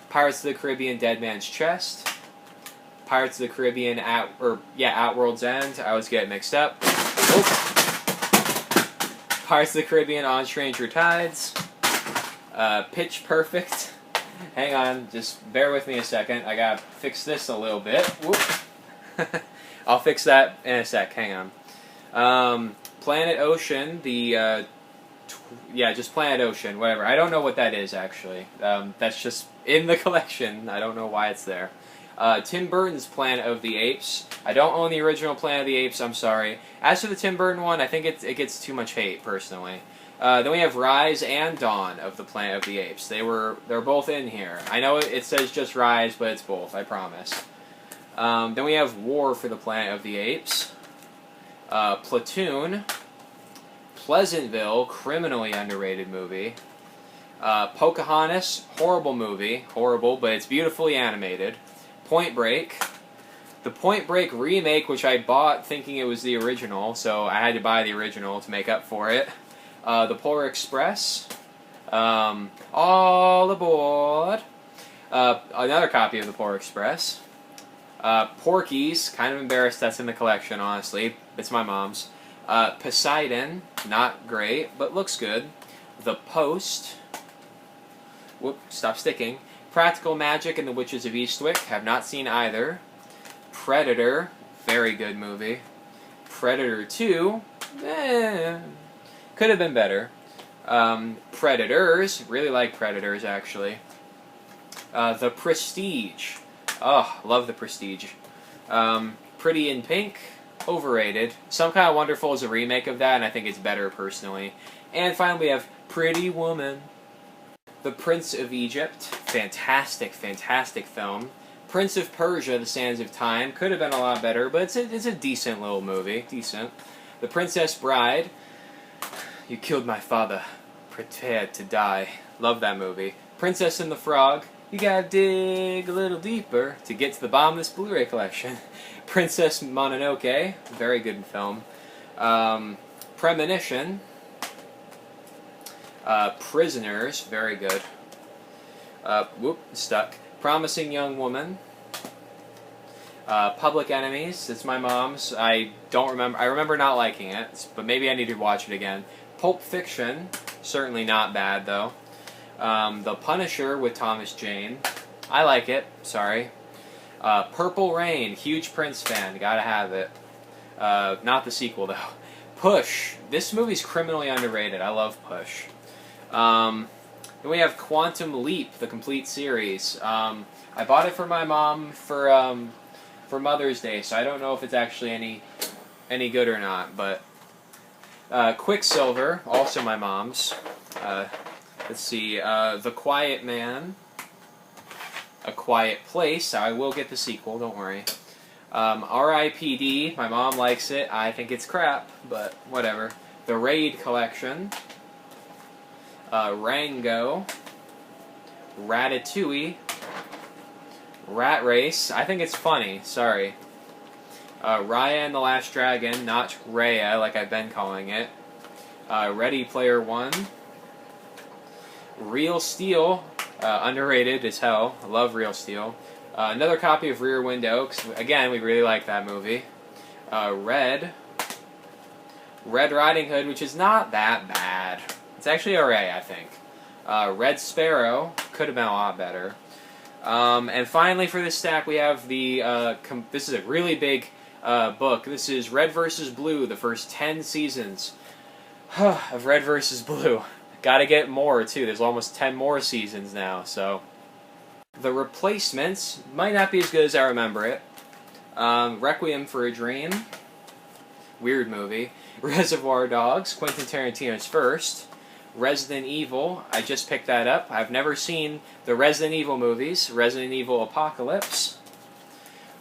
Pirates of the Caribbean, Dead Man's Chest. Pirates of the Caribbean, At World's End. I always get it mixed up. Oh. Pirates of the Caribbean, On Stranger Tides. Pitch Perfect. Hang on, just bear with me a second. I gotta fix this a little bit. Whoop. I'll fix that in a sec. Hang on. Planet Ocean, just Planet Ocean, whatever. I don't know what that is, actually. That's just in the collection. I don't know why it's there. Tim Burton's Planet of the Apes. I don't own the original Planet of the Apes, I'm sorry. As for the Tim Burton one, I think it gets too much hate, personally. Then we have Rise and Dawn of the Planet of the Apes. They're both in here. I know it says just Rise, but it's both, I promise. Then we have War for the Planet of the Apes. Platoon. Pleasantville, criminally underrated movie. Pocahontas, horrible movie. Horrible, but it's beautifully animated. Point Break. The Point Break remake, which I bought thinking it was the original, so I had to buy the original to make up for it. The Polar Express. All aboard. Another copy of the Polar Express. Porky's, kind of embarrassed that's in the collection, honestly. It's my mom's. Poseidon, not great, but looks good. The Post. Whoop, stop sticking. Practical Magic and the Witches of Eastwick, have not seen either. Predator, very good movie. Predator 2, could have been better. Predators, really like Predators, actually. The Prestige. Oh, love The Prestige. Pretty in Pink, overrated. Some Kind of Wonderful is a remake of that, and I think it's better, personally. And finally, we have Pretty Woman. The Prince of Egypt, fantastic, fantastic film. Prince of Persia, The Sands of Time, could have been a lot better, but it's a decent little movie, decent. The Princess Bride, You Killed My Father, Prepared to Die, love that movie. Princess and the Frog, you gotta dig a little deeper to get to the bottom of this Blu Ray collection. Princess Mononoke, very good film. Premonition. Prisoners, very good. Stuck. Promising Young Woman. Public Enemies, it's my mom's. I don't remember. I remember not liking it, but maybe I need to watch it again. Pulp Fiction, certainly not bad though. The Punisher with Thomas Jane, I like it. Sorry. Purple Rain, huge Prince fan, gotta have it. Not the sequel though. Push, this movie's criminally underrated. I love Push. Then we have Quantum Leap, the complete series. I bought it for my mom for Mother's Day, so I don't know if it's actually any good or not. But Quicksilver, also my mom's. Let's see, The Quiet Man, A Quiet Place. I will get the sequel, don't worry. R.I.P.D. My mom likes it. I think it's crap, but whatever. The Raid Collection. Rango, Ratatouille, Rat Race, I think it's funny, sorry. Raya and the Last Dragon, not Raya like I've been calling it. Ready Player One. Real Steel, underrated as hell, I love Real Steel. Another copy of Rear Window, because again, we really like that movie. Red. Red Riding Hood, which is not that bad. It's actually alright, I think. Red Sparrow could have been a lot better. And finally for this stack we have the, this is a really big book. This is Red vs. Blue, the first 10 seasons of Red vs. Blue. Gotta get more, too. There's almost 10 more seasons now, so... The Replacements might not be as good as I remember it. Requiem for a Dream. Weird movie. Reservoir Dogs, Quentin Tarantino's first. Resident Evil, I just picked that up. I've never seen the Resident Evil movies. Resident Evil Apocalypse.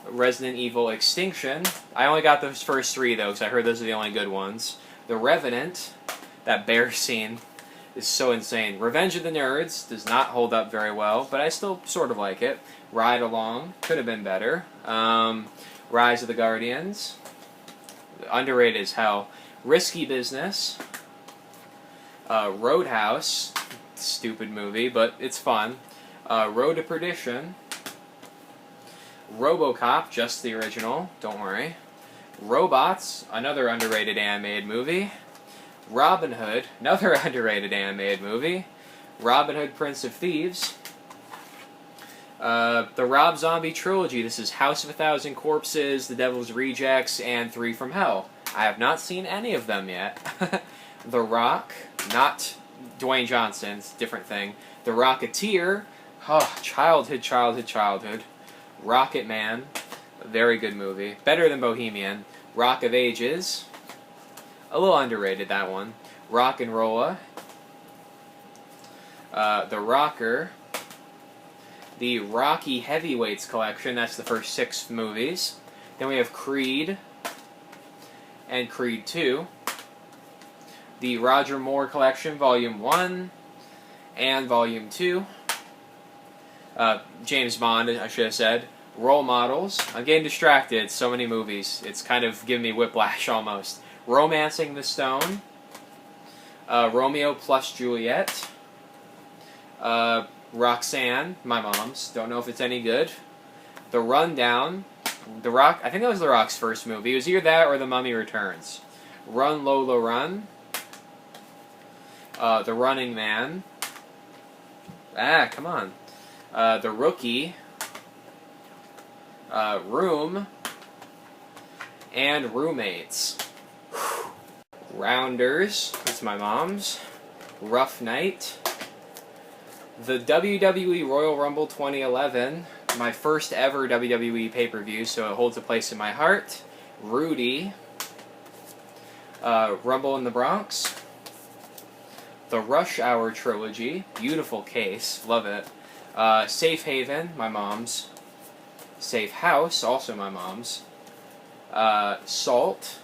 Resident Evil Extinction. I only got those first 3, though, because I heard those are the only good ones. The Revenant. That bear scene is so insane. Revenge of the Nerds does not hold up very well, but I still sort of like it. Ride Along could have been better. Rise of the Guardians, underrated as hell. Risky Business. Roadhouse, stupid movie, but it's fun. Road to Perdition. RoboCop, just the original, don't worry. Robots, another underrated animated movie. Robin Hood, another underrated animated movie. Robin Hood, Prince of Thieves. The Rob Zombie trilogy. This is House of a Thousand Corpses, The Devil's Rejects, and Three from Hell. I have not seen any of them yet. The Rock, not Dwayne Johnson's, different thing. The Rocketeer, childhood. Rocket Man, very good movie. Better than Bohemian. Rock of Ages, a little underrated, that one. Rock and Rolla. The Rocker. The Rocky Heavyweights collection, that's the first 6 movies. Then we have Creed and Creed 2. The Roger Moore collection, Volume 1 and Volume 2. James Bond, I should have said. Role Models. I'm getting distracted, so many movies. It's kind of giving me whiplash almost. Romancing the Stone. Romeo plus Juliet. Roxanne, my mom's. Don't know if it's any good. The Rundown. The Rock, I think that was The Rock's first movie. It was either that or The Mummy Returns. Run, Lola, Run. The Running Man. Come on. The Rookie. Room. And Roommates. Rounders, it's my mom's. Rough Night. The WWE Royal Rumble 2011, my first ever WWE pay-per-view, so it holds a place in my heart. Rudy. Rumble in the Bronx. The Rush Hour trilogy, beautiful case, love it. Safe Haven, my mom's. Safe House, also my mom's. Salt.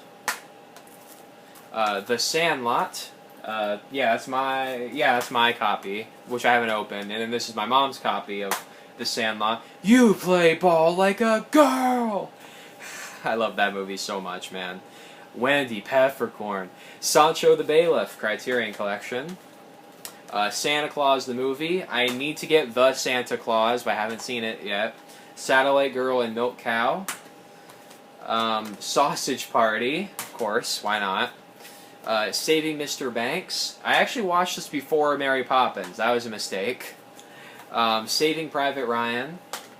The Sandlot. That's my copy, which I haven't opened, and then this is my mom's copy of The Sandlot. You play ball like a girl! I love that movie so much, man. Wendy Peppercorn. Sancho the Bailiff, Criterion Collection. Santa Claus the movie. I need to get The Santa Claus, but I haven't seen it yet. Satellite Girl and Milk Cow. Sausage Party, of course, why not? Saving Mr. Banks. I actually watched this before Mary Poppins. That was a mistake. Saving Private Ryan.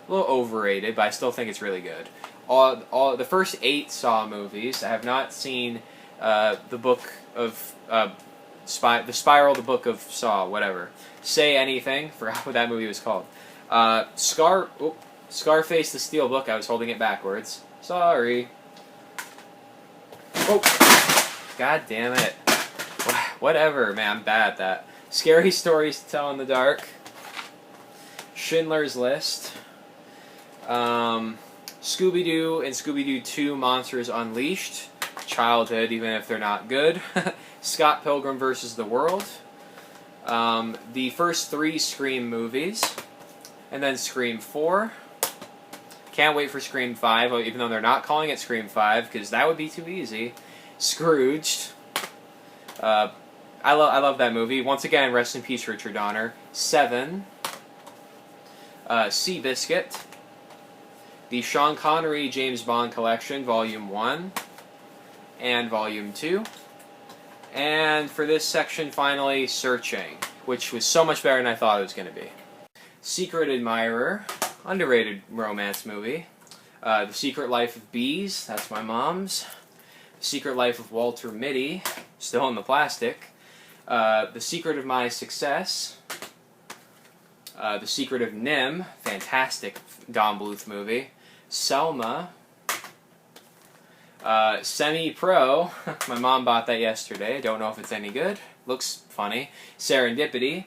A little overrated, but I still think it's really good. All the first 8 Saw movies. I have not seen the book of the Spiral, the Book of Saw, whatever. Say Anything. Forgot what that movie was called. Scarface the Steel Book. I was holding it backwards. Sorry. Oh. God damn it. Whatever, man, I'm bad at that. Scary Stories to Tell in the Dark. Schindler's List. Scooby-Doo and Scooby-Doo 2 Monsters Unleashed. Childhood, even if they're not good. Scott Pilgrim vs. the World. The first 3 Scream movies. And then Scream 4. Can't wait for Scream 5, even though they're not calling it Scream 5, because that would be too easy. Scrooged. I love that movie. Once again, rest in peace, Richard Donner. 7. Seabiscuit. The Sean Connery James Bond Collection, Volume 1 and Volume 2. And for this section, finally, Searching, which was so much better than I thought it was going to be. Secret Admirer, underrated romance movie. The Secret Life of Bees, that's my mom's. The Secret Life of Walter Mitty, still in the plastic. The Secret of My Success. The Secret of Nim, fantastic Don Bluth movie. Selma. Semi-Pro, my mom bought that yesterday. Don't know if it's any good. Looks funny. Serendipity.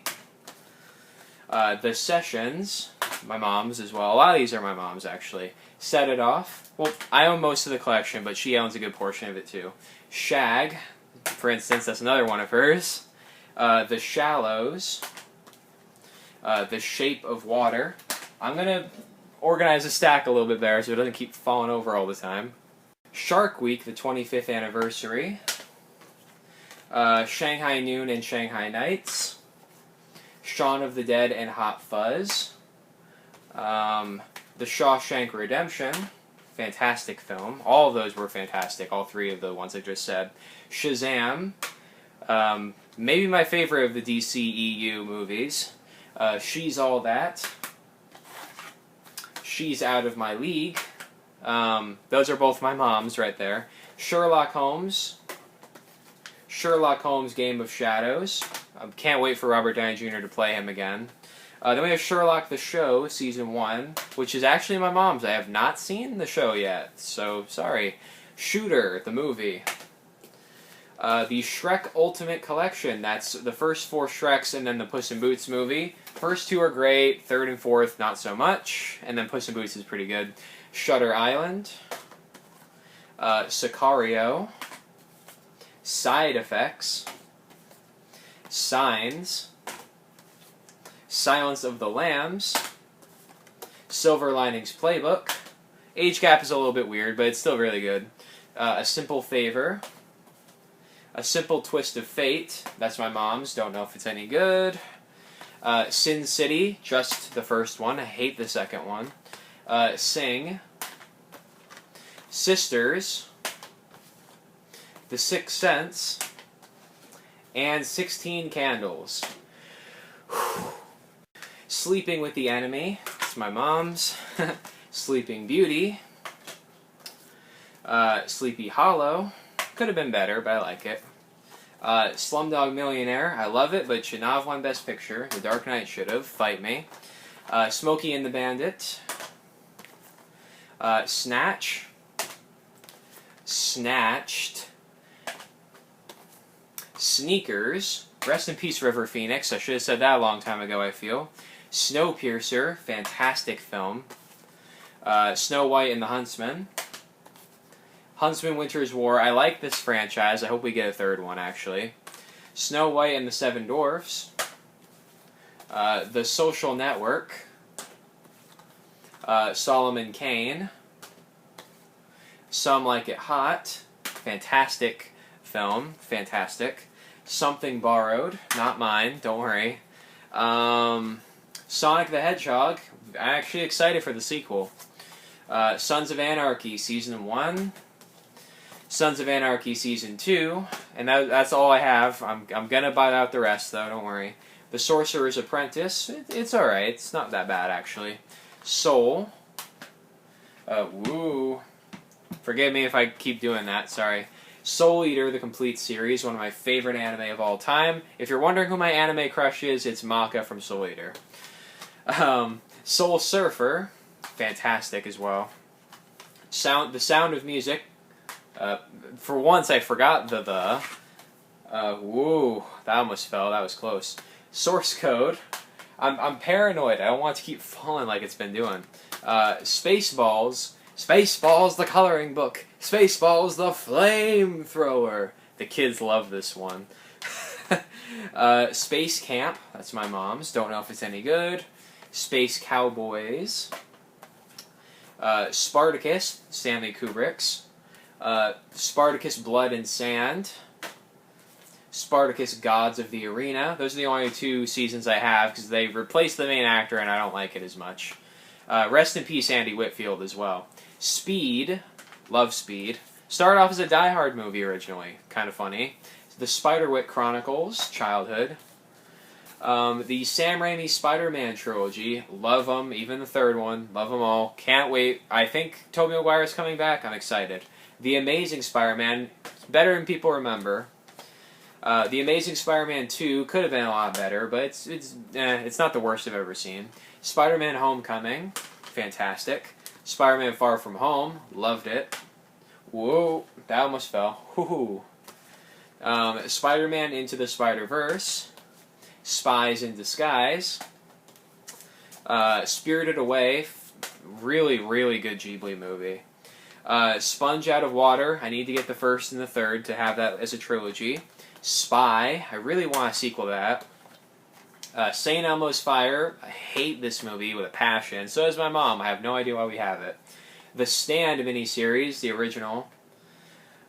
The Sessions, my mom's as well. A lot of these are my mom's, actually. Set It Off. Well, I own most of the collection, but she owns a good portion of it, too. Shag, for instance, that's another one of hers. The Shallows. The Shape of Water. I'm going to organize the stack a little bit better so it doesn't keep falling over all the time. Shark Week, the 25th anniversary. Shanghai Noon and Shanghai Nights. Shaun of the Dead and Hot Fuzz. The Shawshank Redemption, fantastic film. All of those were fantastic, all three of the ones I just said. Shazam, maybe my favorite of the DCEU movies. She's All That. She's Out of My League. Those are both my mom's right there. Sherlock Holmes. Sherlock Holmes Game of Shadows. Can't wait for Robert Downey Jr. to play him again. Then we have Sherlock the Show, Season 1, which is actually my mom's. I have not seen the show yet, so sorry. Shooter, the movie. The Shrek Ultimate Collection. That's the first 4 Shreks and then the Puss in Boots movie. First 2 are great, 3rd and 4th not so much, and then Puss in Boots is pretty good. Shutter Island. Sicario. Side Effects. Signs. Silence of the Lambs. Silver Linings Playbook. Age gap is a little bit weird, but it's still really good. A Simple Favor. A Simple Twist of Fate. That's my mom's. Don't know if it's any good. Sin City. Just the first one. I hate the second one. Sing. Sisters. The Sixth Sense. And 16 Candles. Sleeping with the Enemy. It's my mom's. Sleeping Beauty. Sleepy Hollow. Could have been better, but I like it. Slumdog Millionaire. I love it, but it should not have won Best Picture. The Dark Knight should have. Fight me. Smokey and the Bandit. Snatch. Snatched. Sneakers. Rest in peace, River Phoenix. I should have said that a long time ago, I feel. Snowpiercer. Fantastic film. Snow White and the Huntsman. Huntsman Winter's War. I like this franchise. I hope we get a 3rd one, actually. Snow White and the Seven Dwarfs. The Social Network. Solomon Kane. Some Like It Hot. Fantastic film. Fantastic. Something Borrowed. Not mine. Don't worry. Sonic the Hedgehog. I'm actually excited for the sequel. Sons of Anarchy Season 1. Sons of Anarchy Season 2. And that's all I have. I'm going to buy out the rest, though. Don't worry. The Sorcerer's Apprentice. It's alright. It's not that bad, actually. Soul. Woo. Forgive me if I keep doing that. Sorry. Soul Eater, the complete series, one of my favorite anime of all time. If you're wondering who my anime crush is, it's Maka from Soul Eater. Soul Surfer, fantastic as well. The Sound of Music. For once, I forgot the. Woo, that almost fell. That was close. Source Code. I'm paranoid. I don't want it to keep falling like it's been doing. Spaceballs. Spaceballs, the coloring book. Spaceballs, the flamethrower. The kids love this one. Space Camp. That's my mom's. Don't know if it's any good. Space Cowboys. Spartacus, Stanley Kubrick's. Spartacus Blood and Sand. Spartacus Gods of the Arena. Those are the only 2 seasons I have because they replaced the main actor and I don't like it as much. Rest in peace Andy Whitfield as well. Speed. Love Speed. Started off as a Die Hard movie originally, kind of funny. The Spiderwick Chronicles, childhood. The Sam Raimi Spider-Man trilogy, love them, even the third one, love them all. Can't wait. I think Tobey Maguire's coming back, I'm excited. The Amazing Spider-Man, better than people remember. The Amazing Spider-Man 2 could have been a lot better, but it's not the worst I've ever seen. Spider-Man Homecoming, fantastic. Spider-Man Far From Home, loved it. Whoa, that almost fell. Woohoo. Spider-Man Into the Spider-Verse. Spies in Disguise. Spirited Away, really, really good Ghibli movie. Sponge Out of Water, I need to get the first and the third to have that as a trilogy. Spy, I really want a sequel to that. St. Elmo's Fire, I hate this movie with a passion. So does my mom, I have no idea why we have it. The Stand miniseries, the original.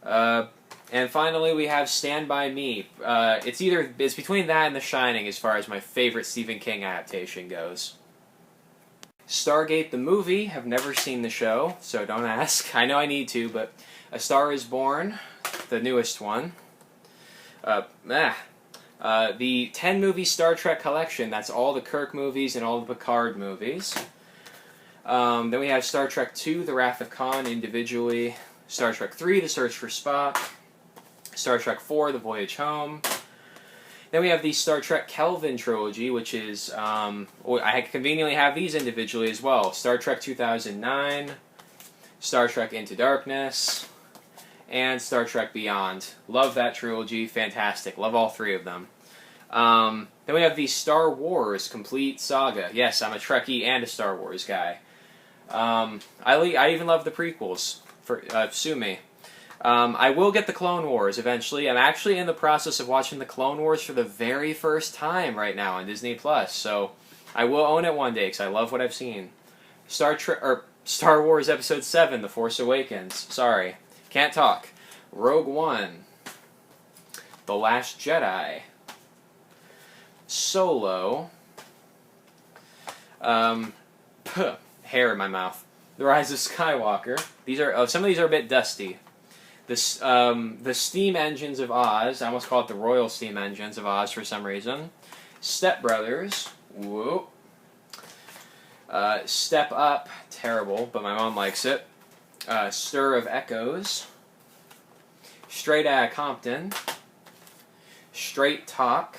And finally, we have Stand By Me. It's between that and The Shining as far as my favorite Stephen King adaptation goes. Stargate the movie. Have never seen the show, so don't ask. I know I need to, but A Star Is Born, the newest one. The 10-movie Star Trek collection. That's all the Kirk movies and all the Picard movies. Then we have Star Trek II, The Wrath of Khan individually. Star Trek III, The Search for Spock. Star Trek IV, The Voyage Home. Then we have the Star Trek Kelvin trilogy, which is, I conveniently have these individually as well. Star Trek 2009, Star Trek Into Darkness, and Star Trek Beyond. Love that trilogy, fantastic. Love all three of them. Then we have the Star Wars Complete Saga. Yes, I'm a Trekkie and a Star Wars guy. I even love the prequels, sue me. I will get the Clone Wars eventually. I'm actually in the process of watching the Clone Wars for the very first time right now on Disney+, so I will own it one day because I love what I've seen. Star Wars Episode 7, The Force Awakens. Sorry, can't talk. Rogue One. The Last Jedi. Solo. Hair in my mouth. The Rise of Skywalker. Some of these are a bit dusty. The Steam Engines of Oz. I almost call it the Royal Steam Engines of Oz for some reason. Step Brothers. Whoa. Step Up. Terrible, but my mom likes it. Stir of Echoes. Straight Outta Compton. Straight Talk.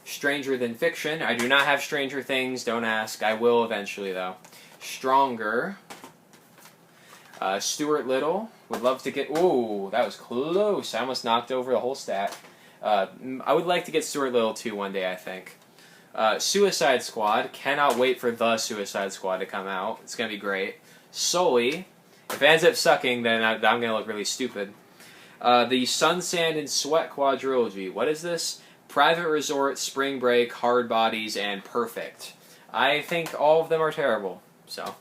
Stranger Than Fiction. I do not have Stranger Things, don't ask. I will eventually, though. Stronger. Stuart Little. Would love to get... Ooh, that was close. I almost knocked over the whole stack. I would like to get Stuart Little, too, one day, I think. Suicide Squad. Cannot wait for The Suicide Squad to come out. It's going to be great. Sully. If it ends up sucking, then I'm going to look really stupid. The Sun, Sand, and Sweat quadrilogy. What is this? Private Resort, Spring Break, Hard Bodies, and Perfect. I think all of them are terrible. So,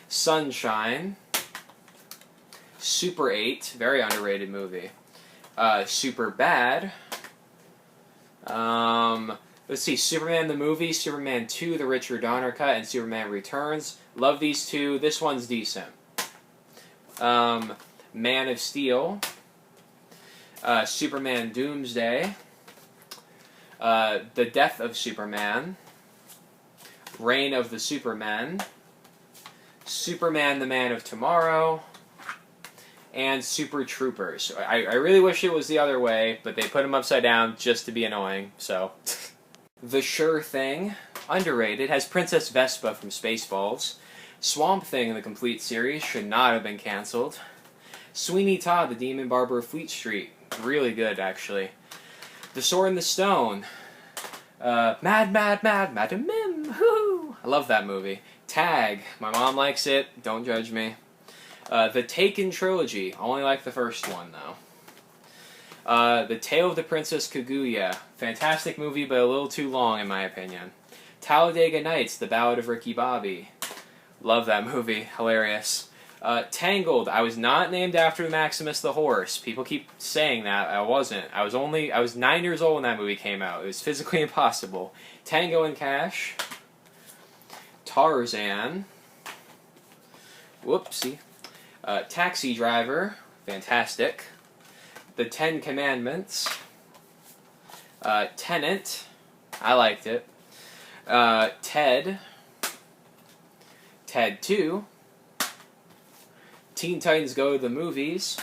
Sunshine. Super 8, very underrated movie. Super Bad. Let's see, Superman the movie, Superman 2, the Richard Donner cut, and Superman Returns. Love these two. This one's decent. Man of Steel. Superman Doomsday. The Death of Superman. Reign of the Supermen. Superman the Man of Tomorrow. And Super Troopers. I really wish it was the other way, but they put them upside down just to be annoying, so. The Sure Thing, underrated, has Princess Vespa from Spaceballs. Swamp Thing in the complete series, should not have been cancelled. Sweeney Todd, the Demon Barber of Fleet Street, really good, actually. The Sword and the Stone. Madam Mim, whoo! I love that movie. Tag, my mom likes it, don't judge me. The Taken trilogy, only like the first one though. The Tale of the Princess Kaguya, fantastic movie but a little too long in my opinion. Talladega Nights, The Ballad of Ricky Bobby, love that movie, hilarious. Tangled, I was not named after Maximus the horse. People keep saying that, I wasn't. I was 9 years old when that movie came out. It was physically impossible. Tango and Cash. Tarzan. Whoopsie. Taxi Driver, fantastic. The Ten Commandments. Tenet, I liked it. Ted. Ted 2. Teen Titans Go to the Movies.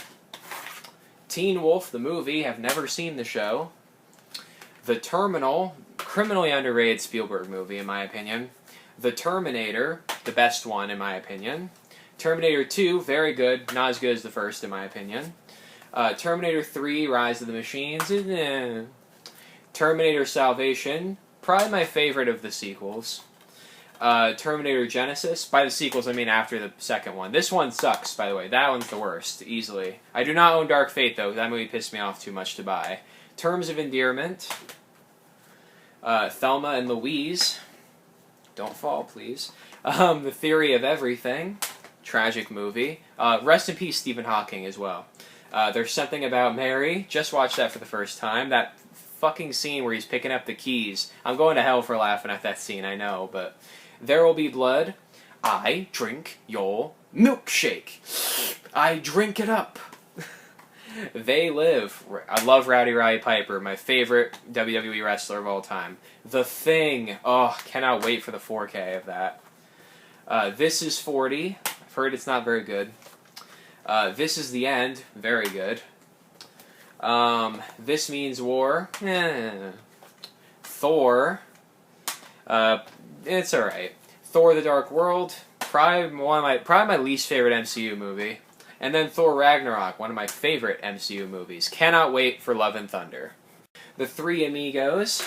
Teen Wolf, the movie, have never seen the show. The Terminal, criminally underrated Spielberg movie, in my opinion. The Terminator, the best one, in my opinion. Terminator 2, very good, not as good as the first, in my opinion. Terminator 3, Rise of the Machines. Terminator Salvation, probably my favorite of the sequels. Terminator Genesis. By the sequels, I mean after the second one. This one sucks, by the way. That one's the worst, easily. I do not own Dark Fate, though. That movie pissed me off too much to buy. Terms of Endearment. Thelma and Louise. Don't fall, please. The Theory of Everything. Tragic movie. Rest in peace, Stephen Hawking, as well. There's Something About Mary. Just watched that for the first time. That fucking scene where he's picking up the keys. I'm going to hell for laughing at that scene, I know, but... There Will Be Blood. I drink your milkshake. I drink it up. They Live. I love Roddy Piper, my favorite WWE wrestler of all time. The Thing. Oh, cannot wait for the 4K of that. This Is 40. I've heard it's not very good. This Is the End. Very good. This Means War. Thor. It's alright. Thor: The Dark World, probably my least favorite MCU movie. And then Thor: Ragnarok, one of my favorite MCU movies. Cannot wait for Love and Thunder. The Three Amigos.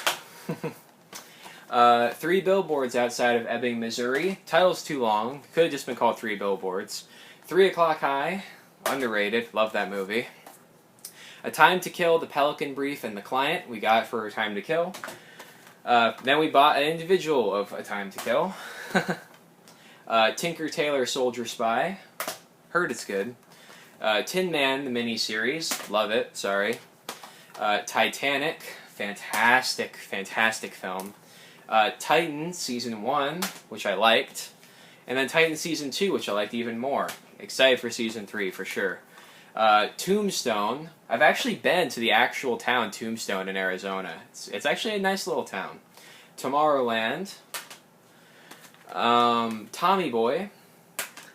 3 Billboards Outside of Ebbing, Missouri. Title's too long. Could have just been called 3 Billboards. 3 O'Clock High. Underrated. Love that movie. A Time to Kill, The Pelican Brief, and The Client. We got it for A Time to Kill. Then we bought an individual of A Time to Kill. Tinker Tailor Soldier Spy. Heard it's good. Tin Man, the miniseries. Love it, sorry. Titanic. Fantastic, fantastic film. Titan Season 1, which I liked. And then Titan Season 2, which I liked even more. Excited for Season 3, for sure. Tombstone. I've actually been to the actual town Tombstone in Arizona. It's actually a nice little town. Tomorrowland. Tommy Boy.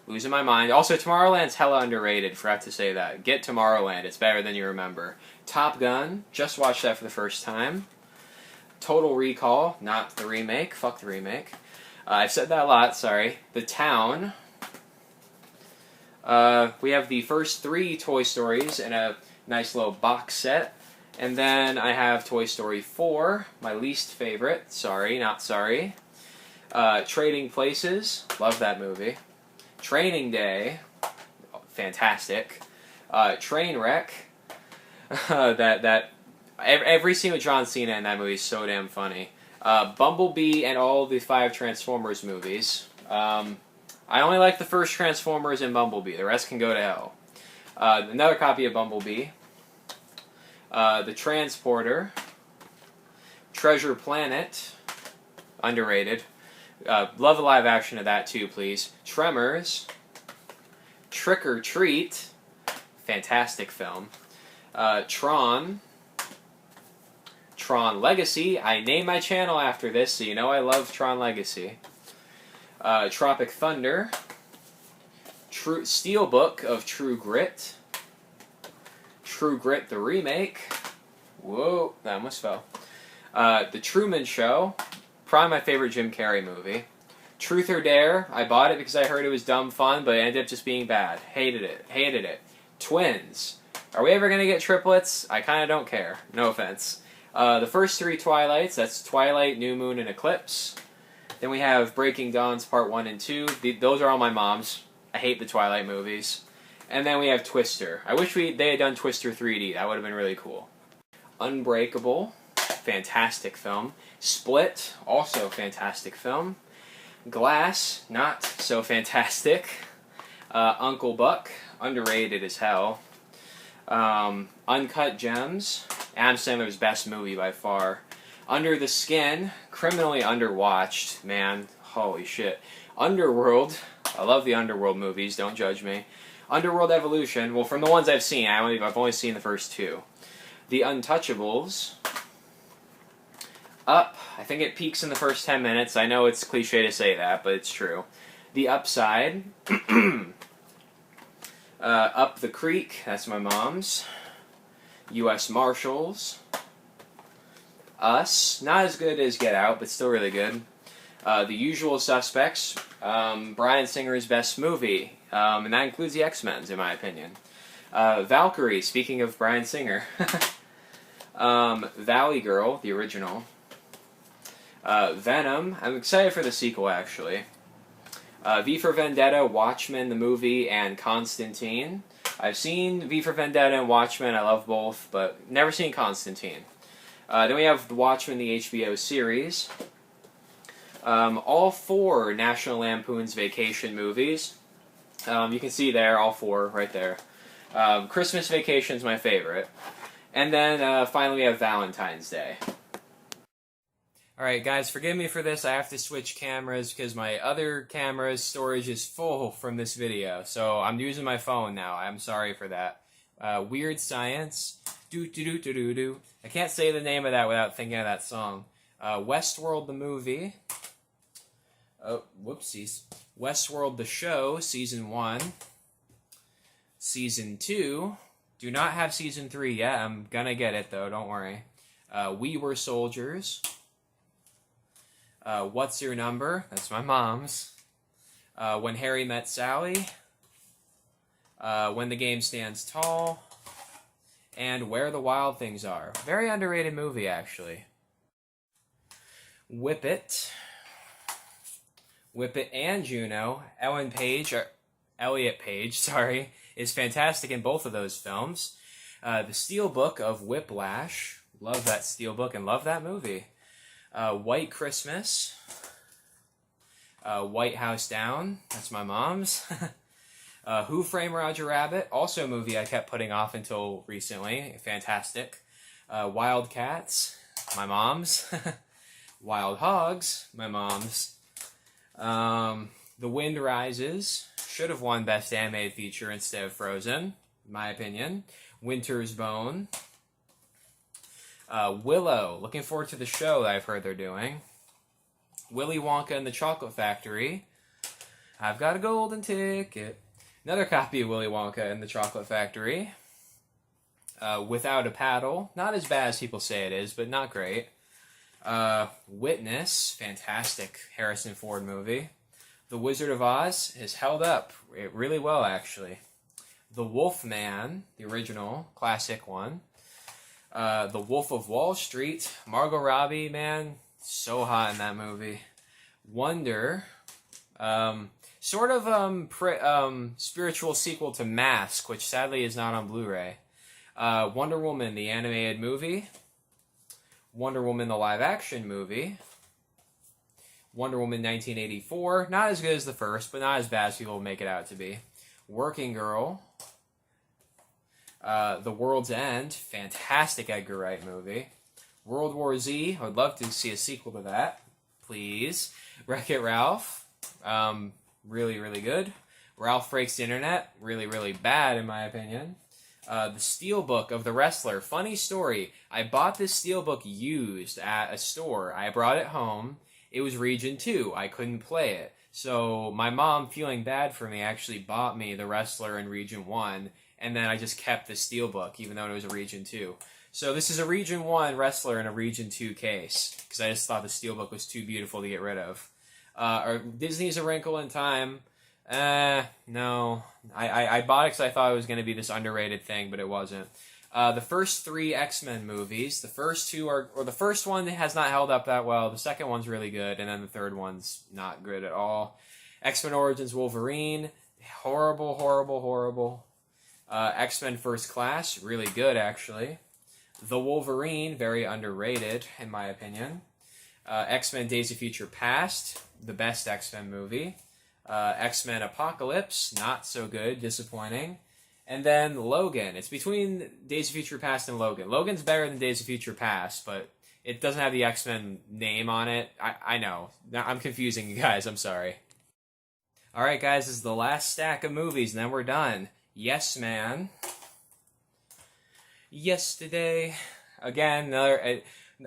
Losing my mind. Also, Tomorrowland's hella underrated. Forgot to say that. Get Tomorrowland. It's better than you remember. Top Gun. Just watched that for the first time. Total Recall. Not the remake. Fuck the remake. I've said that a lot. Sorry. The Town. We have the first 3 Toy Stories in a nice little box set. And then I have Toy Story 4, my least favorite. Sorry, not sorry. Trading Places. Love that movie. Training Day. Fantastic. Trainwreck. Every scene with John Cena in that movie is so damn funny. Bumblebee and all the 5 Transformers movies. I only like the first Transformers and Bumblebee. The rest can go to hell. Another copy of Bumblebee. The Transporter. Treasure Planet. Underrated. Love the live action of that too, please. Tremors. Trick or Treat. Fantastic film. Tron. Tron Legacy. I named my channel after this, so you know I love Tron Legacy. Tropic Thunder. Steelbook of True Grit. True Grit the remake. Whoa, that almost fell. The Truman Show. Probably my favorite Jim Carrey movie. Truth or Dare. I bought it because I heard it was dumb fun, but it ended up just being bad. Hated it. Hated it. Twins. Are we ever going to get triplets? I kind of don't care. No offense. The first 3 Twilights. That's Twilight, New Moon, and Eclipse. Then we have Breaking Dawn's Part 1 and 2. Those are all my mom's. I hate the Twilight movies. And then we have Twister. I wish they had done Twister 3D. That would have been really cool. Unbreakable. Fantastic film. Split. Also fantastic film. Glass. Not so fantastic. Uncle Buck. Underrated as hell. Uncut Gems. Adam Sandler's best movie by far. Under the Skin. Criminally underwatched. Man, holy shit. Underworld. I love the Underworld movies. Don't judge me. Underworld Evolution, well, from the ones I've seen, I've only seen the first two. The Untouchables. Up, I think it peaks in the first 10 minutes. I know it's cliche to say that, but it's true. The Upside. Up the Creek, that's my mom's. U.S. Marshals. Us, not as good as Get Out, but still really good. The Usual Suspects, Bryan Singer's best movie, and that includes the X-Men's, in my opinion. Valkyrie, speaking of Bryan Singer. Valley Girl, the original. Venom, I'm excited for the sequel, actually. V for Vendetta, Watchmen, the movie, and Constantine. I've seen V for Vendetta and Watchmen, I love both, but never seen Constantine. Then we have the Watchmen, the HBO series. All 4 National Lampoon's Vacation movies. You can see there, all 4, right there. Christmas Vacation's my favorite. And then finally we have Valentine's Day. Alright guys, forgive me for this, I have to switch cameras because my other camera's storage is full from this video. So I'm using my phone now, I'm sorry for that. Weird Science. Do-do-do-do-do-do. I can't say the name of that without thinking of that song. Westworld the movie. Oh, whoopsies. Westworld the show, Season 1. Season 2. Do not have Season 3 yet. I'm gonna get it, though. Don't worry. We Were Soldiers. What's Your Number? That's my mom's. When Harry Met Sally. When the Game Stands Tall. And Where the Wild Things Are. Very underrated movie, actually. Whip It. Whip It and Juno. Elliot Page, sorry, is fantastic in both of those films. The Steelbook of Whiplash. Love that Steelbook and love that movie. White Christmas. White House Down. That's my mom's. Who Framed Roger Rabbit? Also a movie I kept putting off until recently. Fantastic. Wildcats. My mom's. Wild Hogs. My mom's. The Wind Rises. Should have won Best Animated Feature instead of Frozen, in my opinion. Winter's Bone. Willow. Looking forward to the show that I've heard they're doing. Willy Wonka and the Chocolate Factory. I've got a golden ticket. Another copy of Willy Wonka and the Chocolate Factory. Without a Paddle. Not as bad as people say it is, but not great. Witness. Fantastic Harrison Ford movie. The Wizard of Oz has held up really well, actually. The Wolfman, the original, classic one. The Wolf of Wall Street. Margot Robbie, man, so hot in that movie. Wonder. Sort of spiritual sequel to Mask, which sadly is not on Blu-ray. Wonder Woman, the animated movie. Wonder Woman, the live-action movie. Wonder Woman 1984. Not as good as the first, but not as bad as people make it out to be. Working Girl. The World's End. Fantastic Edgar Wright movie. World War Z. I would love to see a sequel to that. Please. Wreck-It Ralph. Really, really good. Ralph Breaks the Internet. Really, really bad in my opinion. The Steelbook of The Wrestler. Funny story. I bought this Steelbook used at a store. I brought it home. It was Region 2. I couldn't play it. So my mom, feeling bad for me, actually bought me The Wrestler in Region 1. And then I just kept the Steelbook, even though it was a Region 2. So this is a Region 1 Wrestler in a Region 2 case. Because I just thought the Steelbook was too beautiful to get rid of. Disney's A Wrinkle in Time. No. I bought it because I thought it was going to be this underrated thing, but it wasn't. The first 3 X-Men movies, the first first one has not held up that well, the second one's really good, and then the third one's not good at all. X-Men Origins Wolverine, horrible, horrible, horrible. X-Men First Class, really good actually. The Wolverine, very underrated in my opinion. X-Men Days of Future Past, the best X-Men movie. X-Men Apocalypse, not so good, disappointing. And then Logan. It's between Days of Future Past and Logan. Logan's better than Days of Future Past, but it doesn't have the X-Men name on it. I know. I'm confusing you guys. I'm sorry. Alright guys, this is the last stack of movies, and then we're done. Yes Man, Yesterday, again, another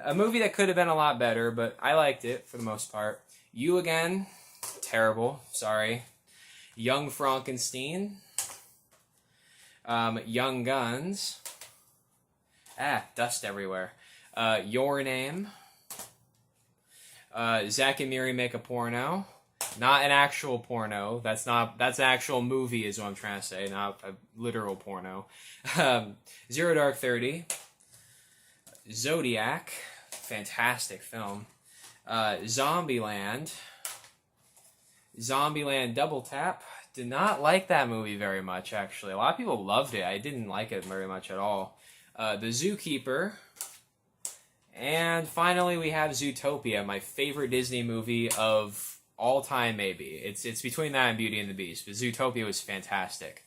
a movie that could have been a lot better, but I liked it for the most part. You Again, terrible, sorry. Young Frankenstein, Young Guns, dust everywhere. Your Name, Zack and Miri Make a Porno. Not an actual porno. That's an actual movie is what I'm trying to say, not a literal porno. Zero Dark 30. Zodiac. Fantastic film. Zombieland. Zombieland Double Tap. Did not like that movie very much, actually. A lot of people loved it. I didn't like it very much at all. The Zookeeper. And finally we have Zootopia, my favorite Disney movie of all time, maybe. It's between that and Beauty and the Beast, but Zootopia was fantastic.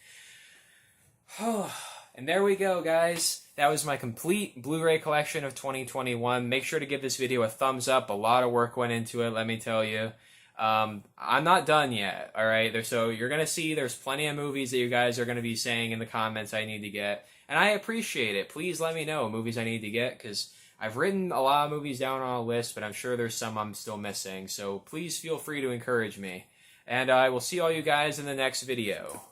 And there we go, guys. That was my complete Blu-ray collection of 2021. Make sure to give this video a thumbs up. A lot of work went into it, let me tell you. I'm not done yet, alright? So you're going to see there's plenty of movies that you guys are going to be saying in the comments I need to get. And I appreciate it. Please let me know movies I need to get, because I've written a lot of movies down on a list, but I'm sure there's some I'm still missing. So please feel free to encourage me. And I will see all you guys in the next video.